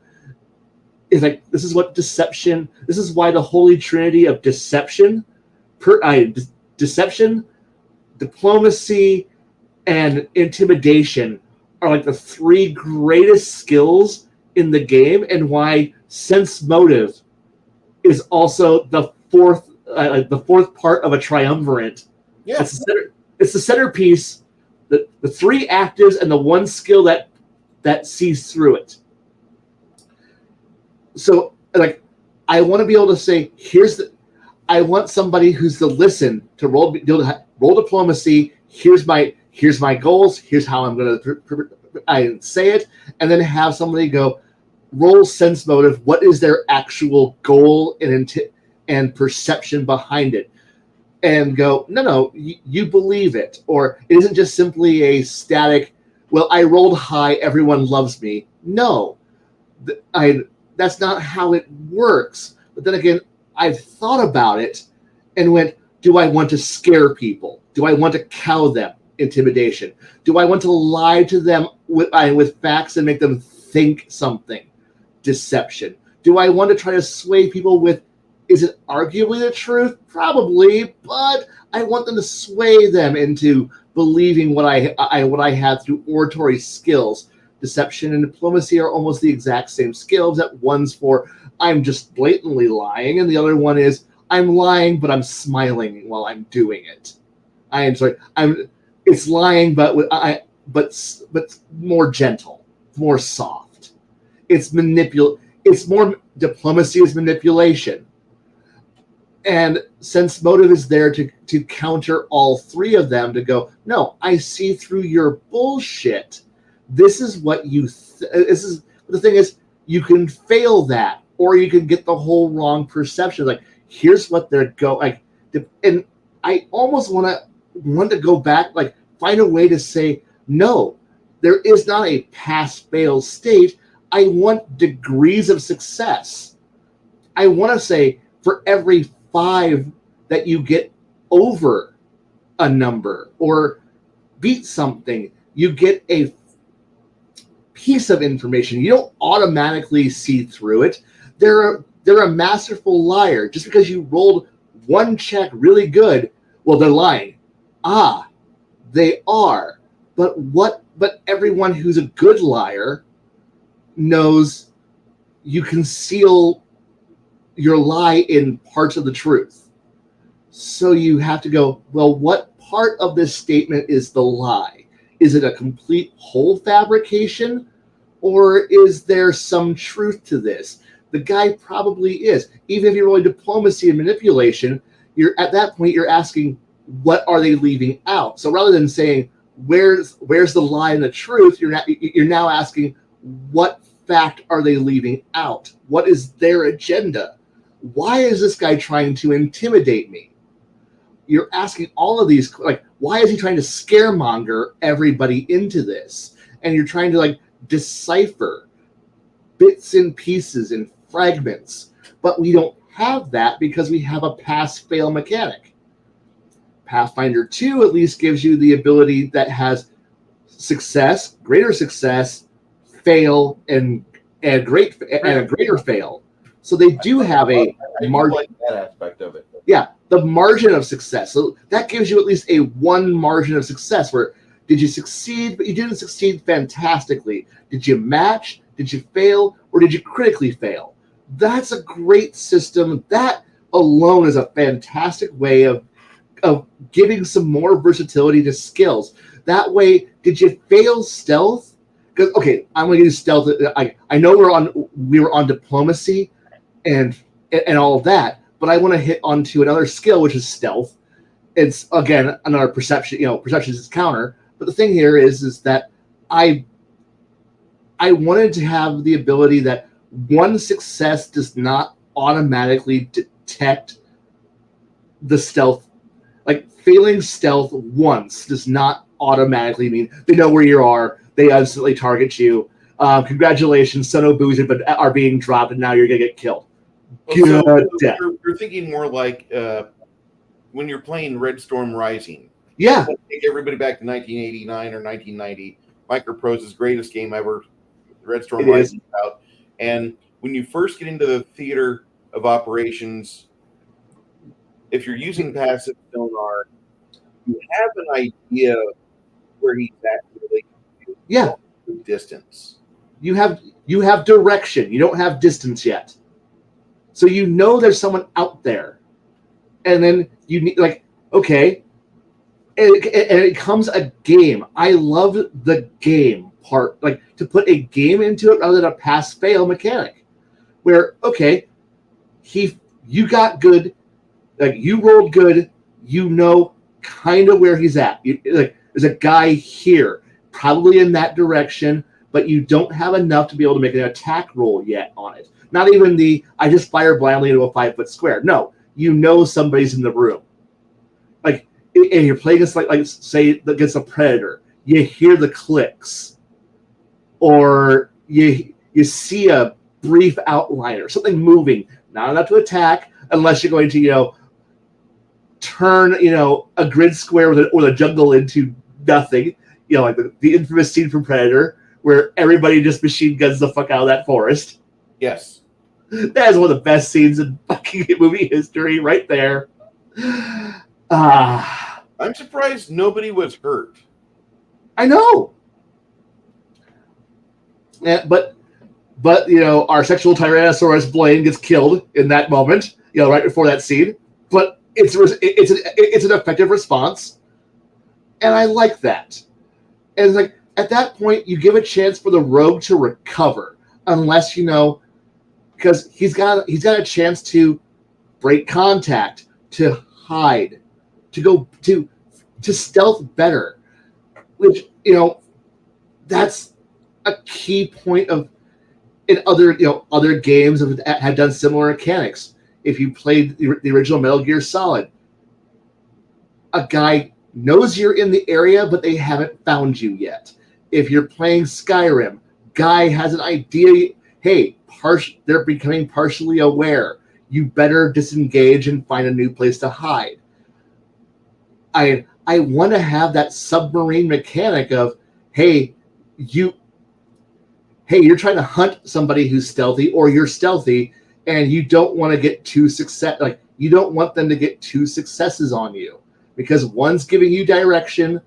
It's like, this is what deception. This is why the holy trinity of deception, deception, diplomacy, and intimidation are like the three greatest skills in the game, and why sense motive is also the fourth part of a triumvirate. Yeah. It's the centerpiece, the three actives and the one skill that sees through it. So, like, I want to be able to say, I want somebody who's to listen to roll diplomacy. Here's my goals. Here's how I'm going to say it, and then have somebody go roll sense motive. What is their actual goal and perception behind it? And go, no, you believe it, or it isn't just simply a static. Well, I rolled high. Everyone loves me. No, that's not how it works. But then again, I've thought about it and went, do I want to scare people? Do I want to cow them? Intimidation. Do I want to lie to them with facts and make them think something? Deception. Do I want to try to sway people with, is it arguably the truth? Probably, but I want them to sway them into believing what I had through oratory skills. Deception and diplomacy are almost the exact same skills. That one's for I'm just blatantly lying, and the other one is I'm lying, but I'm smiling while I'm doing it. It's lying, but more gentle, more soft. It's more diplomacy is manipulation, and sense motive is there to counter all three of them. To go, no, I see through your bullshit. This is what the thing is, you can fail that, or you can get the whole wrong perception. Like, here's what they're going. And I almost want to go back, like, find a way to say, no, there is not a pass-fail state. I want degrees of success. I want to say, for every 5 that you get over a number or beat something, you get a piece of information. You don't automatically see through it. They're a masterful liar. Just because you rolled one check really good, well, they're lying. They are. But everyone who's a good liar knows you conceal your lie in parts of the truth. So you have to go, well, what part of this statement is the lie? Is it a complete whole fabrication, or is there some truth to this? The guy probably is. Even if you're rolling diplomacy and manipulation, at that point you're asking, what are they leaving out? So rather than saying where's the lie and the truth, you're now asking, what fact are they leaving out? What is their agenda? Why is this guy trying to intimidate me? You're asking all of these, like, why is he trying to scaremonger everybody into this? And you're trying to, like, decipher bits and pieces and fragments. But we don't have that because we have a pass-fail mechanic. Pathfinder 2 at least gives you the ability that has success, greater success, fail, and a greater fail. So they do have a margin. Like that aspect of it. Yeah, the margin of success. So that gives you at least a one margin of success where did you succeed, but you didn't succeed fantastically? Did you match? Did you fail? Or did you critically fail? That's a great system. That alone is a fantastic way of giving some more versatility to skills. That way, did you fail stealth? Because, okay, I'm going to use stealth. I know we were on diplomacy and all of that, but I want to hit onto another skill, which is stealth. It's, again, another perception. Perception is counter. But the thing here is that I wanted to have the ability that one success does not automatically detect the stealth. Like, failing stealth once does not automatically mean they know where you are. They instantly target you. Congratulations, Sono Boozy, but are being dropped, and now you're going to get killed. Well, so you're thinking more like when you're playing Red Storm Rising. Yeah. Take everybody back to 1989 or 1990. Microprose's greatest game ever, Red Storm Rising out. And when you first get into the theater of operations, if you're using passive sonar, you have an idea where he's at in relation to distance. You have direction. You don't have distance yet. So you know there's someone out there. And then you need, like, okay, and it becomes a game. I love the game part, like to put a game into it rather than a pass-fail mechanic. Where, okay, you got good, like you rolled good, you know kind of where he's at. Like there's a guy here, probably in that direction, but you don't have enough to be able to make an attack roll yet on it. Not even I just fire blindly into a 5-foot square. No, you know somebody's in the room. Like, and you're playing against, like say, against a predator. You hear the clicks. Or you see a brief outline or something moving. Not enough to attack unless you're going to, turn, a grid square with a jungle into nothing. Like the infamous scene from Predator where everybody just machine guns the fuck out of that forest. Yes. That is one of the best scenes in fucking movie history right there. I'm surprised nobody was hurt. I know. Yeah, but our sexual Tyrannosaurus Blaine gets killed in that moment, right before that scene. But it's an effective response, and I like that. And it's like at that point, you give a chance for the rogue to recover, unless because he's got a chance to break contact, to hide, to go to stealth better, which that's a key point of in other games have done similar mechanics. If you played the original Metal Gear Solid, a guy knows you're in the area, but they haven't found you yet. If you're playing Skyrim, guy has an idea. Hey, they're becoming partially aware. You better disengage and find a new place to hide. I want to have that submarine mechanic of, hey, you're trying to hunt somebody who's stealthy, or you're stealthy, and you don't want to get you don't want them to get two successes on you, because one's giving you direction,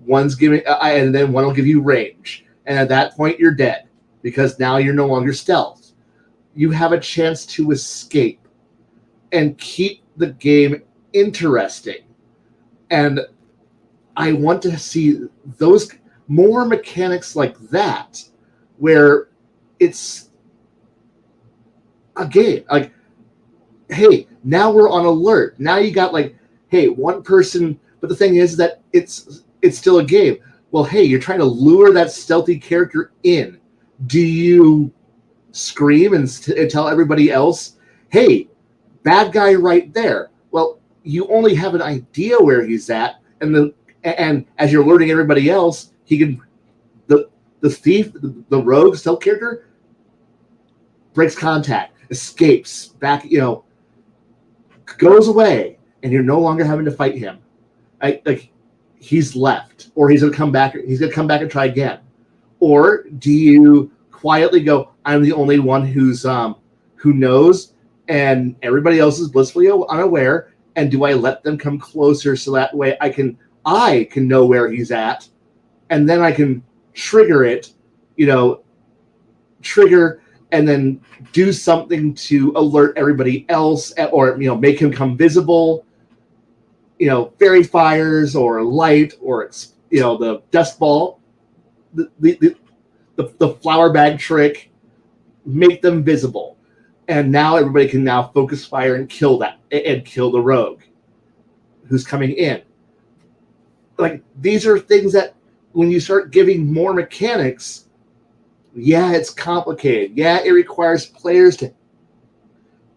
and then one will give you range, and at that point you're dead because now you're no longer stealth. You have a chance to escape and keep the game interesting, and I want to see those more mechanics like that, where it's a game. Like, hey, now we're on alert. Now you got hey, one person, but the thing is that it's still a game. Well, hey, you're trying to lure that stealthy character in. Do you scream and tell everybody else, hey, bad guy right there? Well, you only have an idea where he's at, and as you're alerting everybody else, he can the thief, the rogue stealth character, breaks contact, escapes back, goes away, and you're no longer having to fight him. He's left, or he's gonna come back. He's gonna come back and try again. Or do you quietly go, I'm the only one who knows, and everybody else is blissfully unaware, and do I let them come closer so that way I can know where he's at, and then I can trigger it, and then do something to alert everybody else, or make him come visible, fairy fires or light, or the dust ball, the flower bag trick, make them visible, and now everybody can now focus fire and kill the rogue who's coming in. Like, these are things that when you start giving more mechanics, yeah, it's complicated. Yeah, it requires players to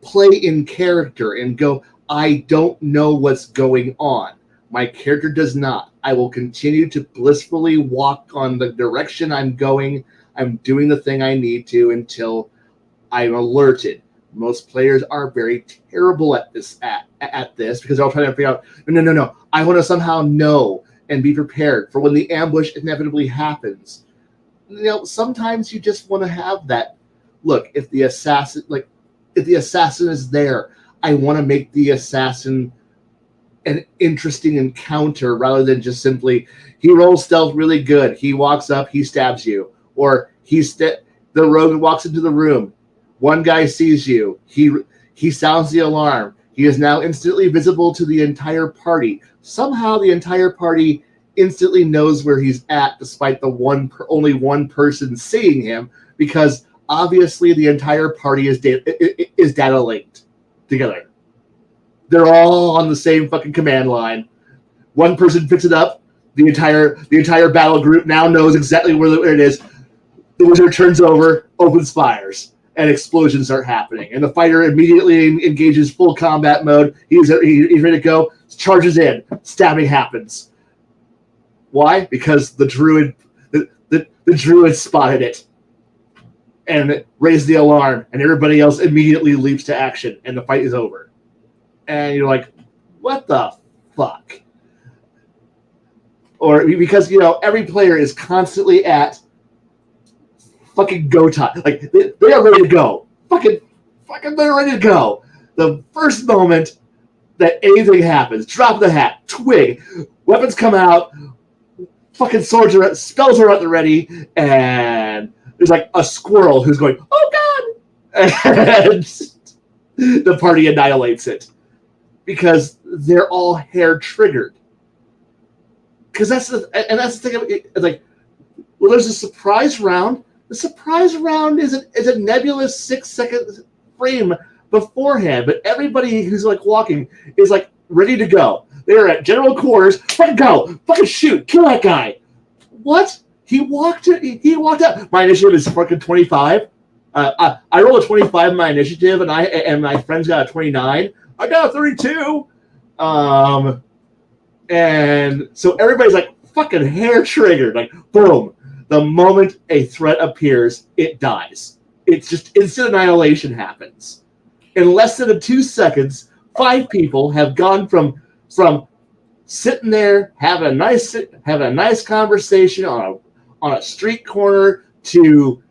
play in character and go, I don't know what's going on. My character does not. I will continue to blissfully walk on the direction I'm going. I'm doing the thing I need to until I'm alerted. Most players are very terrible at this at this because they're all trying to figure out, no. I want to somehow know and be prepared for when the ambush inevitably happens. Sometimes you just want to have that. Look, if the assassin is there, I want to make the assassin an interesting encounter rather than just simply he rolls stealth really good. He walks up, he stabs you, or the rogue walks into the room. One guy sees you. He sounds the alarm. He is now instantly visible to the entire party. Somehow the entire party instantly knows where he's at, despite only one person seeing him, because obviously the entire party is data linked together. They're all on the same fucking command line. One person picks it up. The entire battle group now knows exactly where it is. The wizard turns over, opens fires, and explosions start happening. And the fighter immediately engages full combat mode. He's ready to go. Charges in. Stabbing happens. Why? Because the druid spotted it and raised the alarm, and everybody else immediately leaps to action, and the fight is over. And you're like, what the fuck? Or because every player is constantly at fucking go time. Like they are ready to go. Fucking they're ready to go. The first moment that anything happens, drop the hat, twig, weapons come out, fucking spells are at the ready, and there's like a squirrel who's going, oh god, and the party annihilates it because they're all hair triggered. Because that's the thing. It's like, well, there's a surprise round. The surprise round is a nebulous 6-second frame beforehand, but everybody who's like walking is like ready to go. They're at general quarters. Fucking go! Fucking shoot! Kill that guy! What? He walked up. My initiative is fucking 25. I rolled a 25 in my initiative, and my friend's got a 29. I got a 32. And so everybody's like fucking hair triggered. Like boom. The moment a threat appears, it dies. It's just instant annihilation happens. In less than 2 seconds, 5 people have gone from sitting there having a nice conversation on a street corner to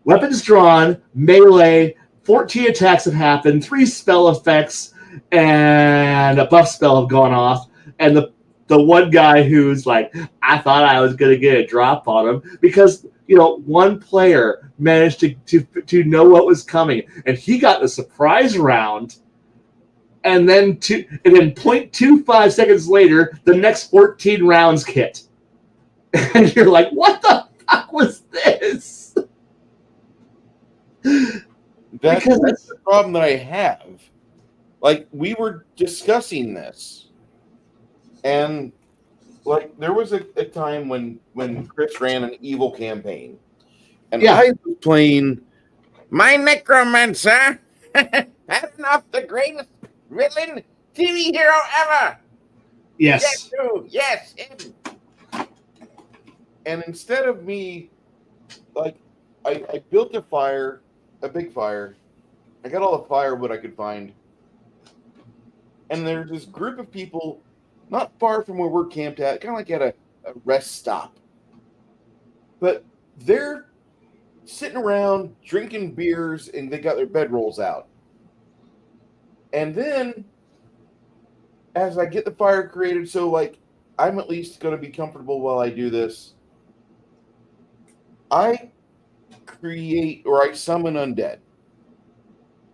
weapons drawn, melee, 14 attacks have happened, 3 spell effects, and a buff spell have gone off, and the one guy who's like, I thought I was going to get a drop on him because, one player managed to know what was coming, and he got the surprise round, and then 0.25 seconds later, the next 14 rounds hit. And you're like, what the fuck was this? That's the problem that I have. Like, we were discussing this. And, like, there was a time when Chris ran an evil campaign. And I was playing my Necromancer. That's not the greatest villain TV hero ever. Yes. Yes, him. And instead of me, like, I built a big fire. I got all the firewood I could find. And there's this group of people not far from where we're camped at, kind of like at a rest stop. But they're sitting around drinking beers and they got their bedrolls out. And then as I get the fire created, so like I'm at least going to be comfortable while I do this, I create or I summon undead.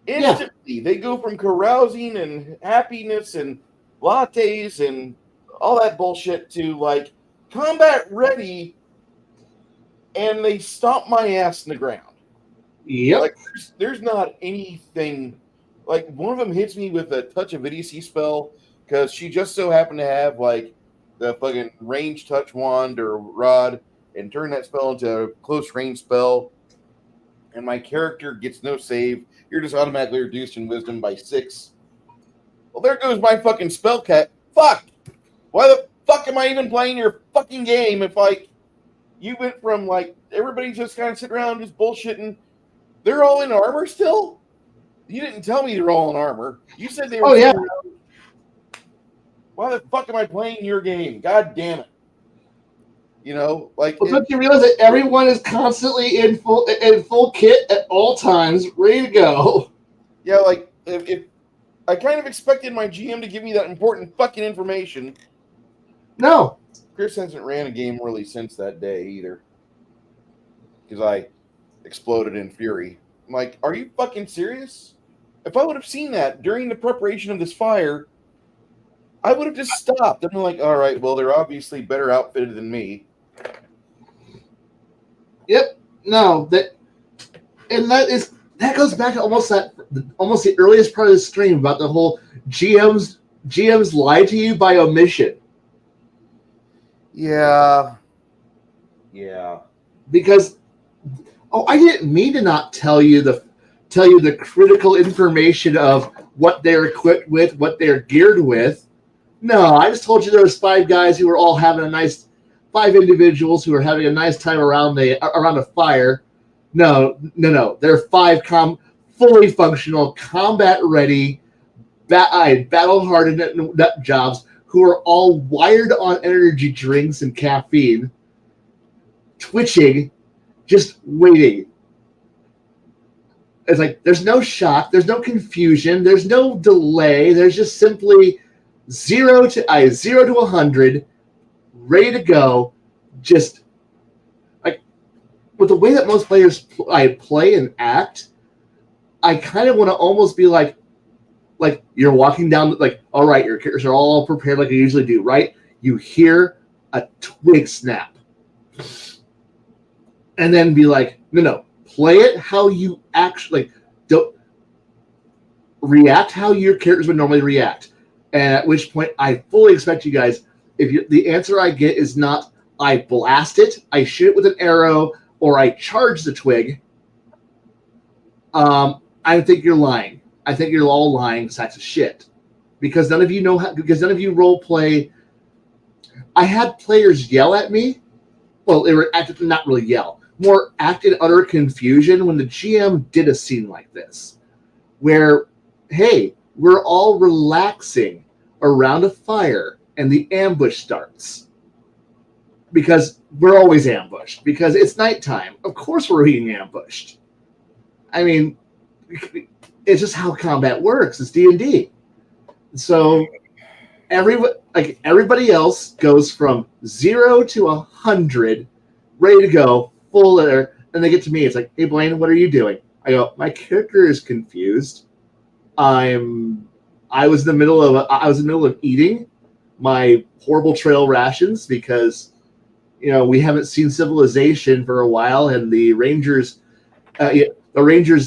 Instantly, they go from carousing and happiness and lattes and all that bullshit to like combat ready, and they stomp my ass in the ground. Yep. Like there's not anything. Like one of them hits me with a touch of idiocy spell because she just so happened to have like the fucking range touch wand or rod and turn that spell into a close range spell. And my character gets no save. You're just automatically reduced in wisdom by 6. Well, there goes my fucking spell cat. Fuck! Why the fuck am I even playing your fucking game if, like, you went from, like, everybody just kind of sitting around just bullshitting. They're all in armor still? You didn't tell me they're all in armor. You said they were. Oh yeah. Why the fuck am I playing your game? God damn it! You know, like. Well, don't you realize that everyone is constantly in full kit at all times, ready to go? Yeah, like if I kind of expected my GM to give me that important fucking information. No. Chris hasn't ran a game really since that day either. Because I exploded in fury. I'm like, are you fucking serious? If I would have seen that during the preparation of this fire, I would have just stopped. I'm like, all right, well, they're obviously better outfitted than me. Yep. No. That goes back to almost the earliest part of the stream about the whole GMs lie to you by omission. Yeah. Because I didn't mean to not tell you the critical information of what they're equipped with, what they're geared with. No, I just told you there was 5 guys who were all having a nice 5 individuals who were having a nice time around a fire. No. They're 5 fully functional, combat ready, battle hardened nut jobs who are all wired on energy drinks and caffeine, twitching, just waiting. It's like there's no shock, there's no confusion, there's no delay. There's just simply 0 to 100, ready to go. Just like with the way that most players play and act, I kind of want to almost be like you're walking down, like, all right, your characters are all prepared like you usually do, right? You hear a twig snap, and then be like, no, play it how you actually don't react how your characters would normally react. And at which point, I fully expect you guys, the answer I get is not I blast it, I shoot it with an arrow, or I charge the twig. I think you're lying. I think you're all lying sacks of shit. Because none of you know how, because none of you role play. I had players yell at me. Well, they were not really yell, more act in utter confusion when the GM did a scene like this, where, hey, we're all relaxing around a fire and the ambush starts. Because we're always ambushed. Because it's nighttime. Of course we're being ambushed. I mean, it's just how combat works. It's D&D. So everybody else goes from 0 to 100, ready to go, full there, and they get to me. It's like, hey Blaine, what are you doing? I go, my character is confused. I was in the middle of eating my horrible trail rations because we haven't seen civilization for a while, and the Rangers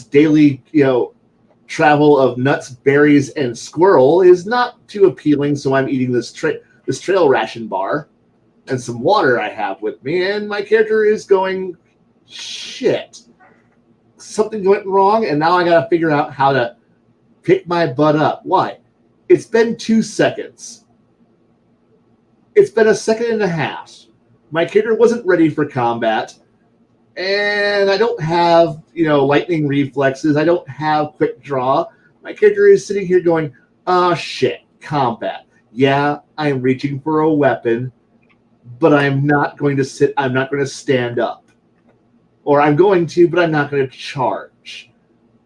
daily travel of nuts, berries, and squirrel is not too appealing. So I'm eating this trail ration bar and some water I have with me, and my character is going, shit, something went wrong, and now I got to figure out how to pick my butt up. Why? It's been 2 seconds. It's been a second and a half. My character wasn't ready for combat. And I don't have, lightning reflexes. I don't have quick draw. My character is sitting here going, oh, shit, combat. Yeah, I'm reaching for a weapon, but I'm not going to sit. I'm not going to stand up. Or I'm going to, but I'm not going to charge.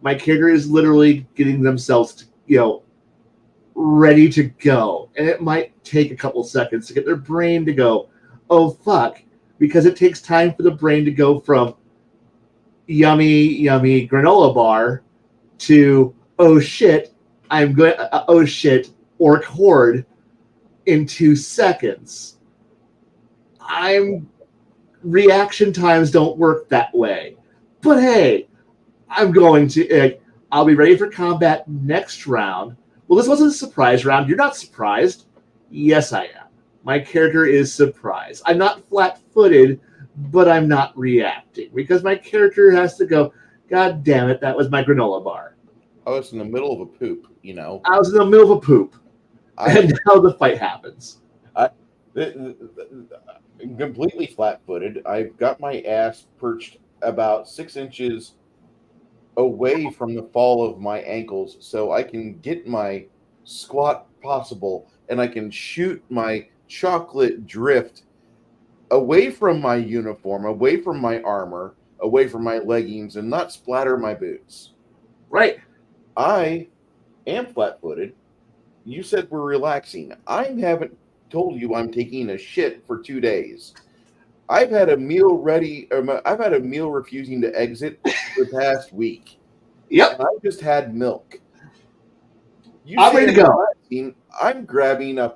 My character is literally getting themselves, ready to go. And it might take a couple seconds to get their brain to go, oh, fuck. Because it takes time for the brain to go from yummy, yummy granola bar to, oh shit, orc horde in 2 seconds. Reaction times don't work that way. But hey, I'll be ready for combat next round. Well, this wasn't a surprise round. You're not surprised. Yes, I am. My character is surprised. I'm not flat-footed, but I'm not reacting because my character has to go, God damn it, that was my granola bar. I was in the middle of a poop, I was in the middle of a poop. And now the fight happens. Completely flat-footed. I've got my ass perched about 6 inches away from the fall of my ankles so I can get my squat possible and I can shoot my chocolate drift away from my uniform, away from my armor, away from my leggings, and not splatter my boots. Right. I am flat footed. You said we're relaxing. I haven't told you I'm taking a shit for 2 days. I've had a meal ready. I've had a meal refusing to exit for the past week, Yep. and I just had milk. You I'm say ready to I'm go. relaxing. I'm grabbing a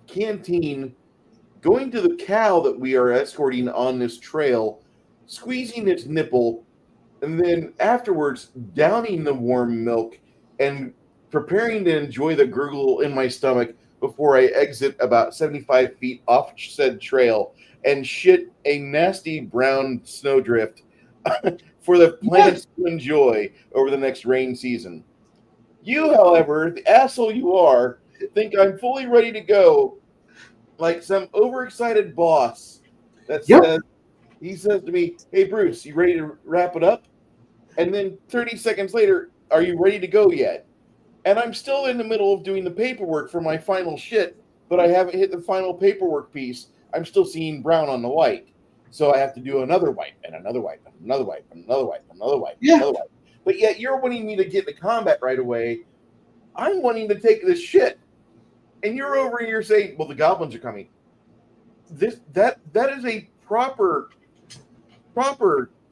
canteen, going to the cow that we are escorting on this trail, squeezing its nipple, and then afterwards downing the warm milk and preparing to enjoy the gurgle in my stomach before I exit about 75 feet off said trail and shit a nasty brown snowdrift for the plants to enjoy over the next rain season. You, however, the asshole you are, think I'm fully ready to go like some overexcited boss that Yep. he says to me, "Hey, Bruce, you ready to wrap it up?" And then 30 seconds later, "Are you ready to go yet?" And I'm still in the middle of doing the paperwork for my final shit, but I haven't hit the final paperwork piece. I'm still seeing brown on the white. So I have to do another wipe and another wipe and another wipe and another wipe and another wipe and Yeah. another wipe. But yet you're wanting me to get into combat right away. I'm wanting to take this shit. And you're over here saying, well, the goblins are coming. That is a proper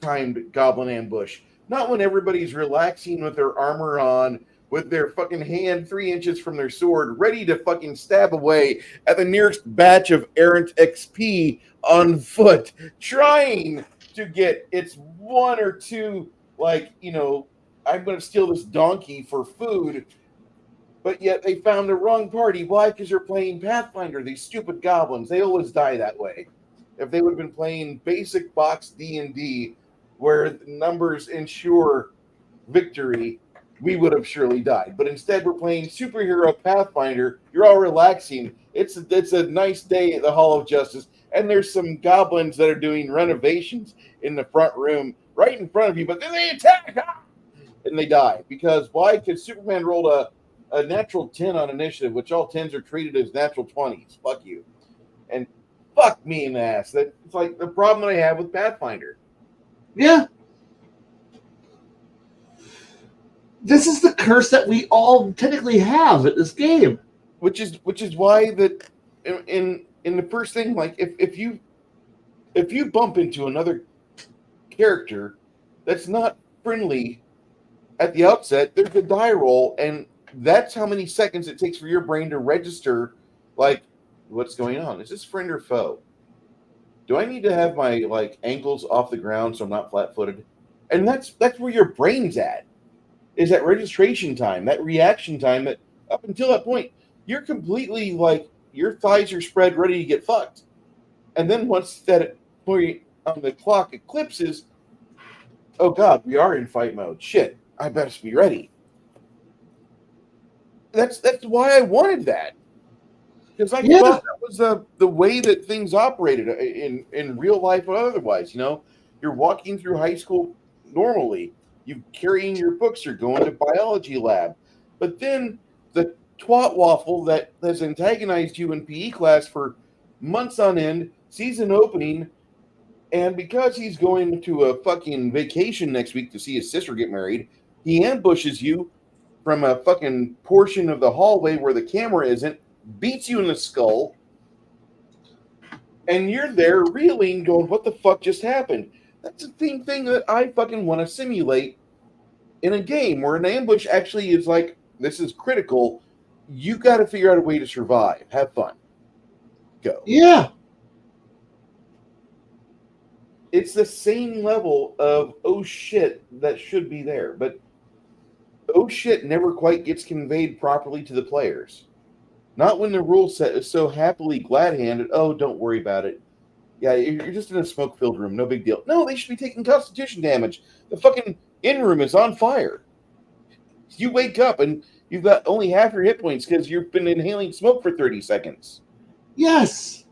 timed goblin ambush. Not when everybody's relaxing with their armor on, with their fucking hand 3 inches from their sword, ready to fucking stab away at the nearest batch of errant XP on foot, trying to get its one or two, like, I'm going to steal this donkey for food, but yet they found the wrong party. Why? Because you're playing Pathfinder, these stupid goblins. They always die that way. If they would have been playing basic box D&D, where the numbers ensure victory, we would have surely died. But instead, we're playing superhero Pathfinder. You're all relaxing. It's a nice day at the Hall of Justice, and there's some goblins that are doing renovations in the front room, right in front of you. But then they attack, and they die. Because why? Because Superman rolled a natural 10 on initiative, which all 10s are treated as natural 20s. Fuck you. And fuck me in the ass. It's like the problem that I have with Pathfinder. Yeah. This is the curse that we all technically have at this game. Which is why that in the first thing, like if you bump into another character that's not friendly at the outset, there's a die roll, and that's how many seconds it takes for your brain to register, like, what's going on? Is this friend or foe? Do I need to have my ankles off the ground so I'm not flat-footed? And that's where your brain's at, is that registration time, that reaction time. That up until that point, you're completely your thighs are spread, ready to get fucked. And then once that point on the clock eclipses, oh god, we are in fight mode. Shit, I better be ready. That's why I wanted that. Because I thought that was the way that things operated in real life or otherwise. You're walking through high school normally. You're carrying your books. You're going to biology lab. But then the twat waffle that has antagonized you in PE class for months on end sees an opening, and because he's going to a fucking vacation next week to see his sister get married, he ambushes you from a fucking portion of the hallway where the camera isn't, beats you in the skull, and you're there reeling, going, what the fuck just happened? That's the same thing that I fucking want to simulate in a game where an ambush actually is like, this is critical. You got to figure out a way to survive. Have fun. Go. Yeah. It's the same level of, oh shit, that should be there. But oh shit never quite gets conveyed properly to the players. Not when the rule set is so happily glad-handed. Oh, don't worry about it. Yeah, you're just in a smoke-filled room. No big deal. No, they should be taking constitution damage. The fucking in-room is on fire. You wake up and you've got only half your hit points because you've been inhaling smoke for 30 seconds. Yes.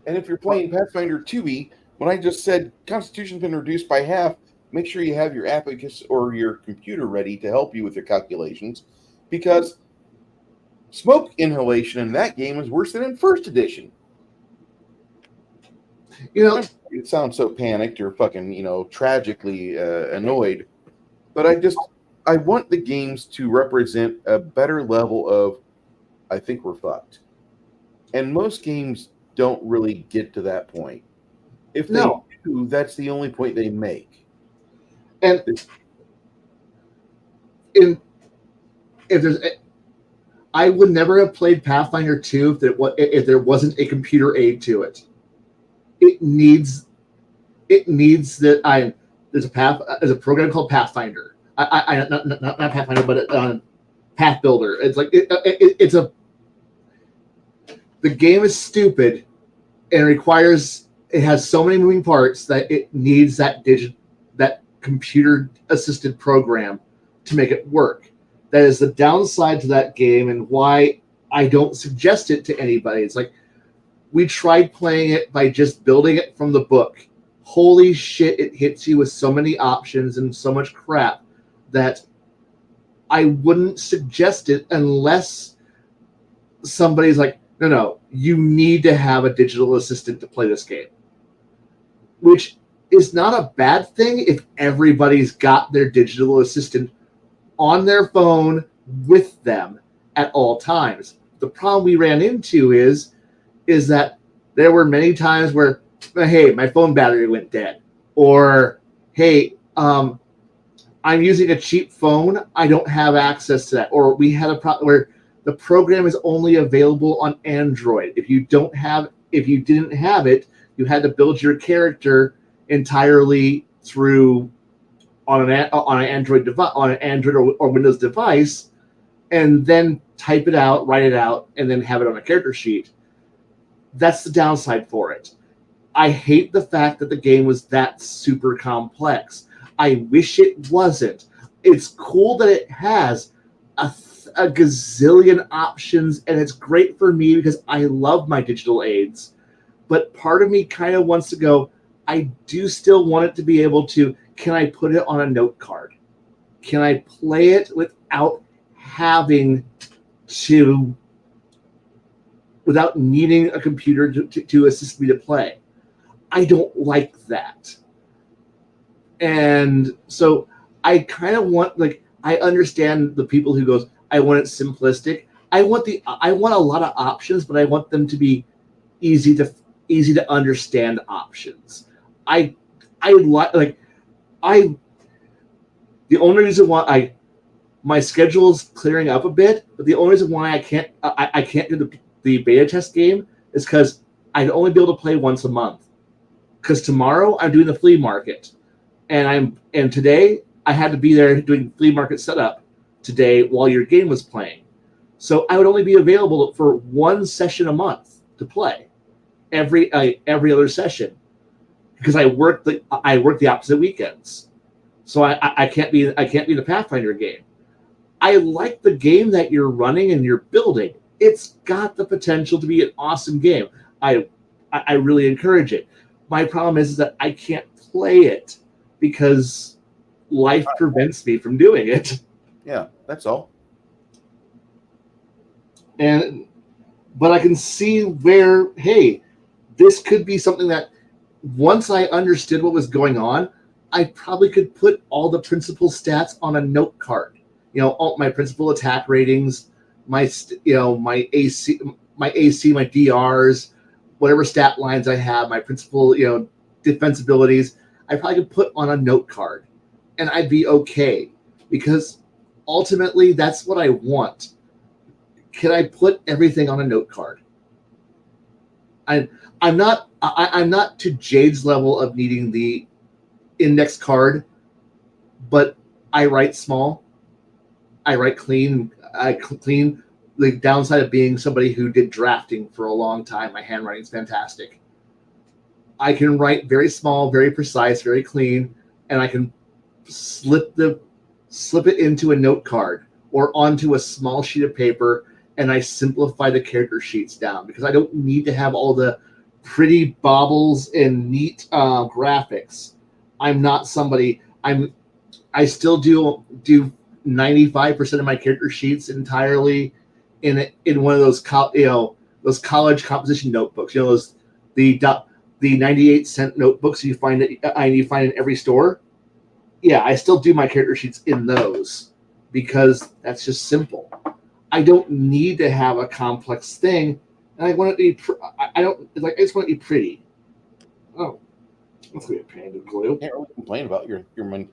And if you're playing Pathfinder 2e, when I just said Constitution's been reduced by half, make sure you have your abacus or your computer ready to help you with your calculations, because smoke inhalation in that game is worse than in first edition. You know, It sounds so panicked or fucking, tragically annoyed, but I want the games to represent a better level of, I think we're fucked. And most games don't really get to that point. If they no. do, that's the only point they make. And in if there's, I would never have played Pathfinder 2 if there wasn't a computer aid to it. It needs that I there's a program called Pathfinder. Not Pathfinder, but Path Builder. It's like it's a the game is stupid and it has so many moving parts that it needs that computer assisted program to make it work. That is the downside to that game and why I don't suggest it to anybody. It's like we tried playing it by just building it from the book. Holy shit, it hits you with so many options and so much crap that I wouldn't suggest it unless somebody's like, no, you need to have a digital assistant to play this game. Which is not a bad thing if everybody's got their digital assistant on their phone with them at all times. The problem we ran into is that there were many times where, hey, my phone battery went dead, or hey, I'm using a cheap phone, I don't have access to that, or we had a problem where the program is only available on Android. If you didn't have it, you had to build your character entirely through on an Android device, on an Android or Windows device, and then type it out, write it out, and then have it on a character sheet. That's the downside for it. I hate the fact that the game was that super complex. I wish it wasn't. It's cool that it has a gazillion options, and it's great for me because I love my digital aids. But part of me kind of wants to go, I do still want it to be able to, can I put it on a note card? Can I play it without needing a computer to assist me to play? I don't like that. And so I kind of want, I understand the people who goes, I want it simplistic. I want a lot of options, but I want them to be easy to understand options. The only reason why my schedule is clearing up a bit, but the only reason why I can't do the beta test game is because I'd only be able to play once a month. Because tomorrow I'm doing the flea market, and today I had to be there doing flea market setup today while your game was playing. So I would only be available for one session a month to play every other session because I work the opposite weekends. So I can't be in the Pathfinder game. I like the game that you're running and you're building. It's got the potential to be an awesome game. I really encourage it. My problem is that I can't play it because life prevents me from doing it. Yeah, that's all. But I can see where, hey, this could be something that once I understood what was going on, I probably could put all the principal stats on a note card. All my principal attack ratings, my AC, my DRs, whatever stat lines I have, my principal, defense abilities, I probably could put on a note card, and I'd be okay because ultimately that's what I want. Can I put everything on a note card? I'm not to Jade's level of needing the index card, but I write small. I write clean. The downside of being somebody who did drafting for a long time, my handwriting's fantastic. I can write very small, very precise, very clean, and I can slip it into a note card or onto a small sheet of paper, and I simplify the character sheets down because I don't need to have all the pretty baubles and neat graphics. I'm not somebody. I still do 95% of my character sheets entirely in one of those those college composition notebooks. You know those the 98-cent notebooks you find in every store. Yeah, I still do my character sheets in those because that's just simple. I don't need to have a complex thing, and I want it to be. I don't like. I just want it to be pretty. Oh, that's gonna be a pain to glue. Can't really complain about your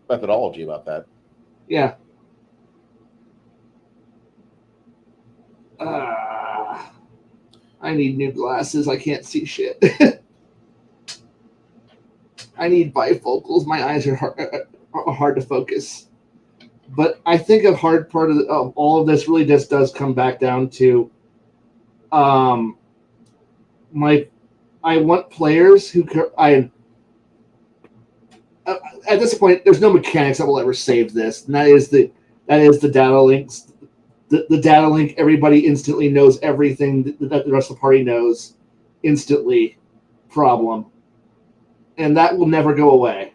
methodology about that. Yeah. I need new glasses. I can't see shit. I need bifocals. My eyes are hard to focus. But I think a hard part of all of this really just does come back down to I want players who at this point there's no mechanics that will ever save this, and that is the data links. The data link, everybody instantly knows everything that the rest of the party knows instantly problem. And that will never go away.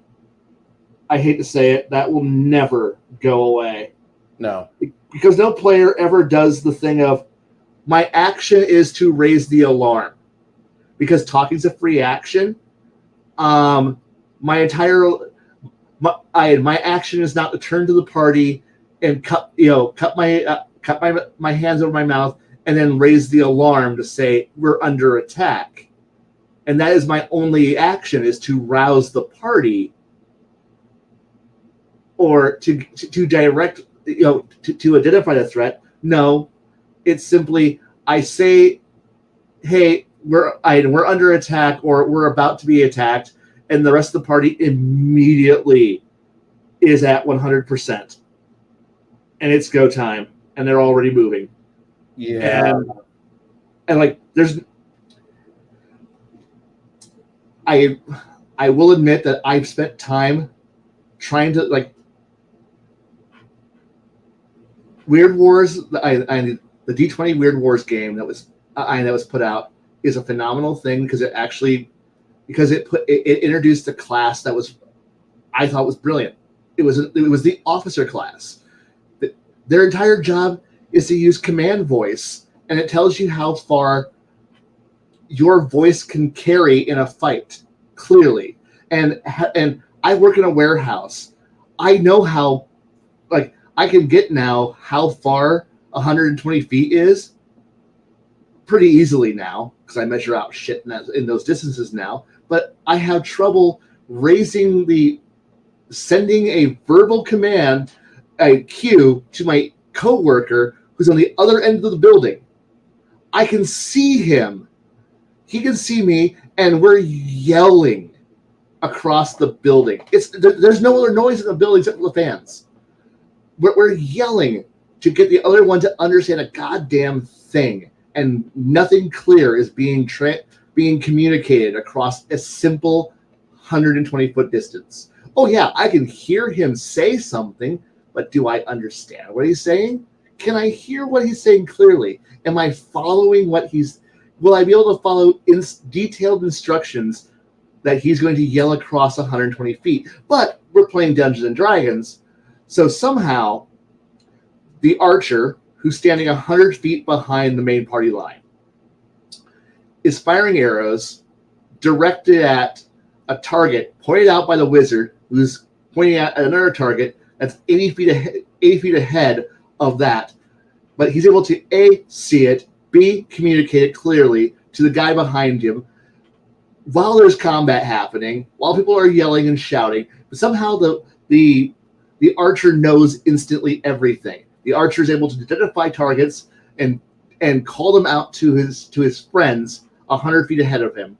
I hate to say it, that will never go away. No. Because no player ever does the thing of, my action is to raise the alarm. Because talking's a free action. My action is not to turn to the party and cut my hands over my mouth and then raise the alarm to say we're under attack. And that is my only action, is to rouse the party or to direct, to identify the threat. No, it's simply I say, hey, we're under attack or we're about to be attacked, and the rest of the party immediately is at 100%. And it's go time, and they're already moving. Yeah. And like there's I will admit that I've spent time trying to like Weird Wars. The D20 Weird Wars game that was put out is a phenomenal thing because it introduced a class that I thought was brilliant. It was the officer class. Their entire job is to use command voice, and it tells you how far your voice can carry in a fight clearly. And I work in a warehouse. I know how, like, I can get now how far 120 feet is pretty easily now because I measure out shit in those distances now. But I have trouble sending a verbal command, a cue to my coworker who's on the other end of the building. I can see him. He can see me, and we're yelling across the building. There's no other noise in the building except for the fans. We're yelling to get the other one to understand a goddamn thing, and nothing clear is being communicated across a simple 120-foot distance. Oh yeah, I can hear him say something, but do I understand what he's saying? Can I hear what he's saying clearly? Am I following will I be able to follow detailed instructions that he's going to yell across 120 feet? But we're playing Dungeons and Dragons, so somehow the archer, who's standing 100 feet behind the main party line, is firing arrows directed at a target pointed out by the wizard, who's pointing at another target that's 80 feet ahead of that. But he's able to A, see it, B, communicate it clearly to the guy behind him while there's combat happening, while people are yelling and shouting. But somehow the archer knows instantly everything. The archer is able to identify targets and call them out to his friends 100 feet ahead of him.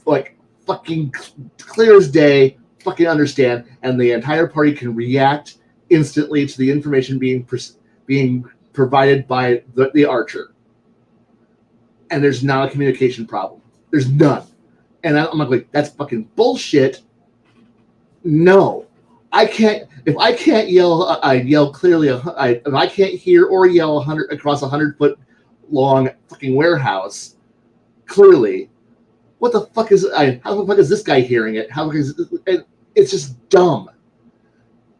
Like fucking clear as day, fucking understand, and the entire party can react instantly to the information being provided by the archer. And there's not a communication problem. There's none. And I'm like, that's fucking bullshit. No. I can't. If I can't yell, I yell clearly. If I can't hear or yell across 100-foot long fucking warehouse clearly, what the fuck is how the fuck is this guy hearing it? How is and it's just dumb.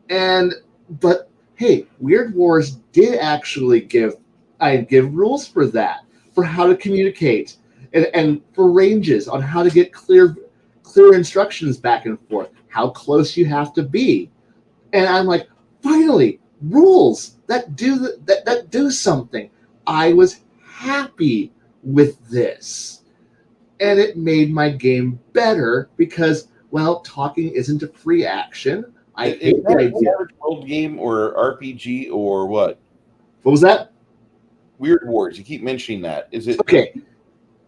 But hey, Weird Wars did actually give rules for that, for how to communicate, and for ranges on how to get clear instructions back and forth, how close you have to be. And I'm like, finally, rules that do something. I was happy with this. And it made my game better because, well, talking isn't a free action. I hate the idea. Large world game or RPG or what? What was that? Weird Wars. You keep mentioning that. Is it okay?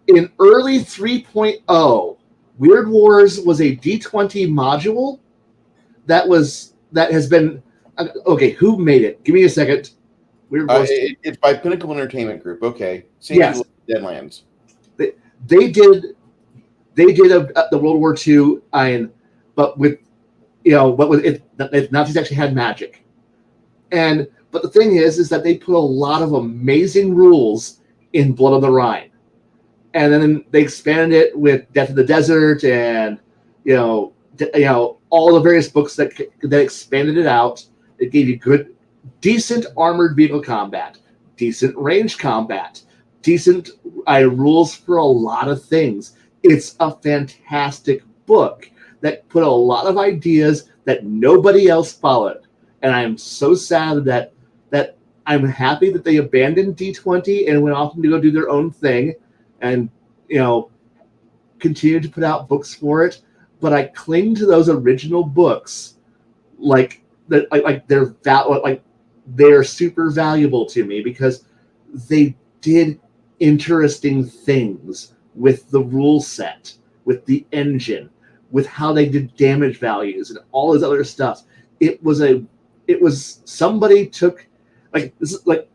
In early 3.0, Weird Wars was a D20 module that has been okay. Who made it? Give me a second. Weird Wars. It's by Pinnacle Entertainment Group. Okay. Yes. Deadlands. They did the World War II iron, but with Nazis actually had magic, but the thing is that they put a lot of amazing rules in Blood on the Rhine, and then they expanded it with Death in the Desert, and all the various books that expanded it out. It gave you decent armored vehicle combat, decent range combat, decent rules for a lot of things. It's a fantastic book that put a lot of ideas that nobody else followed. And I'm so sad that I'm happy that they abandoned D20 and went off to go do their own thing and, continue to put out books for it. But I cling to those original books like they're super valuable to me because they did interesting things with the rule set, with the engine, with how they did damage values and all this other stuff. It was somebody took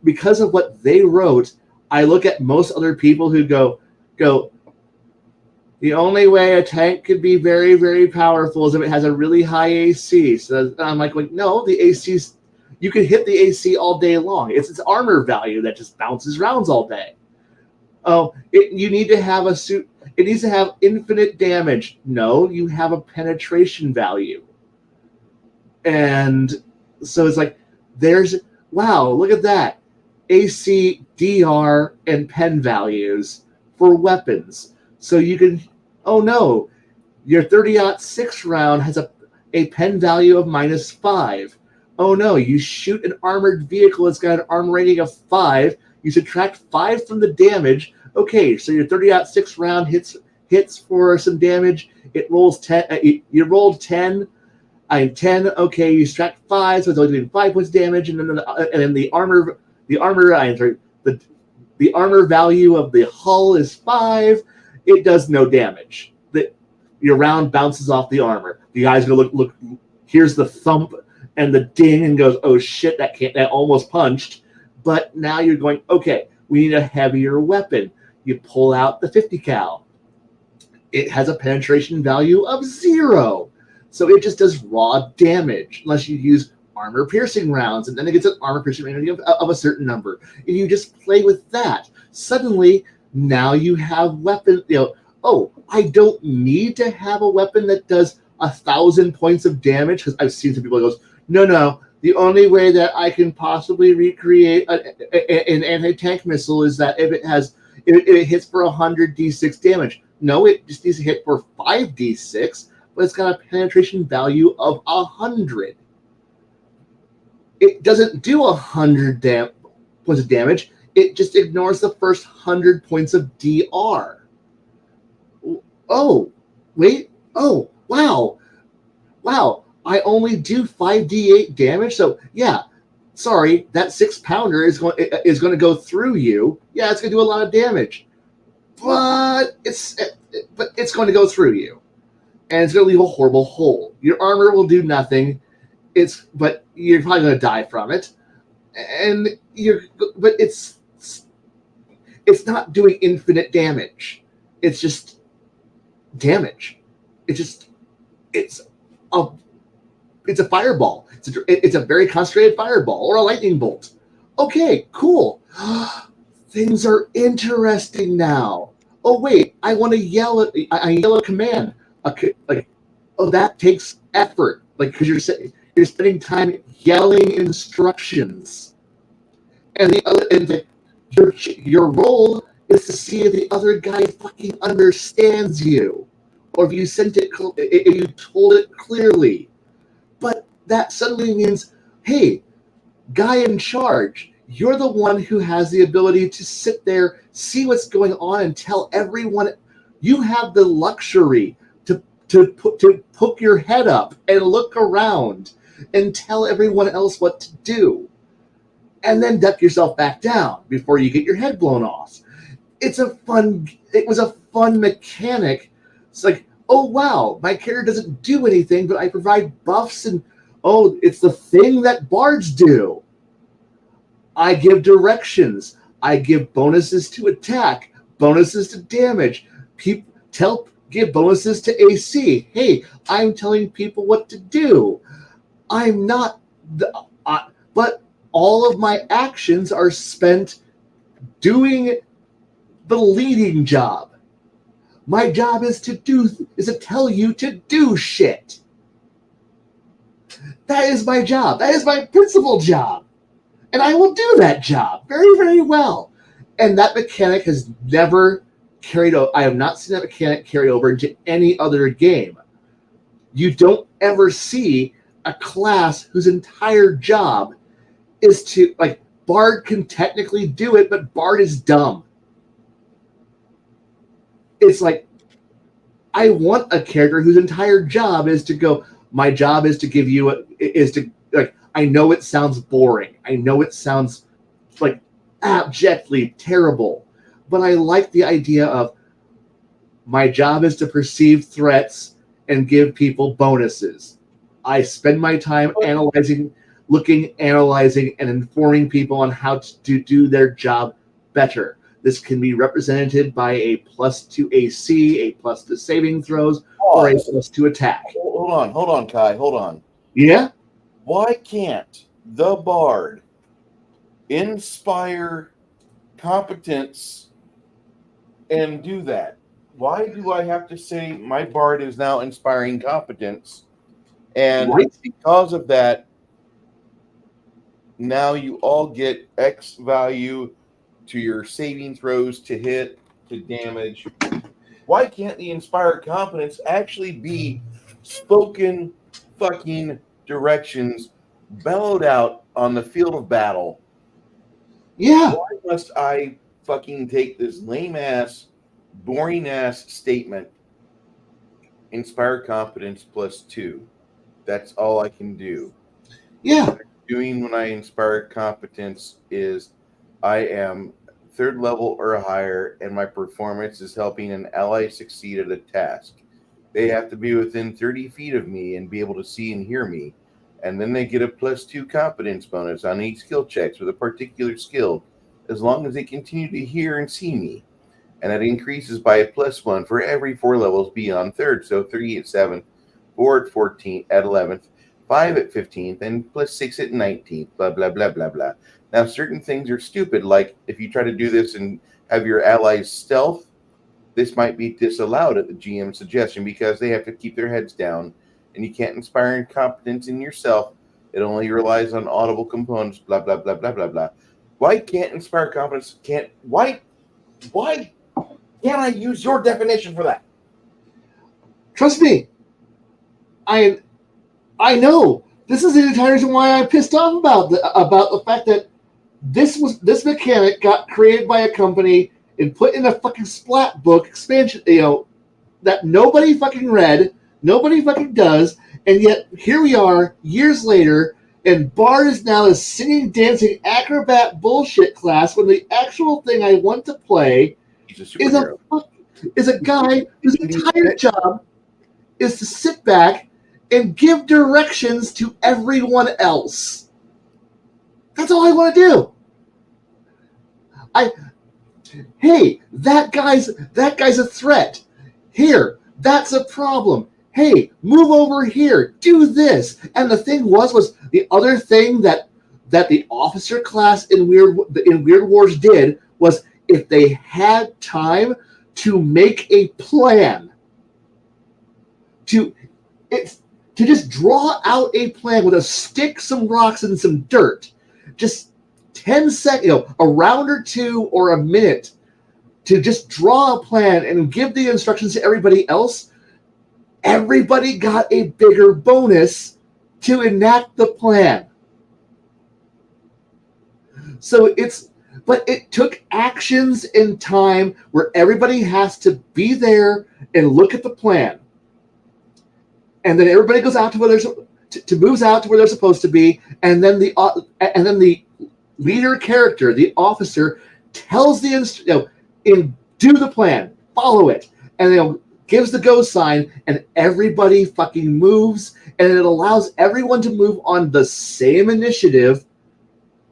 because of what they wrote. I look at most other people who go, the only way a tank could be very, very powerful is if it has a really high AC. So I'm like, no, the AC's, you can hit the AC all day long. It's its armor value that just bounces rounds all day. Oh, you need to have a suit. It needs to have infinite damage. No, you have a penetration value. And so it's like, wow, look at that. AC, DR, and pen values for weapons. So you can, oh no, your 30-06 round has a pen value of -5. Oh no, you shoot an armored vehicle that's got an armor rating of 5. You subtract 5 from the damage. Okay, so your 30-06 round hits for some damage. It rolls 10. You rolled 10. I'm 10. Okay, you subtract 5, so it's only doing 5 points damage, and then the armor value of the hull is 5. It does no damage. Your round bounces off the armor. The guy's gonna look. Here's the thump and the ding, and goes, oh shit, that almost punched. But now you're going, okay, we need a heavier weapon. You pull out the 50 cal. It has a penetration value of 0. So it just does raw damage unless you use armor piercing rounds, and then it gets an armor piercing rating of a certain number. And you just play with that. Suddenly, now you have weapon, oh, I don't need to have a weapon that does 1,000 points of damage, because I've seen some people that goes, no, the only way that I can possibly recreate an anti-tank missile is that if it hits for 100 d6 damage. No, it just needs to hit for 5 d6, but it's got a penetration value of 100. It doesn't do 100 points of damage. It just ignores the first 100 points of DR. Oh, wait. Oh, wow. I only do 5d8 damage. So, yeah, sorry, that 6-pounder is going to go through you. Yeah, it's going to do a lot of damage. But it's going to go through you. And it's going to leave a horrible hole. Your armor will do nothing. But you're probably going to die from it. But it's not doing infinite damage. It's just damage. It's a fireball. It's a very concentrated fireball or a lightning bolt. Okay, cool. Things are interesting now. Oh wait, I want to yell at I yell a command. Like, oh, that takes effort. Like, because you're spending time yelling instructions, and your role is to see if the other guy fucking understands you, or if you if you told it clearly. But that suddenly means, hey, guy in charge, you're the one who has the ability to sit there, see what's going on, and tell everyone. You have the luxury to poke your head up and look around and tell everyone else what to do, and then duck yourself back down before you get your head blown off. It was a fun mechanic. It's like, oh wow, my character doesn't do anything, but I provide buffs, and oh, it's the thing that bards do. I give directions. I give bonuses to attack, bonuses to damage. Give bonuses to AC. Hey, I'm telling people what to do. I'm not but all of my actions are spent doing the leading job. My job is to tell you to do shit. That is my job. That is my principal job. And I will do that job very, very well. And that mechanic has never carried over. I have not seen that mechanic carry over into any other game. You don't ever see a class whose entire job is to, like, Bard can technically do it, but Bard is dumb. It's like, I want a character whose entire job is to go, my job is to give you, I know it sounds boring. I know it sounds like abjectly terrible, but I like the idea of my job is to perceive threats and give people bonuses. I spend my time analyzing, and informing people on how to do their job better. This can be represented by a +2 AC, a +2 saving throws, or a +2 attack. Hold on, Kai, hold on. Yeah? Why can't the Bard inspire competence and do that? Why do I have to say my Bard is now inspiring competence? And because of that, now you all get X value to your saving throws, to hit, to damage. Why can't the inspired competence actually be spoken fucking directions bellowed out on the field of battle? Yeah. Why must I fucking take this lame ass, boring ass statement, inspired competence +2? That's all I can do. Yeah. What I'm doing when I inspire competence is I am 3rd level or higher, and my performance is helping an ally succeed at a task. They have to be within 30 feet of me and be able to see and hear me. And then they get a +2 competence bonus on each skill checks with a particular skill, as long as they continue to hear and see me. And that increases by a +1 for every 4 levels beyond 3rd. So 3 at 7th, 4 at 14th, at 11th, 5 at 15th, and +6 at 19th, blah, blah, blah, blah, blah. Now, certain things are stupid, like if you try to do this and have your allies stealth, this might be disallowed at the GM's suggestion because they have to keep their heads down, and you can't inspire incompetence in yourself. It only relies on audible components, blah, blah, blah, blah, blah, blah. Why can't inspire competence? Why can't I use your definition for that? Trust me. I know. This is the entire reason why I'm pissed off about the fact that this mechanic got created by a company and put in a fucking splat book expansion, that nobody fucking read, nobody fucking does, and yet here we are years later, and Bard is now a singing, dancing, acrobat bullshit class when the actual thing I want to play is a guy whose entire job is to sit back and give directions to everyone else. That's all I want to do. Hey, that guy's a threat. Here, that's a problem. Hey, move over here. Do this. And the thing was the other thing that the officer class in Weird Wars did was, if they had time to make a plan, to just draw out a plan with a stick, some rocks, and some dirt. Just 10 seconds, a round or two or a minute to just draw a plan and give the instructions to everybody else. Everybody got a bigger bonus to enact the plan. So but it took actions and time where everybody has to be there and look at the plan. And then everybody goes out to where moves out to where they're supposed to be, and then the leader character, the officer, tells do the plan, follow it, and gives the go sign, and everybody fucking moves, and it allows everyone to move on the same initiative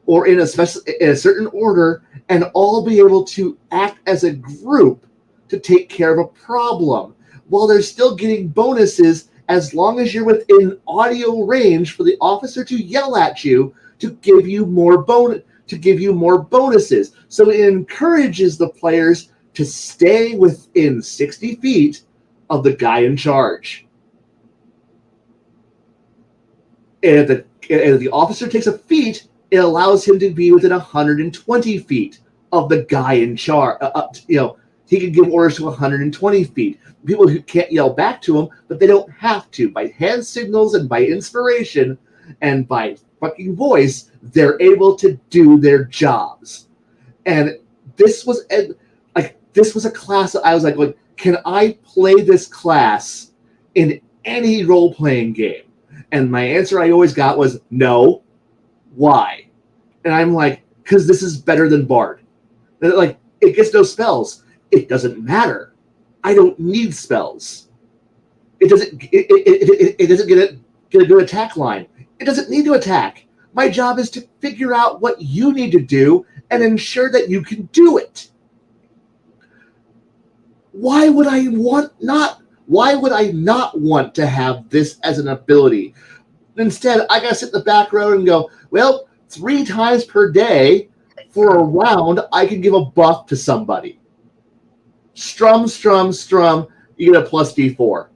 or in a certain order, and all be able to act as a group to take care of a problem, while they're still getting bonuses as long as you're within audio range for the officer to yell at you to give you more bonuses. So it encourages the players to stay within 60 feet of the guy in charge. And if the officer takes a feat, it allows him to be within 120 feet of the guy in charge. He can give orders to 120 feet. People who can't yell back to him, but they don't have to. By hand signals and by inspiration and by fucking voice, they're able to do their jobs. And this was a class that I was like, can I play this class in any role-playing game? And my answer I always got was no. Why? And I'm like, because this is better than Bard. And it gets no spells. It doesn't matter. I don't need spells. It doesn't get a good attack line. It doesn't need to attack. My job is to figure out what you need to do and ensure that you can do it. Why would I not want to have this as an ability? Instead, I gotta sit in the back row and go, 3 times per day for a round, I can give a buff to somebody. Strum, you get a plus D4.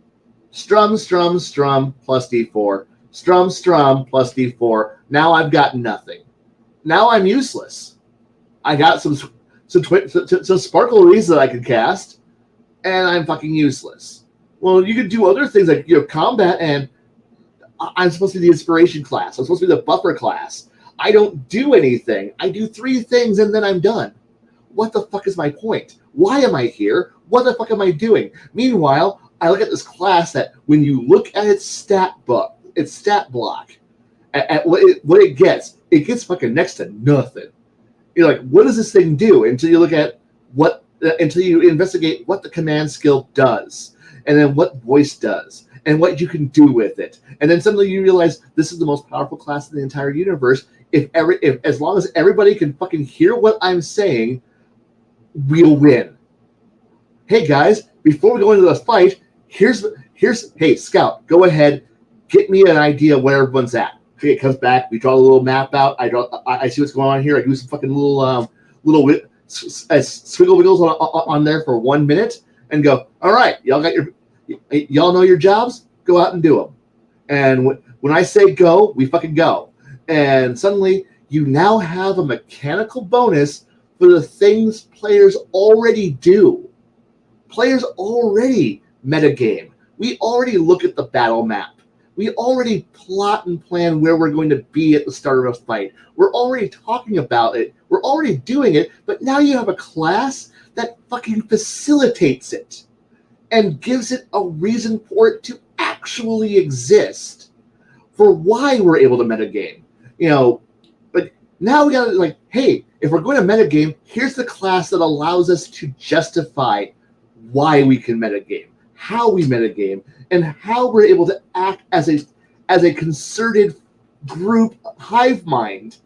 Strum, plus D4. Strum, plus D4. Now I've got nothing. Now I'm useless. I got some sparkleries that I could cast, and I'm fucking useless. Well, you could do other things like combat, and I'm supposed to be the inspiration class. I'm supposed to be the buffer class. I don't do anything. I do 3 things, and then I'm done. What the fuck is my point? Why am I here? What the fuck am I doing? Meanwhile, I look at this class that when you look at its stat block, at what it gets fucking next to nothing. You're like, what does this thing do? Until you look at until you investigate what the command skill does, and then what voice does, and what you can do with it. And then suddenly you realize this is the most powerful class in the entire universe. If as long as everybody can fucking hear what I'm saying, we'll win. Hey guys, before we go into the fight, hey Scout, go ahead, get me an idea where everyone's at. Okay, it comes back, we draw a little map out, I see what's going on here, I do some fucking little swiggle wiggles on there for 1 minute, and go, all right, y'all know your jobs, go out and do them. And when I say go, we fucking go. And suddenly, you now have a mechanical bonus for the things players already do. Players already metagame. We already look at the battle map. We already plot and plan where we're going to be at the start of a fight. We're already talking about it. We're already doing it, but now you have a class that fucking facilitates it and gives it a reason for it to actually exist, for why we're able to metagame. But now we gotta hey, if we're going to metagame, here's the class that allows us to justify why we can metagame, how we metagame, and how we're able to act as a concerted group hive mind.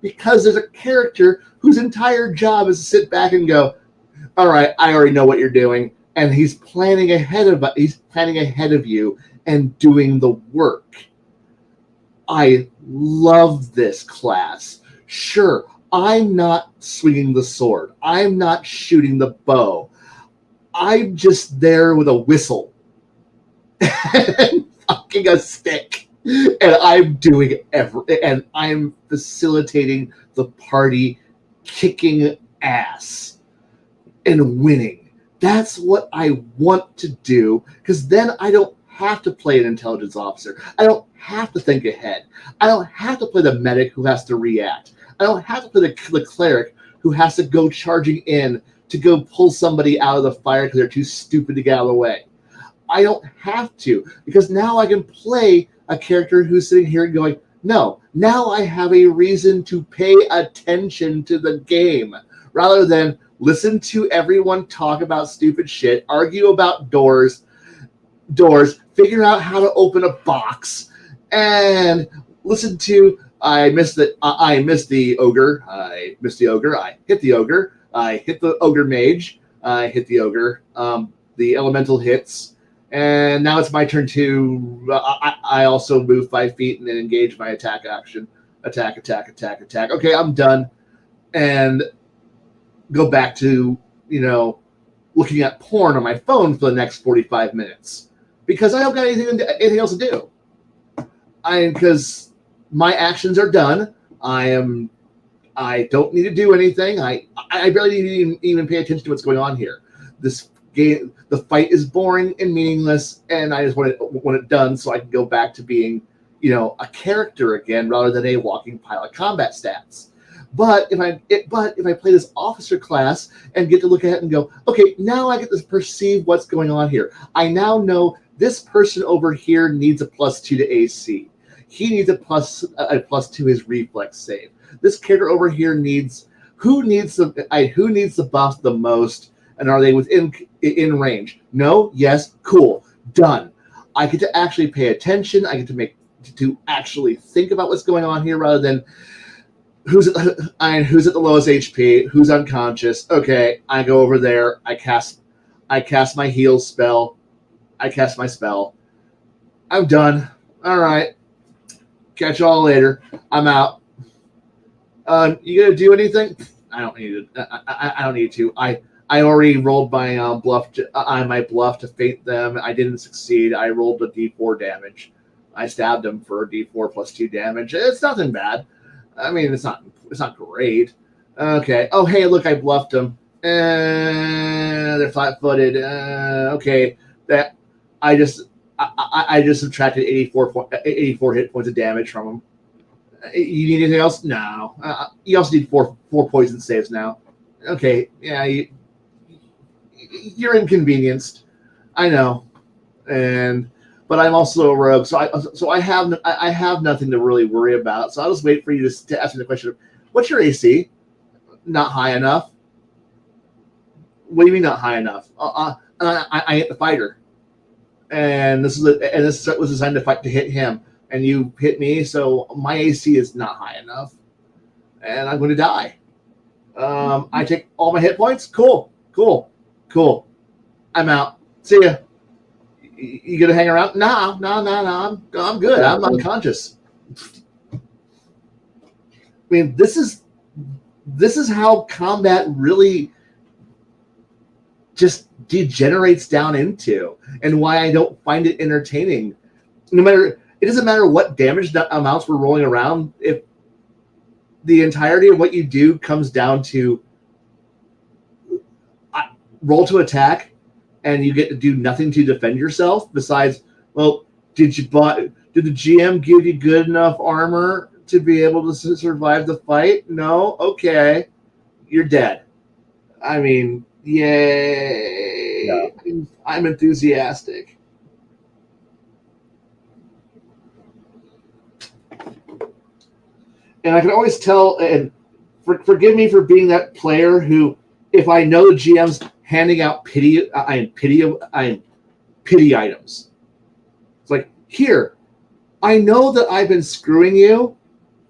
Because there's a character whose entire job is to sit back and go, all right, I already know what you're doing, and he's planning ahead of you and doing the work. I love this class. Sure, I'm not swinging the sword. I'm not shooting the bow. I'm just there with a whistle and fucking a stick. And I'm doing and I'm facilitating the party kicking ass and winning. That's what I want to do, because then I don't have to play an intelligence officer. I don't have to think ahead. I don't have to play the medic who has to react. I don't have to play the cleric who has to go charging in to go pull somebody out of the fire because they're too stupid to get out of the way. I don't have to, because now I can play a character who's sitting here and going, no, now I have a reason to pay attention to the game, rather than listen to everyone talk about stupid shit, argue about doors, figure out how to open a box, and listen to I missed the ogre, I hit the ogre, I hit the ogre mage, I hit the ogre, the elemental hits, and now it's my turn to I also move 5 feet and then engage my attack action. Attack. Okay, I'm done. And go back to, looking at porn on my phone for the next 45 minutes. Because I don't got anything else to do. Because my actions are done. I don't need to do anything. I barely need to even pay attention to what's going on here. This game, the fight is boring and meaningless, and I just want it done so I can go back to being, a character again rather than a walking pile of combat stats. But if I play this officer class and get to look at it and go, okay, now I get to perceive what's going on here. I now know this person over here needs a +2 to AC. He needs a plus to his reflex save. This character over here who needs the buff the most, and are they in range? No, yes, cool, done. I get to actually pay attention. I get to actually think about what's going on here rather than who's at the lowest HP, who's unconscious. Okay, I go over there. I cast my heal spell. I cast my spell. I'm done. All right. Catch y'all later. I'm out. You gonna do anything? I don't need it. I don't need to. I already rolled my bluff to feint them. I didn't succeed. I rolled a D4 damage. I stabbed him for a D4 +2 damage. It's nothing bad. I mean, it's not great. Okay. Oh, hey, look, I bluffed them. They're flat-footed. Okay. That I just subtracted 84 hit points of damage from them. You need anything else? No. You also need four poison saves now. Okay. Yeah. You're inconvenienced. I know. But I'm also a rogue, so I have nothing to really worry about. So I'll just wait for you to ask me the question of, what's your AC? Not high enough. What do you mean not high enough? I hit the fighter, and this was designed to hit him, and you hit me, so my AC is not high enough, and I'm going to die. I take all my hit points. Cool. I'm out. See ya. You gonna hang around? No. I'm good. I'm unconscious. I mean, this is how combat really just degenerates down into, and why I don't find it entertaining. It doesn't matter what damage amounts we're rolling around. If the entirety of what you do comes down to roll to attack, and you get to do nothing to defend yourself besides, well, did the GM give you good enough armor to be able to survive the fight? No? Okay. You're dead. I mean, yay. Yeah. I'm enthusiastic. And I can always tell, and forgive me for being that player who, if I know the GM's handing out pity items. It's like, here, I know that I've been screwing you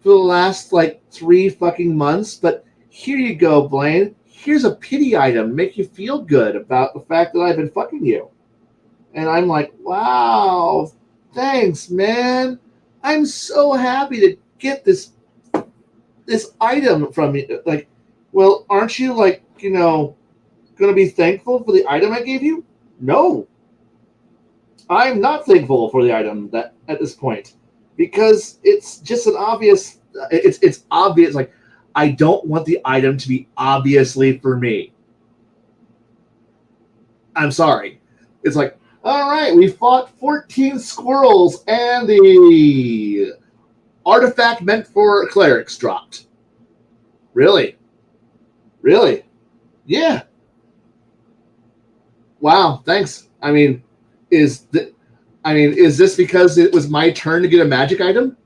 for the last 3 fucking months, but here you go, Blaine. Here's a pity item, make you feel good about the fact that I've been fucking you. And I'm like, wow, thanks, man. I'm so happy to get this item from you. Well, aren't you going to be thankful for the item I gave you? No. I'm not thankful for the item that at this point because it's just an obvious. It's obvious. Like I don't want the item to be obviously for me. I'm sorry. It's like, all right, we fought 14 squirrels and the artifact meant for clerics dropped. Really? Really? Yeah. Wow, thanks. Is this because it was my turn to get a magic item?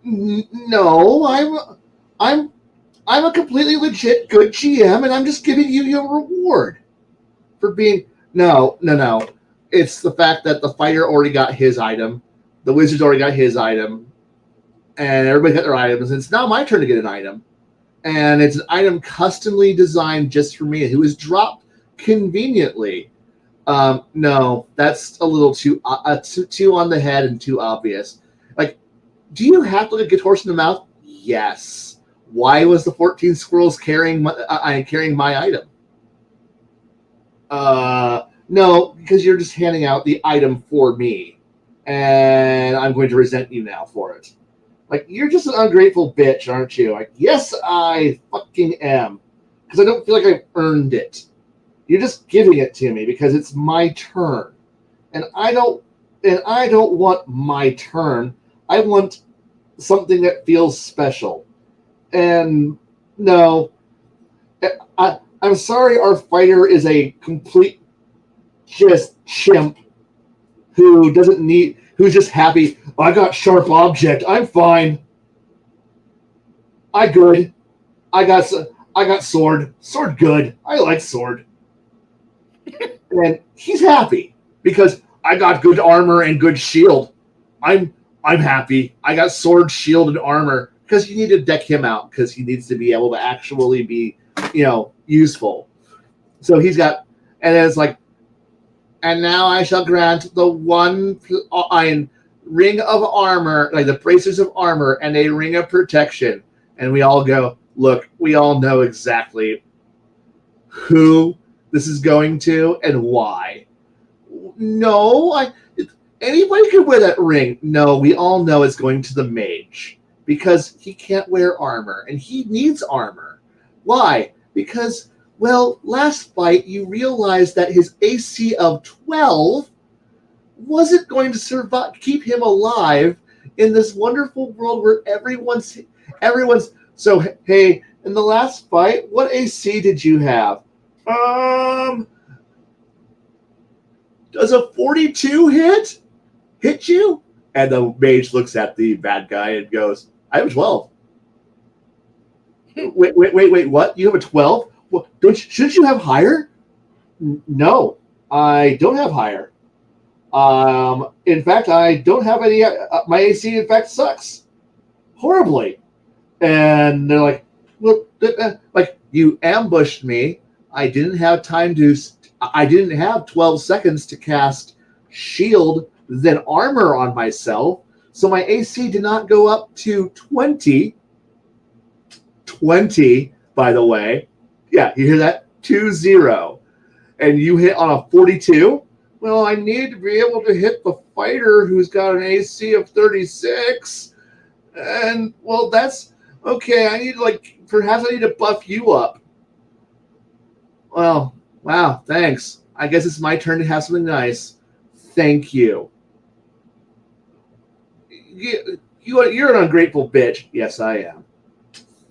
No, I'm a completely legit good GM, and I'm just giving you your reward for being. No. It's the fact that the fighter already got his item, the wizard's already got his item, and everybody got their items. And it's now my turn to get an item, and it's an item customly designed just for me, who is dropped conveniently. No, that's a little too on the head and too obvious. Like, do you have to get horse in the mouth? Yes. Why was the 14 squirrels carrying my item? No, because you're just handing out the item for me, and I'm going to resent you now for it. Like, you're just an ungrateful bitch, aren't you? Like, yes, I fucking am, because I don't feel like I've earned it. You're just giving it to me because it's my turn, and I don't want my turn. I want something that feels special. And no, I'm sorry. Our fighter is a complete just chimp who's just happy. I got sharp object. I'm fine. I good. I got sword. Sword good. I like sword. And he's happy because I got good armor and good shield. I'm happy. I got sword, shield, and armor because you need to deck him out because he needs to be able to actually be, useful. So he's got, and then it's like, and now I shall grant the one ring of armor, like the bracers of armor, and a ring of protection. And we all go, look, we all know exactly who this is going to and why. No, anybody could wear that ring. No, we all know it's going to the mage because he can't wear armor and he needs armor. Why? Because, well, last fight you realized that his AC of 12 wasn't going to keep him alive in this wonderful world where everyone's. So hey, in the last fight, what AC did you have? Does a 42 hit you? And the mage looks at the bad guy and goes, I have a 12. Wait, what? You have a 12? Well, shouldn't you have higher? No, I don't have higher. In fact, I don't have any. My AC, in fact, sucks horribly. And they're like, well, like you ambushed me. I didn't have 12 seconds to cast shield, then armor on myself. So my AC did not go up to 20. 20, by the way. Yeah, you hear that? 20. And you hit on a 42? Well, I need to be able to hit the fighter who's got an AC of 36. And, well, that's okay. Perhaps I need to buff you up. Well, wow, thanks. I guess it's my turn to have something nice. Thank you. You're an ungrateful bitch. Yes, I am.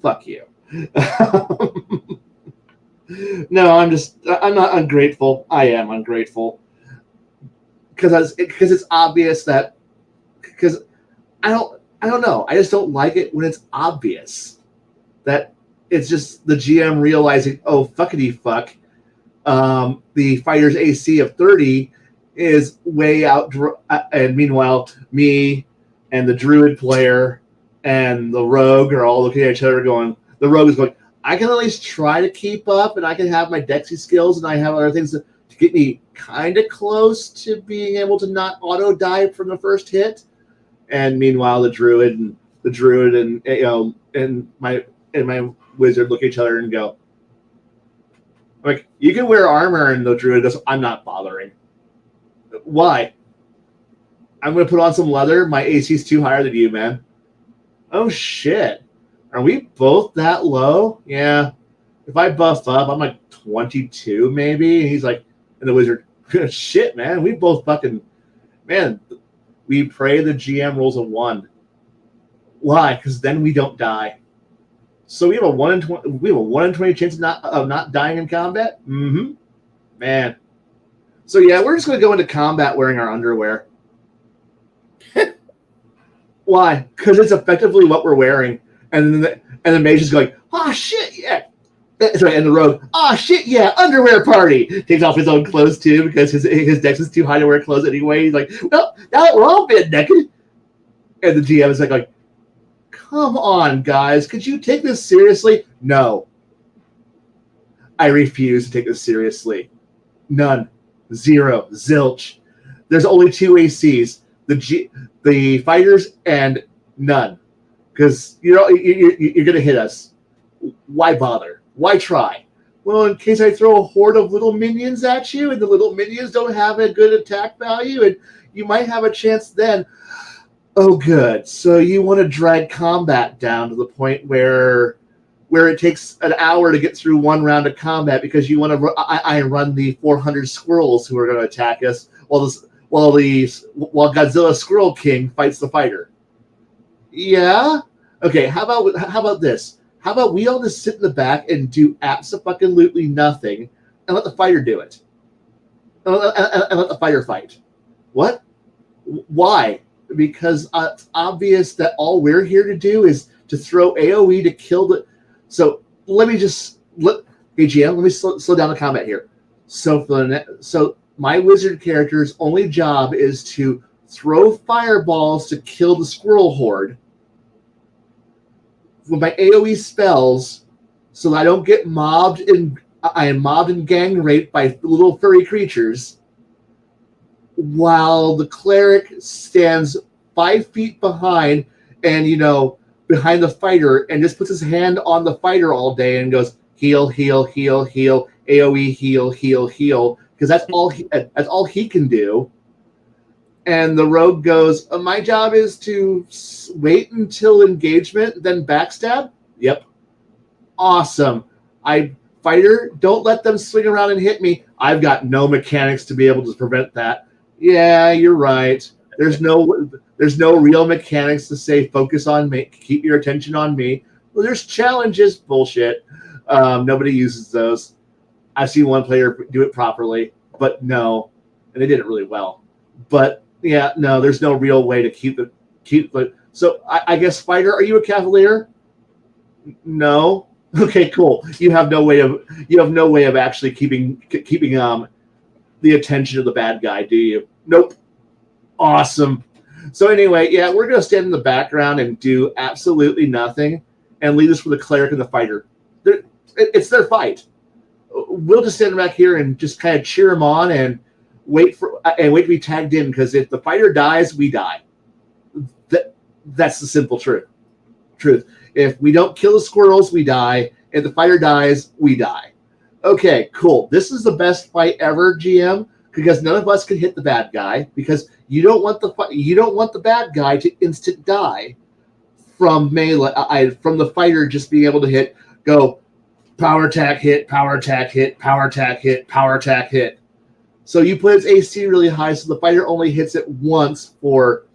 Fuck you. No, I'm not ungrateful. I am ungrateful. Because it's obvious that, because I don't know. I just don't like it when it's obvious that it's just the GM realizing, oh, fuckity fuck, the fighter's AC of 30 is way out, and meanwhile, me and the druid player and the rogue are all looking at each other going, the rogue is going, I can at least try to keep up, and I can have my Dexy skills, and I have other things to get me kind of close to being able to not auto die from the first hit. And meanwhile, the druid and my wizard look at each other and go, Like, you can wear armor, and the druid goes, I'm not bothering. Why? I'm going to put on some leather. My AC's too higher than you, man. Oh, shit. Are we both that low? Yeah. If I buff up, I'm like 22 maybe. And he's like, and the wizard, shit, man. We both fucking, man, we pray the GM rolls a 1. Why? Because then we don't die. So we have a 1 in 20. We have a 1 in 20 chance of not dying in combat. Mm-hmm. Man. So yeah, we're just gonna go into combat wearing our underwear. Why? Because it's effectively what we're wearing, and the mage is going, oh shit, yeah. Sorry, and the rogue, oh shit, yeah, underwear party. Takes off his own clothes too because his dex is too high to wear clothes anyway. He's like, well, now that we're all bit naked, and the GM is like, come on, guys, could you take this seriously? No, I refuse to take this seriously. None, 0, zilch. There's only 2 ACs. The fighters and none, because you're gonna hit us. Why bother? Why try? Well, in case I throw a horde of little minions at you, and the little minions don't have a good attack value, and you might have a chance then. Oh, good. So you want to drag combat down to the point where it takes an hour to get through one round of combat because you want to run the 400 squirrels who are going to attack us while Godzilla Squirrel King fights the fighter. Yeah. Okay. How about this? How about we all just sit in the back and do absolutely nothing and let the fighter do it, and let the fighter fight? What? Why? Because it's obvious that all we're here to do is to throw AoE to kill the. So let me just hey GM, let me slow down the combat here. So my wizard character's only job is to throw fireballs to kill the squirrel horde with my AoE spells, so that I don't get mobbed and I am mobbed and gang raped by little furry creatures, while the cleric stands 5 feet behind and behind the fighter and just puts his hand on the fighter all day and goes heal, heal, heal, heal, AoE, heal, heal, heal, because that's all he can do. And the rogue goes, my job is to wait until engagement, then backstab? Yep. Awesome. Fighter, don't let them swing around and hit me. I've got no mechanics to be able to prevent that. Yeah, you're right. There's no real mechanics to say focus on me, keep your attention on me. Well, there's challenges. Bullshit. Nobody uses those. I've seen one player do it properly, but no. And they did it really well. But yeah, no, there's no real way to keep the. So I guess fighter, are you a cavalier? No. Okay, cool. You have no way of actually keeping the attention of the bad guy, do you? Nope. Awesome. So anyway, yeah, we're gonna stand in the background and do absolutely nothing, and leave this for the cleric and the fighter. It's their fight. We'll just stand back here and just kind of cheer them on and wait to be tagged in, because if the fighter dies, we die. That's the simple truth. If we don't kill the squirrels, we die. If the fighter dies, we die. Okay, cool. This is the best fight ever, GM, because none of us can hit the bad guy, because you don't want the bad guy to instant die from melee, from the fighter just being able to go power attack hit, power attack hit, power attack hit, power attack hit. So you put its AC really high, so the fighter only hits it once for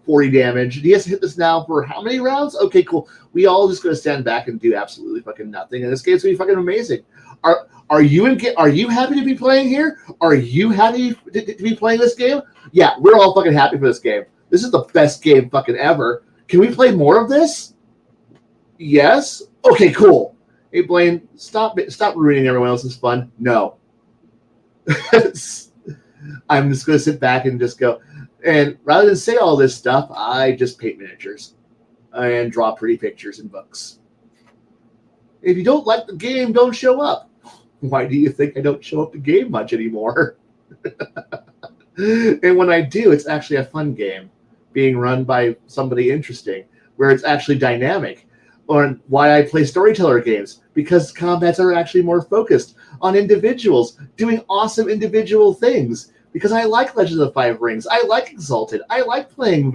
40 damage. He has to hit this now for how many rounds? Okay, cool. We all just going to stand back and do absolutely fucking nothing. And this game's going to be fucking amazing. Are you happy to be playing here? Are you happy to be playing this game? Yeah, we're all fucking happy for this game. This is the best game fucking ever. Can we play more of this? Yes? Okay, cool. Hey, Blaine, stop ruining everyone else's fun. No. I'm just going to sit back and just go. And rather than say all this stuff, I just paint miniatures and draw pretty pictures in books. If you don't like the game, don't show up. Why do you think I don't show up to game much anymore? And when I do, it's actually a fun game being run by somebody interesting, where it's actually dynamic. on why I play storyteller games, because combats are actually more focused on individuals doing awesome individual things. Because I like Legends of the Five Rings, I like Exalted, I like playing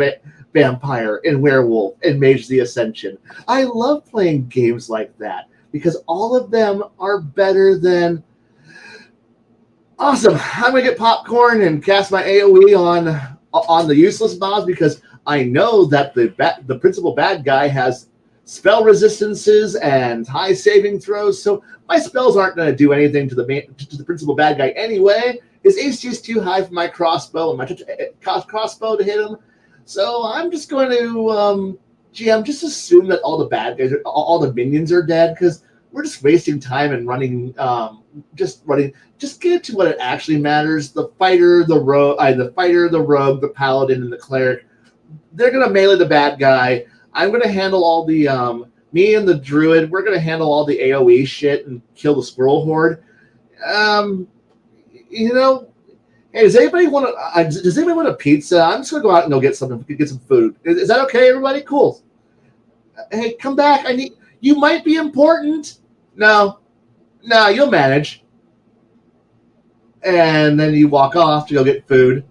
Vampire and Werewolf and Mage the Ascension. I love playing games like that because all of them are better than awesome. I'm gonna get popcorn and cast my AOE on the useless mobs because I know that the principal bad guy has spell resistances and high saving throws, so my spells aren't going to do anything to the principal bad guy anyway. His AC is too high for my crossbow and my crossbow to hit him, so I'm just going to GM just assume that all the bad guys, all the minions are dead because we're just wasting time and running. Just get to what it actually matters. The fighter, the rogue, the paladin, and the cleric. They're gonna melee the bad guy. I'm gonna handle all the me and the druid. We're gonna handle all the AOE shit and kill the squirrel horde. Hey, does anybody want a pizza? I'm just gonna go out and go get some food. Is that okay, everybody? Cool. Hey, come back. You might be important. No, you'll manage. And then you walk off to go get food,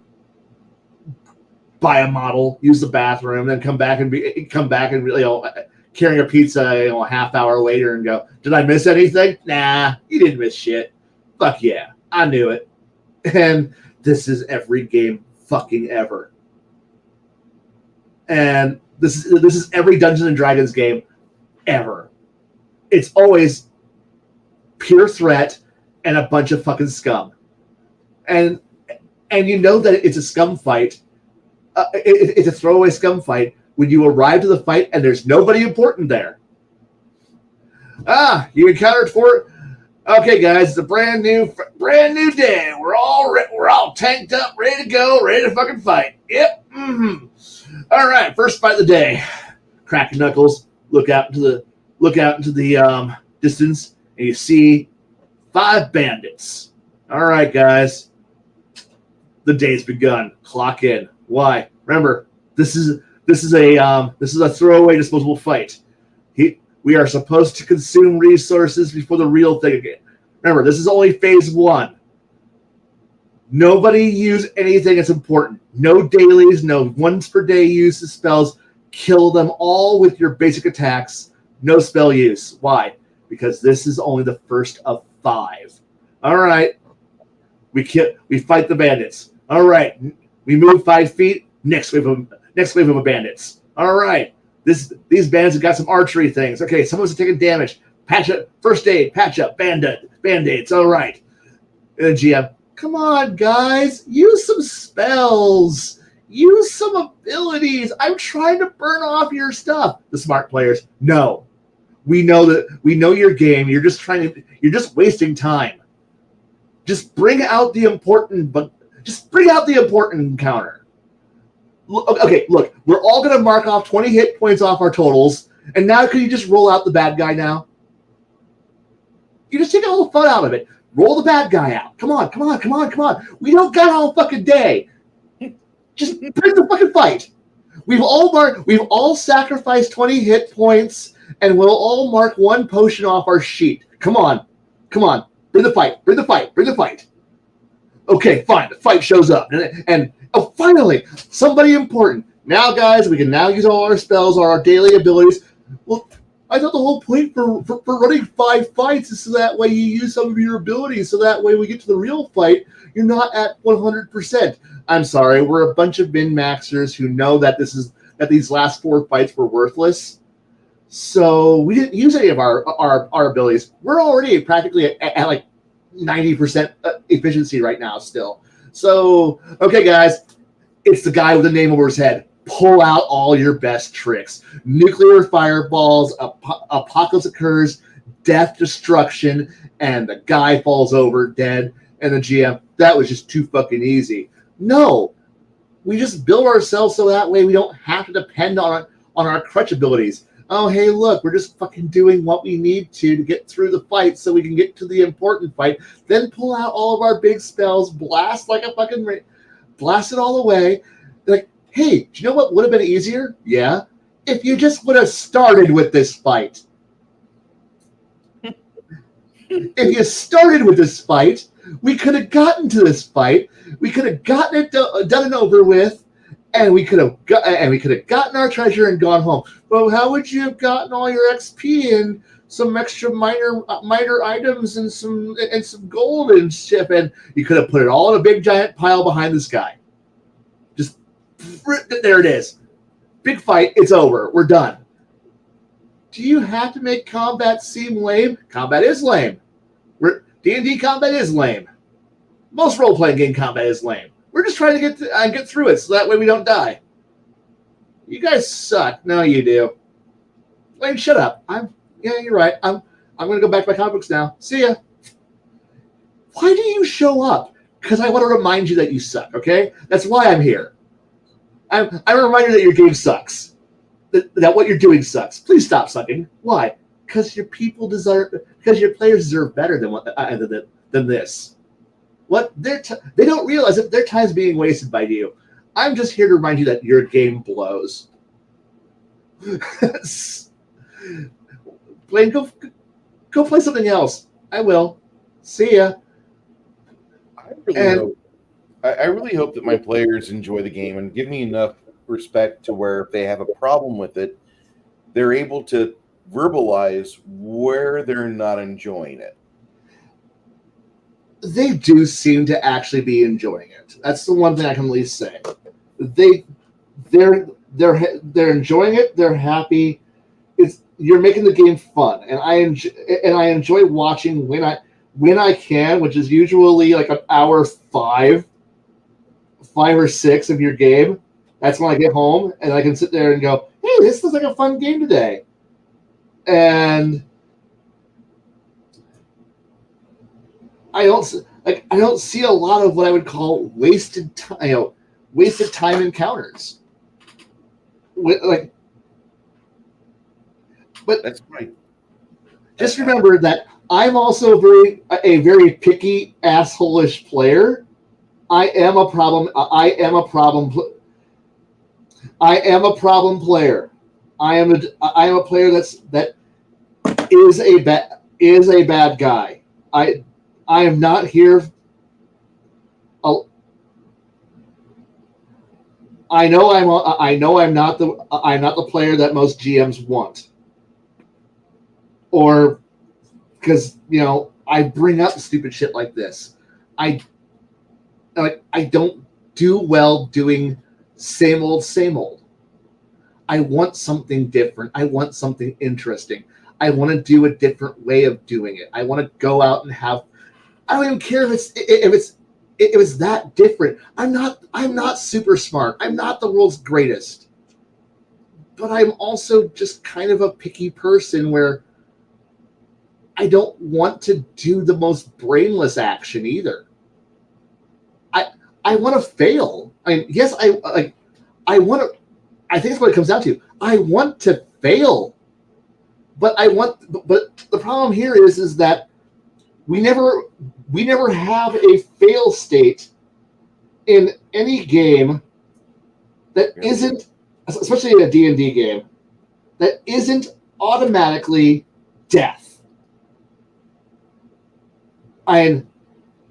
buy a model, use the bathroom, then come back and carrying a pizza a half hour later and go, did I miss anything? Nah, you didn't miss shit. Fuck yeah, I knew it. And this is every game fucking ever. And this is every Dungeons and Dragons game ever. It's always pure threat and a bunch of fucking scum. And you know that it's a scum fight. It's a throwaway scum fight when you arrive to the fight and there's nobody important there. You encountered four. Okay, guys, it's a brand new day. We're all tanked up, ready to go, ready to fucking fight. Yep. All right, first fight of the day. Crack your knuckles. Look out into the distance, and you see 5 bandits. All right, guys. The day's begun. Clock in. Why? Remember, this is a throwaway disposable fight. We are supposed to consume resources before the real thing again. Remember, this is only phase 1. Nobody use anything that's important. No dailies, no once per day use of spells. Kill them all with your basic attacks. No spell use. Why? Because this is only the first of 5. All right. We fight the bandits. All right. We move 5 feet. Next wave of bandits. All right. These bandits have got some archery things. Okay, someone's taking damage. Patch up. First aid. Patch up. Band-aids. All right. And GM, come on, guys. Use some spells. Use some abilities. I'm trying to burn off your stuff. The smart players, no. We know your game. You're just wasting time. Just bring out the important encounter. Okay, look, we're all going to mark off 20 hit points off our totals, and now can you just roll out the bad guy now? You just take all the fun out of it. Roll the bad guy out. Come on. We don't got all fucking day. Just bring the fucking fight. We've all sacrificed 20 hit points, and we'll all mark 1 potion off our sheet. Come on. Bring the fight. Okay, fine. The fight shows up. And finally, somebody important. Now, guys, we can now use all our spells, our daily abilities. Well, I thought the whole point for running 5 fights is so that way you use some of your abilities, so that way we get to the real fight, you're not at 100%. I'm sorry, we're a bunch of min-maxers who know that these last 4 fights were worthless. So we didn't use any of our abilities. We're already practically at like 90% efficiency right now still. So, okay, guys, it's the guy with the name over his head. Pull out all your best tricks. Nuclear fireballs, apocalypse occurs, death, destruction, and the guy falls over dead. And the GM, that was just too fucking easy. No, we just build ourselves so that way we don't have to depend on our crutch abilities. Oh, hey, look, we're just fucking doing what we need to get through the fight so we can get to the important fight. Then pull out all of our big spells, blast it all away. Like, hey, do you know what would have been easier? Yeah, if you just would have started with this fight. If you started with this fight, we could have gotten to this fight. We could have gotten it done and over with, and we could have gotten our treasure and gone home. But how would you have gotten all your XP and some extra minor items and some gold and shit? And you could have put it all in a big giant pile behind this guy. Just there it is. Big fight. It's over. We're done. Do you have to make combat seem lame? Combat is lame. D&D combat is lame. Most role-playing game combat is lame. We're just trying to get through it so that way we don't die. You guys suck. No, you do. Wayne, shut up. Yeah, you're right. I'm going to go back to my comic books now. See ya. Why do you show up? Because I want to remind you that you suck, okay? That's why I'm here. I'm a reminder that your game sucks. That what you're doing sucks. Please stop sucking. Why? Because your players deserve better than this. What they don't realize that their time's being wasted by you. I'm just here to remind you that your game blows. Blaine, go play something else. I will. See ya. I really hope that my players enjoy the game and give me enough respect to where if they have a problem with it, they're able to verbalize where they're not enjoying it. They do seem to actually be enjoying it. That's the one thing I can at least say. They're enjoying it. They're happy. You're making the game fun, and I enjoy watching when I can, which is usually like an hour 5 or 6 of your game. That's when I get home and I can sit there and go, "Hey, this looks like a fun game today," and I don't see a lot of what I would call wasted time encounters. But That's right. Just remember that I'm also a very picky, asshole-ish player. I am a problem player. I am a player that is a bad guy. I am not here. I know I'm not the player that most GMs want. Or because I bring up stupid shit like this. I don't do well doing same old. I want something different. I want something interesting. I want to do a different way of doing it. I want to go out and have. I don't even care if it's that different. I'm not super smart. I'm not the world's greatest. But I'm also just kind of a picky person where I don't want to do the most brainless action either. I want to fail. I mean, yes, I want to. I think that's what it comes down to. I want to fail, but the problem here is that we never have a fail state in any game that isn't, especially in a D&D game, that isn't automatically death. And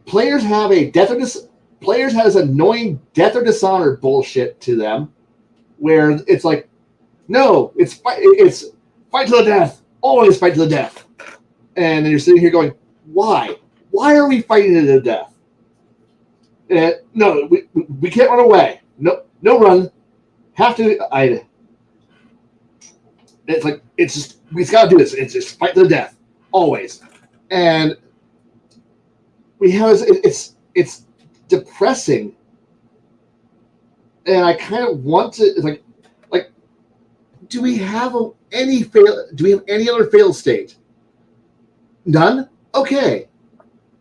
players have has annoying death or dishonor bullshit to them, where it's like, no, it's fight to the death, always fight to the death, and then you're sitting here going, why? Why are we fighting to the death? No, we can't run away. No run. Have to. It's like we just gotta do this. It's just fight to the death, always, and we have it's depressing, and I kind of want to like. Do we have any other fail state? None. Okay,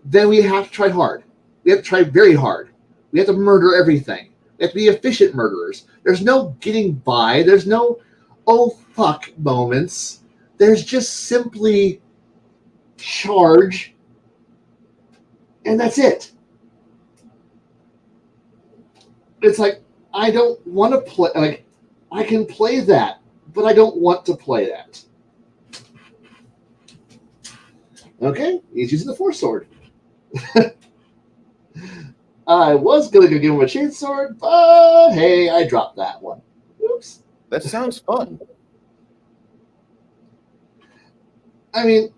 then we have to try hard. We have to try very hard. We have to murder everything. We have to be efficient murderers. There's no getting by. There's no oh fuck moments. There's just simply charge, and that's it. It's like I don't want to play. Like I can play that but I don't want to play that. Okay, he's using the Force Sword. I was going to give him a chain sword, but hey, I dropped that one. Oops. That sounds fun. I mean,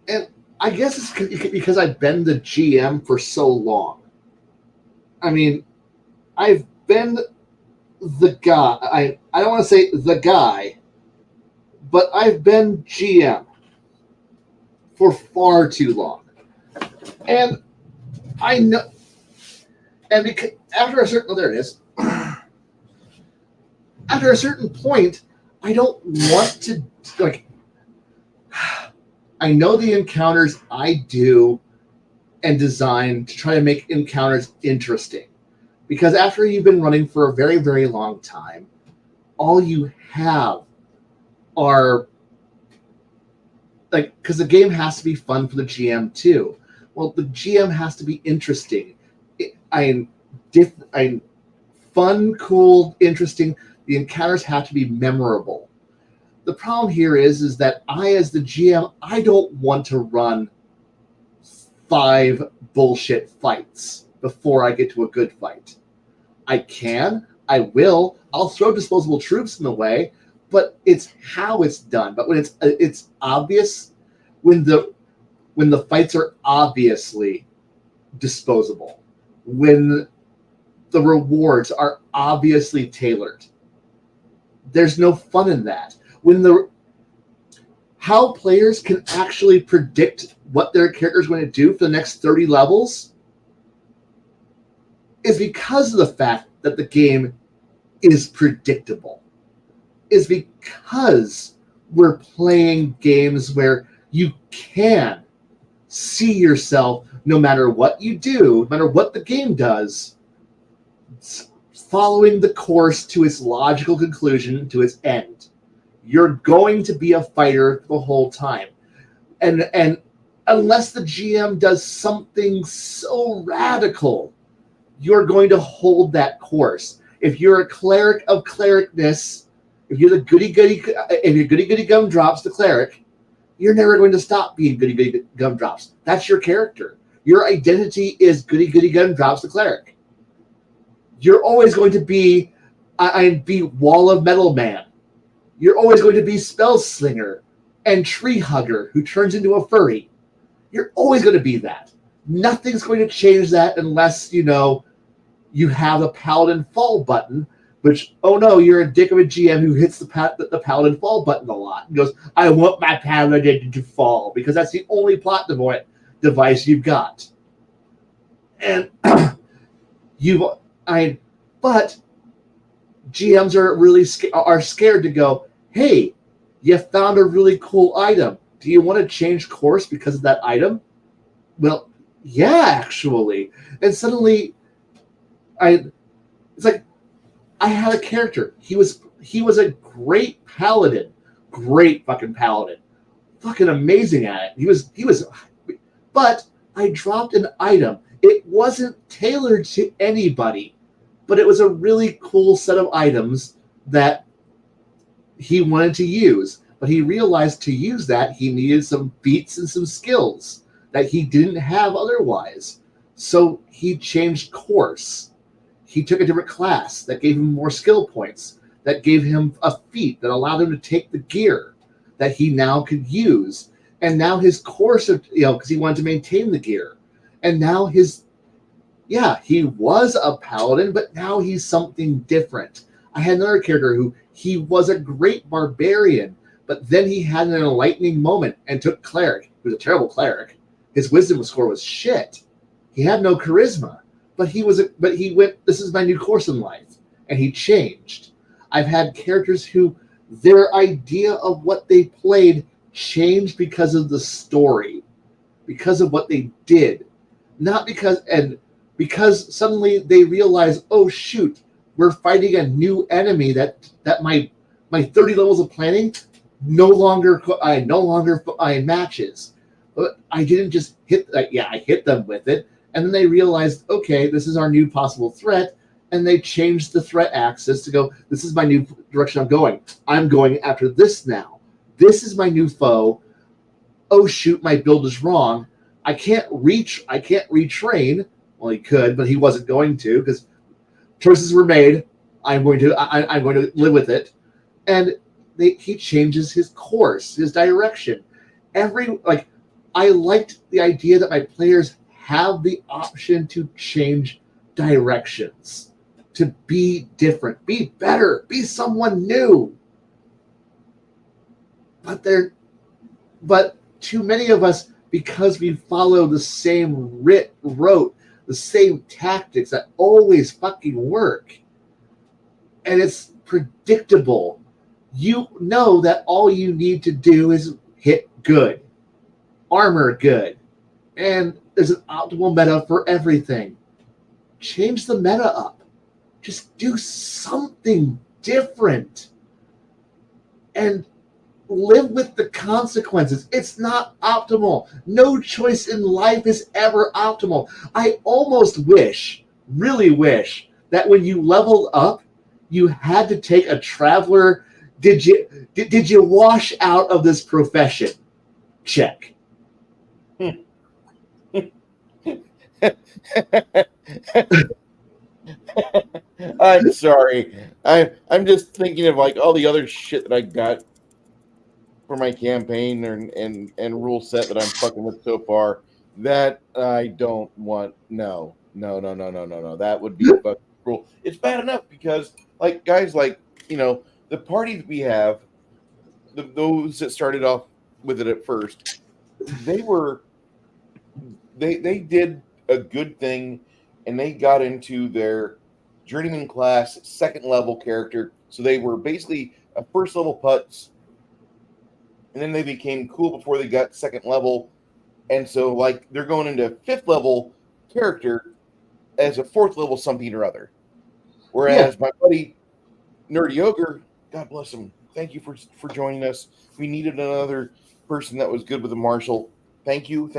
and I guess it's because I've been the GM for so long. I mean, I've been the guy. I don't want to say the guy, but I've been GM for far too long. And I know, and because after a certain, there it is. After a certain point, I don't want to, like, I know the encounters I do and design to try to make encounters interesting. Because after you've been running for a very, very long time, all you have are, like, because the game has to be fun for the GM too. Well, the GM has to be interesting. I'm fun, cool, interesting. The encounters have to be memorable. The problem here is that I, as the GM, I don't want to run 5 bullshit fights before I get to a good fight. I can, I will, I'll throw disposable troops in the way, but it's how it's done. But when it's obvious, when the fights are obviously disposable, when the rewards are obviously tailored, there's no fun in that. How players can actually predict what their character is going to do for the next 30 levels is because of the fact that the game is predictable. Is because we're playing games where you can see yourself, no matter what you do, no matter what the game does, following the course to its logical conclusion, to its end. You're going to be a fighter the whole time. And unless the GM does something so radical, you're going to hold that course. If you're a cleric of clericness, if you're goody gumdrops, the cleric, you're never going to stop being goody gumdrops. That's your character. Your identity is goody gumdrops, the cleric. You're always going to be Wall of Metal Man. You're always going to be Spell Slinger and Tree Hugger who turns into a furry. You're always going to be that. Nothing's going to change that unless, you have a Paladin Fall button, which, oh no, you're a dick of a GM who hits the Paladin Fall button a lot. And goes, I want my Paladin to fall, because that's the only plot device you've got. And but GMs are scared to go, hey, you found a really cool item. Do you want to change course because of that item? Well, yeah, actually. And suddenly, it's like I had a character. He was a great paladin, great fucking paladin, fucking amazing at it. He was, but I dropped an item. It wasn't tailored to anybody, but it was a really cool set of items that he wanted to use. But he realized to use that, he needed some feats and some skills that he didn't have otherwise. So he changed course. He took a different class that gave him more skill points, that gave him a feat that allowed him to take the gear that he now could use. And now his course of, because he wanted to maintain the gear. And now he was a paladin, but now he's something different. I had another character who he was a great barbarian, but then he had an enlightening moment and took cleric. He was a terrible cleric. His wisdom score was shit. He had no charisma, but he went, this is my new course in life, and he changed. I've had characters who their idea of what they played changed because of the story, because of what they did, not because suddenly they realize, oh shoot, we're fighting a new enemy that my 30 levels of planning no longer matches. But I didn't just hit. I hit them with it, and then they realized, okay, this is our new possible threat, and they changed the threat axis to go, this is my new direction I'm going. I'm going after this now. This is my new foe. Oh shoot, my build is wrong. I can't retrain. Well, he could, but he wasn't going to because choices were made. I'm going to live with it. And he changes his course, his direction. I liked the idea that my players have the option to change directions, to be different, be better, be someone new. But too many of us, because we follow the same rote, the same tactics that always fucking work, and it's predictable. You know that all you need to do is hit good, armor good, and there's an optimal meta for everything. Change the meta up. Just do something different. And live with the consequences. It's not optimal. No choice in life is ever optimal. I almost really wish, that when you leveled up, you had to take a traveler. Did you wash out of this profession? Check. I'm sorry. I'm just thinking of like all the other shit that I got for my campaign and rule set that I'm fucking with so far that I don't want. No. That would be fucking cruel. It's bad enough because like guys like the party that we have, those that started off with it at first, they did a good thing, and they got into their journeyman class second level character. So they were basically a first level putz, and then they became cool before they got second level, and so like they're going into fifth level character as a fourth level something or other. Whereas my buddy Nerdy Ogre, God bless him, thank you for joining us. We needed another person that was good with a martial. Thank you.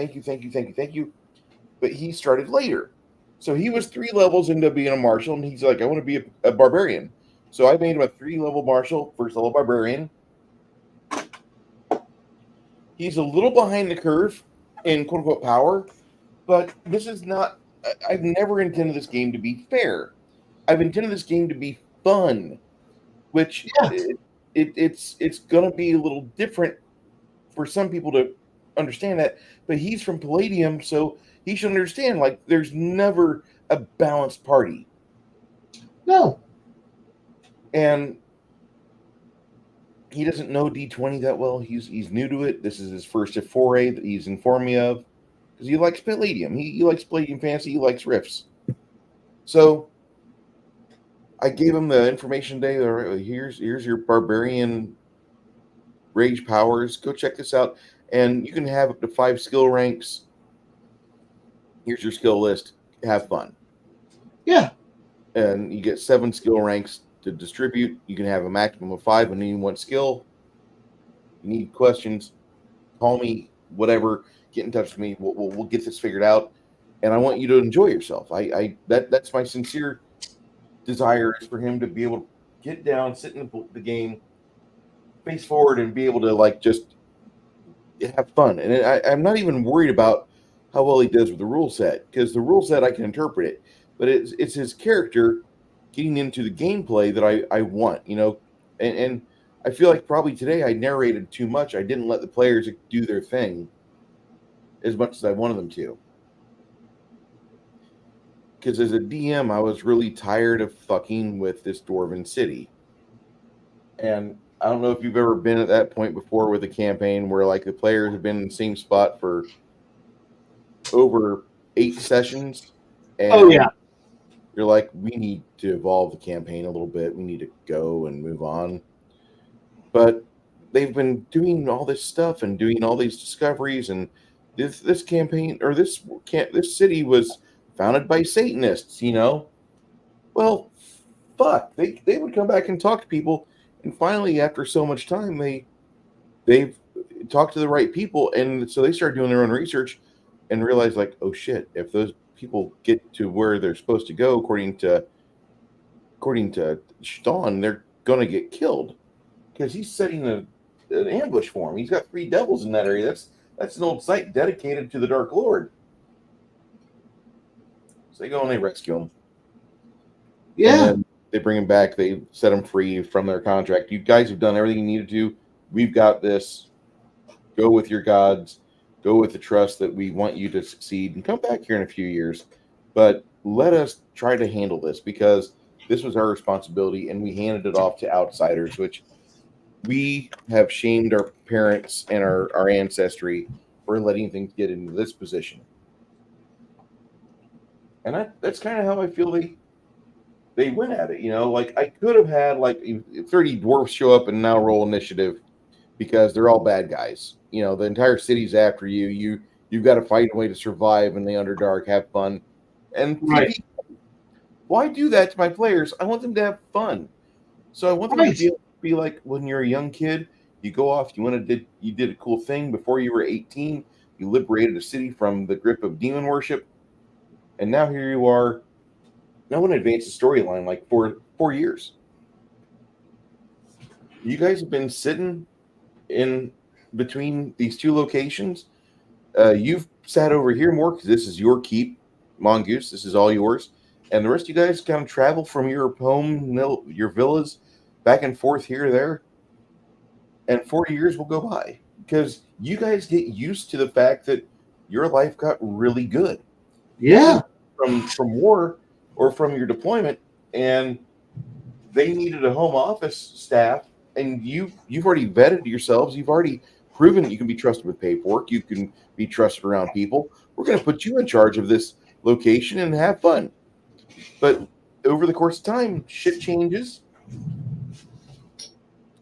But he started later. So he was 3 levels into being a martial, and he's like, I want to be a barbarian. So I made him a 3-level martial, first level barbarian. He's a little behind the curve in quote unquote power, but this is not. I've never intended this game to be fair. I've intended this game to be fun, which it's going to be a little different for some people to understand that. But he's from Palladium, so he should understand. Like, there's never a balanced party. No. And he doesn't know D20 that well. He's new to it. This is his first foray that he's informed me of. Because he likes Palladium. He likes Palladium Fantasy. He likes Rifts. So I gave him the information today. Here's your barbarian rage powers. Go check this out. And you can have up to 5 skill ranks. Here's your skill list. Have fun. Yeah. And you get 7 skill ranks to distribute. You can have a maximum of 5 on any one skill. You need questions, call me, whatever. Get in touch with me. We'll get this figured out. And I want you to enjoy yourself. That's my sincere desire, is for him to be able to get down, sit in the game, face forward, and be able to like just have fun. And I'm not even worried about how well he does with the rule set, because the rule set I can interpret it, but it's his character getting into the gameplay that I want, and I feel like probably today I narrated too much. I didn't let the players do their thing as much as I wanted them to. Because as a DM, I was really tired of fucking with this dwarven city. And I don't know if you've ever been at that point before with a campaign where like the players have been in the same spot for over 8 sessions. And you're like, we need to evolve the campaign a little bit. We need to go and move on. But they've been doing all this stuff and doing all these discoveries, and this campaign, or this city was founded by Satanists, Well, fuck. They would come back and talk to people, and finally, after so much time, they've talked to the right people, and so they start doing their own research and realize, like, oh shit, if those people get to where they're supposed to go according to according to Sean, they're going to get killed because he's setting an ambush for him. He's got 3 devils in that area. That's an old site dedicated to the Dark Lord. So they go and they rescue him. Yeah. And then they bring him back. They set him free from their contract. You guys have done everything you needed to. We've got this. Go with your gods. Go with the trust that we want you to succeed. And come back here in a few years. But let us try to handle this because this was our responsibility and we handed it off to outsiders, which we have shamed our parents and our ancestry for letting things get into this position. And that's kind of how I feel they went at it. Like I could have had like 30 dwarfs show up and now roll initiative because they're all bad guys. The entire city's after you. You've got to fight a way to survive in the Underdark, have fun. And Right. why do that to my players? I want them to have fun. So I want them to be like when you're a young kid, you go off, you did a cool thing before you were 18, you liberated a city from the grip of demon worship, and now here you are. Now I want to advance the storyline like 4 years. You guys have been sitting in between these 2 locations. You've sat over here more because this is your keep, Mongoose. This is all yours. And the rest of you guys kind of travel from your home, your villas, back and forth here or there. And 40 years will go by because you guys get used to the fact that your life got really good. Yeah. From war or from your deployment, and they needed a home office staff, and you've already vetted yourselves. You've already proven that you can be trusted with paperwork. You can be trusted around people. We're going to put you in charge of this location and have fun. But over the course of time, shit changes.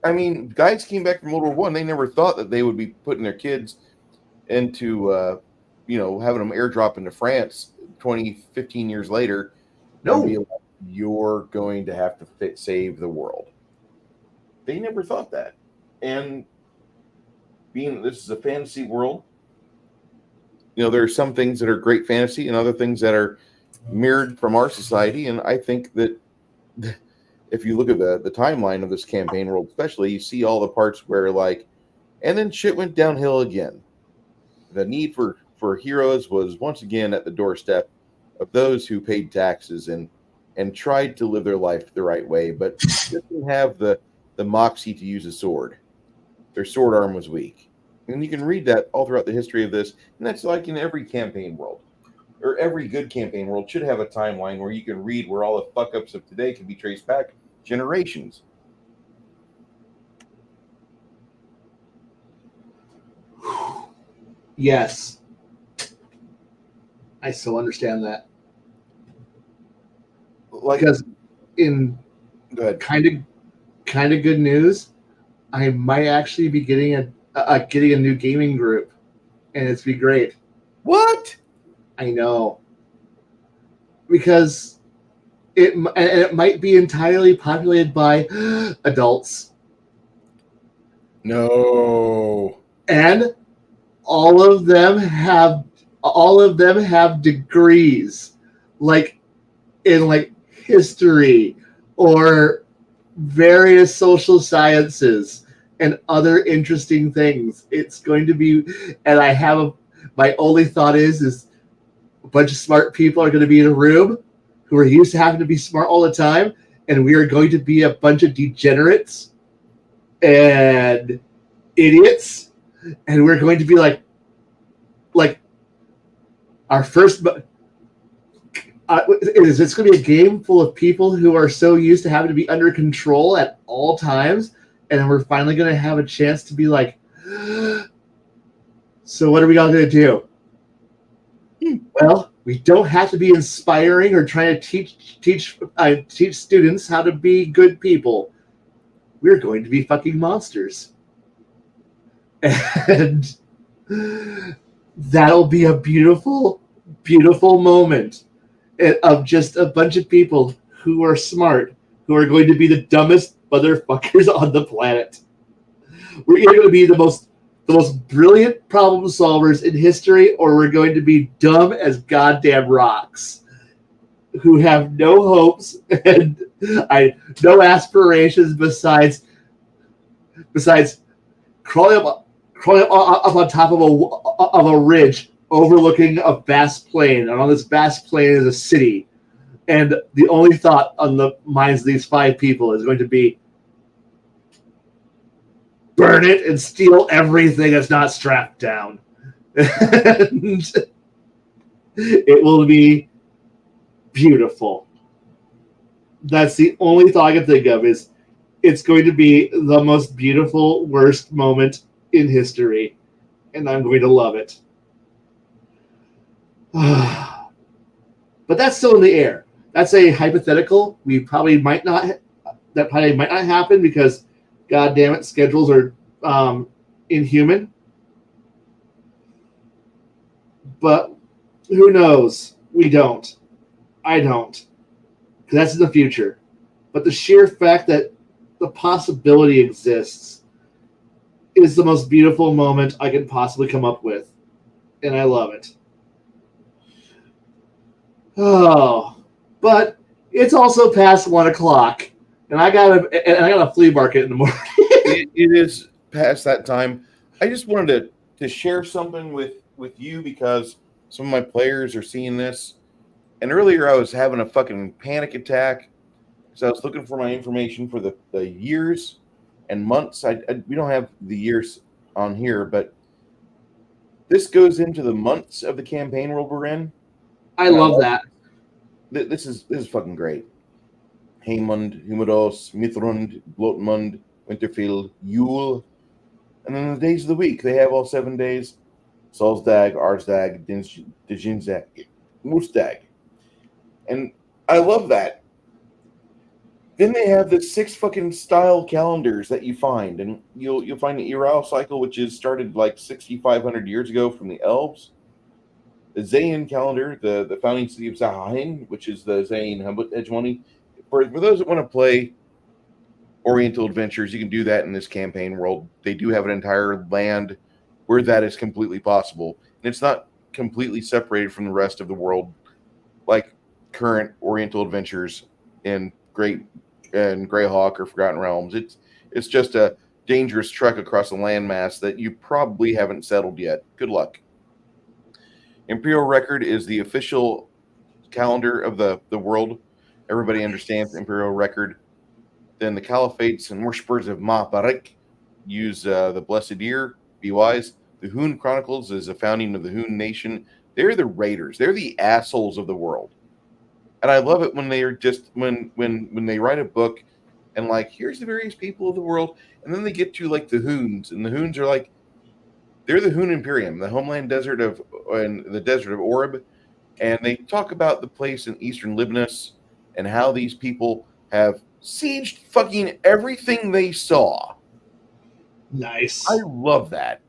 I mean, guys came back from World War One. They never thought that they would be putting their kids into, having them airdrop into France 15 years later. No. And be like, you're going to have to save the world. They never thought that. And being this is a fantasy world, there are some things that are great fantasy and other things that are mirrored from our society. And I think that if you look at the timeline of this campaign world, especially, you see all the parts where and then shit went downhill again. The need for heroes was once again at the doorstep of those who paid taxes and tried to live their life the right way, but didn't have the moxie to use a sword. Their sword arm was weak. And you can read that all throughout the history of this, and that's like in every campaign world. Or every good campaign world should have a timeline where you can read where all the fuck-ups of today can be traced back generations. Yes. I still understand that. Because in kind of good news, I might actually be getting a new gaming group, and it's be great. What? I know, because it might be entirely populated by adults. No. And all of them have degrees, like in history or various social sciences and other interesting things. It's going to be, and I have my only thought is a bunch of smart people are going to be in a room who are used to having to be smart all the time, and we are going to be a bunch of degenerates and idiots, and we're going to be like our first. It's going to be a game full of people who are so used to having to be under control at all times, and then we're finally going to have a chance to be like, so what are we all going to do? Well, we don't have to be inspiring or trying to teach students how to be good people. We're going to be fucking monsters. And that'll be a beautiful, beautiful moment of just a bunch of people who are smart, who are going to be the dumbest motherfuckers on the planet. We're either going to be the most brilliant problem solvers in history, or we're going to be dumb as goddamn rocks who have no hopes and No aspirations besides crawling up on top of a ridge overlooking a vast plain, and on this vast plain is a city. And the only thought on the minds of these 5 people is going to be burn it and steal everything that's not strapped down. And it will be beautiful. That's the only thought I can think of is it's going to be the most beautiful, worst moment in history, and I'm going to love it. But that's still in the air. That's a hypothetical. We probably might not. That probably might not happen because, God damn it, schedules are inhuman. But who knows? We don't. I don't. Because that's in the future. But the sheer fact that the possibility exists is the most beautiful moment I can possibly come up with. And I love it. Oh, but it's also past 1 o'clock, and I got a flea market in the morning. It is past that time. I just wanted to share something with you because some of my players are seeing this. And earlier I was having a fucking panic attack because I was looking for my information for the years and months. We don't have the years on here, but this goes into the months of the campaign world we're in. I And love that. This is fucking great. Heymund, Humidos, Mithrund, Blotmund, Winterfield, Yule, and then the days of the week. They have all 7 days. Solsdag, Arsdag, Dijinzag, Moosdag. And I love that. Then they have the 6 fucking style calendars that you find, and you'll find the Iral cycle, which is started like 6,500 years ago from the elves. The Zayn calendar, the founding city of Zahain, which is the Zayn hegemony. For those that want to play Oriental Adventures, you can do that in this campaign world. They do have an entire land where that is completely possible, and it's not completely separated from the rest of the world like current Oriental Adventures in Greyhawk or Forgotten Realms. It's just a dangerous trek across a landmass that you probably haven't settled yet. Good luck. Imperial Record is the official calendar of the world. Everybody understands Imperial Record. Then the Caliphates and Worshippers of Ma'Barik use the Blessed Ear. Be wise. The Hoon Chronicles is the founding of the Hoon Nation. They're the raiders. They're the assholes of the world. And I love it when they are just when they write a book and like here's the various people of the world, and then they get to like the Hoons, and the Hoons are like they're the Hoon Imperium, the homeland desert of and the desert of Oreb, and they talk about the place in eastern Libnus and how these people have sieged fucking everything they saw. Nice. I love that.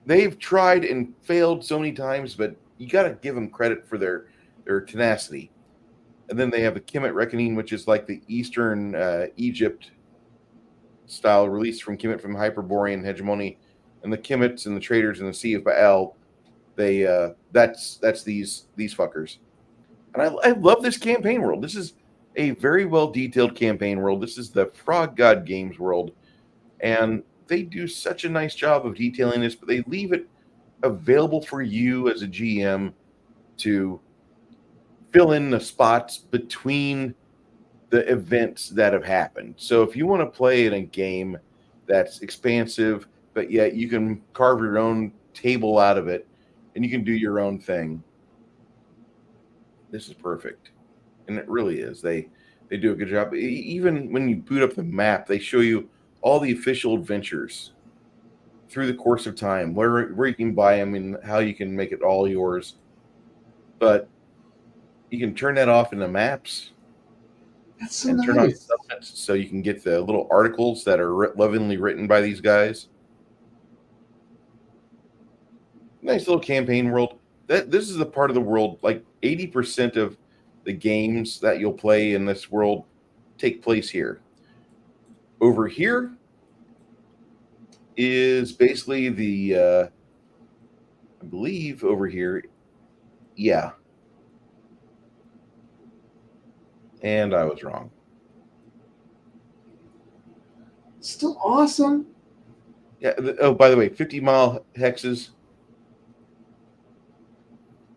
They've tried and failed so many times, but you got to give them credit for their tenacity. And then they have the Kemet Reckoning, which is like the Eastern Egypt style release from Kemet from Hyperborean hegemony, and the Kemets and the traders in the Sea of Baal. They that's these fuckers. And I love this campaign world. This is a very well detailed campaign world. This is the Frog God Games world, and they do such a nice job of detailing this, but they leave it available for you as a GM to fill in the spots between the events that have happened. So if you want to play in a game that's expansive, but yet you can carve your own table out of it and you can do your own thing, this is perfect. And it really is. They do a good job. Even when you boot up the map, they show you all the official adventures through the course of time, where you can buy them and how you can make it all yours. But you can turn that off in the maps. That's so And nice. turn on supplements so you can get the little articles that are lovingly written by these guys. Nice little campaign world. This is the part of the world, like 80% of the games that you'll play in this world take place here. Over here is basically the I believe over here, yeah. And I was wrong. Still awesome. Yeah. Oh, by the way, 50-mile hexes.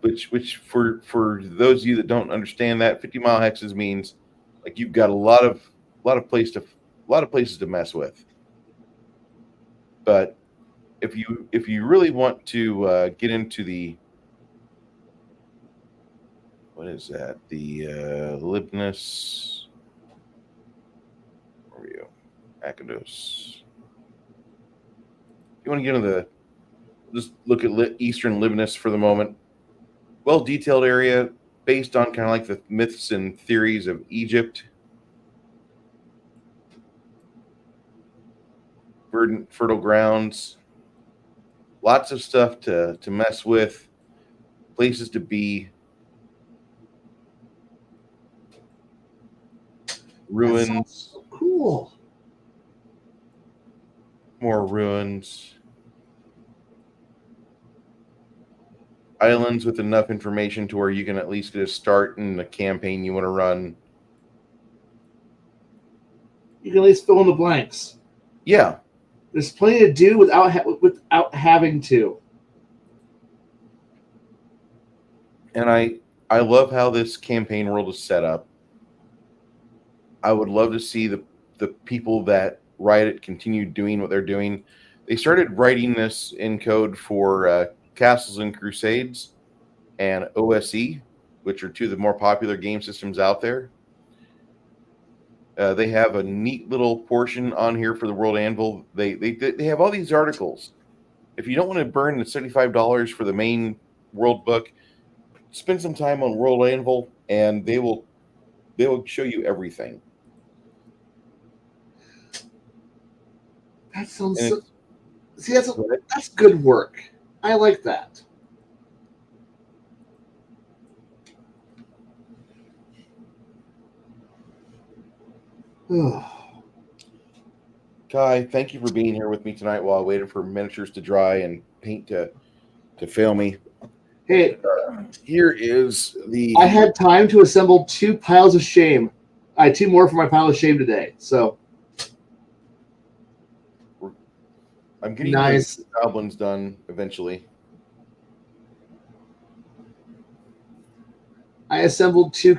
Which for those of you that don't understand that, 50-mile hexes means like you've got a lot of places to mess with. But if you really want to get into the what is that? The Libnus. Where are you? Akados. You want to get into the just look at Eastern Libnus for the moment. Well detailed area based on kind of like the myths and theories of Egypt. Fertile grounds. Lots of stuff to mess with. Places to be. Ruins. So cool. More ruins. Islands with enough information to where you can at least get a start in the campaign you want to run. You can at least fill in the blanks. Yeah. There's plenty to do without having to. And I love how this campaign world is set up. I would love to see the people that write it continue doing what they're doing. They started writing this in code for Castles and Crusades and OSE, which are two of the more popular game systems out there. They have a neat little portion on here for the World Anvil. They have all these articles. If you don't want to burn the $75 for the main world book, spend some time on World Anvil, and they will show you everything. That sounds so. See, that's good work. I like that. Kai, thank you for being here with me tonight while I waited for miniatures to dry and paint to fail me. Hey, here is the. I had time to assemble 2 piles of shame. I had 2 more for my pile of shame today. So I'm getting nice. the goblins done eventually. I assembled two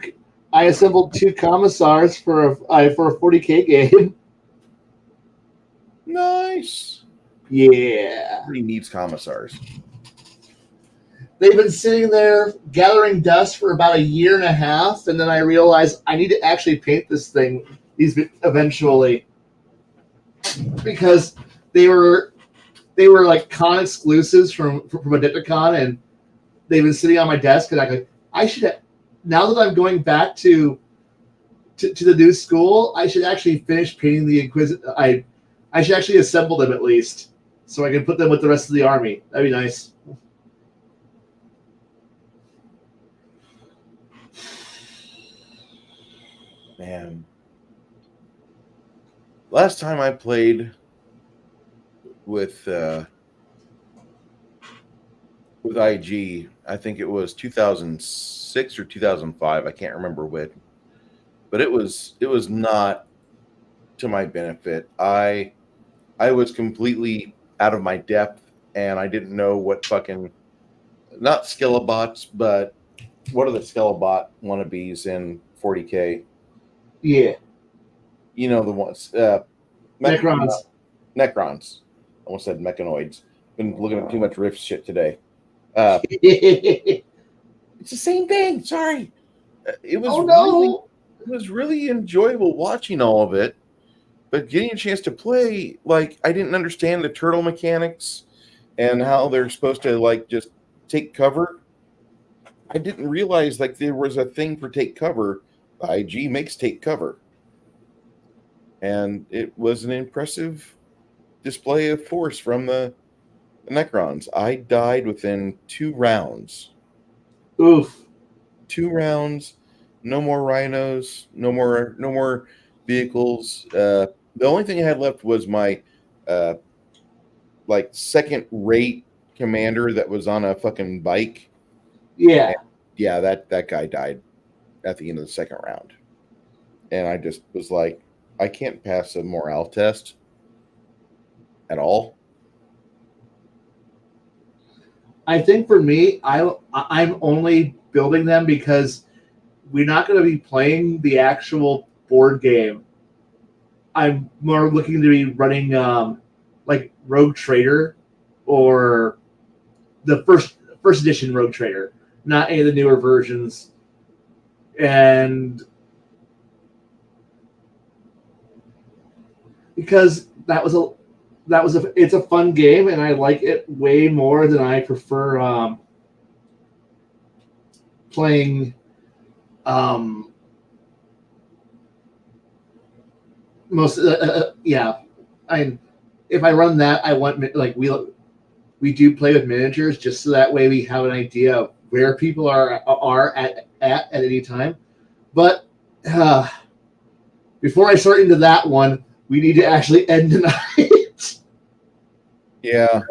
commissars for a 40K game. Nice. Yeah. Pretty needs commissars. They've been sitting there gathering dust for about a year and a half, and then I realized I need to actually paint these eventually, because they were like con exclusives from a Adepticon, and they've been sitting on my desk, and I should, now that I'm going back to the new school, I should actually finish painting the Inquisitor. I should actually assemble them at least, so I can put them with the rest of the army. That'd be nice. Man. Last time I played with IG, I think it was 2006 or 2005. I can't remember which, but it was not to my benefit. I was completely out of my depth, and I didn't know what fucking, not Skelebots, but what are the Skelebot wannabes in 40K? Yeah. You know the ones. Necrons. Necrons. I almost said mechanoids. Been looking at too much Rift shit today. It's the same thing. Sorry. It was it was really enjoyable watching all of it, but getting a chance to play, like, I didn't understand the turtle mechanics and how they're supposed to like just take cover. I didn't realize like there was a thing for take cover. IG makes take cover. And it was an impressive display of force from the Necrons. I died within 2 rounds. Oof. 2 rounds. No more rhinos. No more vehicles. The only thing I had left was my like second rate commander that was on a fucking bike. Yeah. And yeah, that guy died at the end of the second round. And I just was like, I can't pass a morale test. at all? I think for me, I'm only building them because we're not going to be playing the actual board game. I'm more looking to be running like Rogue Trader or the first edition Rogue Trader, not any of the newer versions. And because it's a fun game, and I like it way more than I prefer playing most yeah. If I run that, I want like we do play with miniatures just so that way we have an idea of where people are at any time. But before I start into that one, we need to actually end tonight. Yeah.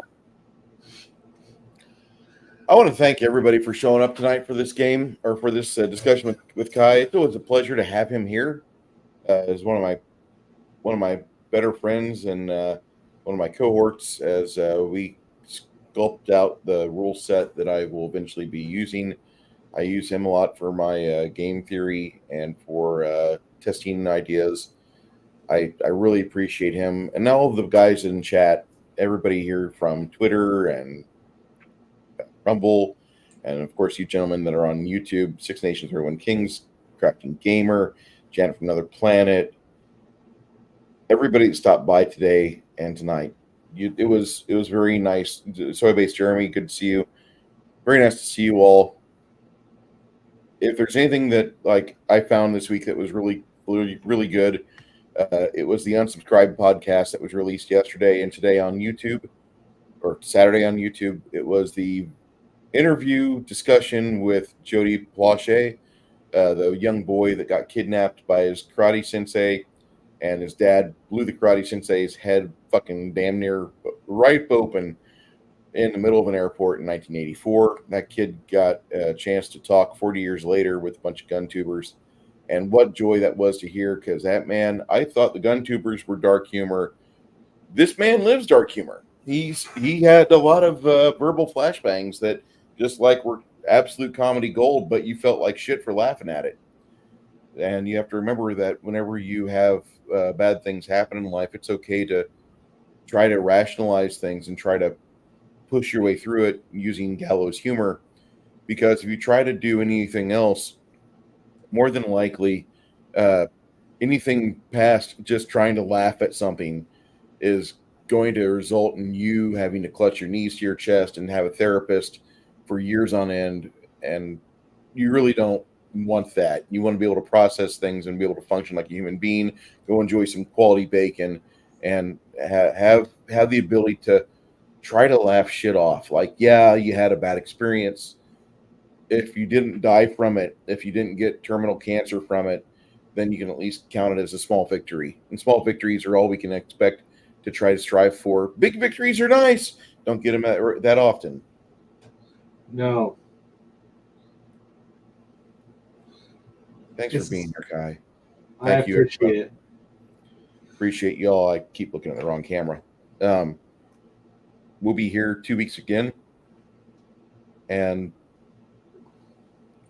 I want to thank everybody for showing up tonight for this game or for this discussion with Kai. It was a pleasure to have him here as one of my better friends and one of my cohorts as we sculpt out the rule set that I will eventually be using. I use him a lot for my game theory and for testing ideas. I really appreciate him and all of the guys in chat, everybody here from Twitter and Rumble, and of course you gentlemen that are on YouTube, Six Nations 31 Kings, Crafting Gamer, Janet from Another Planet, everybody that stopped by today and tonight. It was very nice. Soy-based Jeremy, good to see you. Very nice to see you all. If there's anything that like I found this week that was really good, it was the Unsubscribed podcast that was released yesterday and today on YouTube, or Saturday on YouTube. It was the interview discussion with Jody Blanchet, the young boy that got kidnapped by his karate sensei, and his dad blew the karate sensei's head fucking damn near right open in the middle of an airport in 1984. That kid got a chance to talk 40 years later with a bunch of gun tubers, and what joy that was to hear, because that man, I thought the gun tubers were dark humor. This man lives dark humor. He had a lot of verbal flashbangs that just like were absolute comedy gold, but you felt like shit for laughing at it. And you have to remember that whenever you have bad things happen in life, it's okay to try to rationalize things and try to push your way through it using gallows humor. Because if you try to do anything else, more than likely, anything past just trying to laugh at something is going to result in you having to clutch your knees to your chest and have a therapist for years on end. And you really don't want that. You want to be able to process things and be able to function like a human being, go enjoy some quality bacon, and have the ability to try to laugh shit off. Like, yeah, you had a bad experience. If you didn't die from it, if you didn't get terminal cancer from it, then you can at least count it as a small victory. And small victories are all we can expect to try to strive for. Big victories are nice. Don't get them that often. No. Thanks for being here, Kai. Thank you. I appreciate it. Appreciate y'all. I keep looking at the wrong camera. We'll be here 2 weeks again. And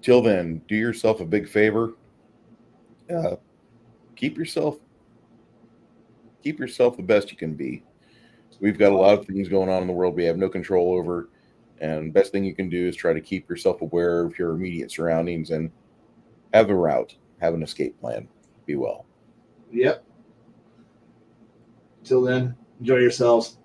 till then, do yourself a big favor. Keep yourself the best you can be. We've got a lot of things going on in the world we have no control over, and best thing you can do is try to keep yourself aware of your immediate surroundings and have a route, have an escape plan. Be well. Yep. Till then, enjoy yourselves.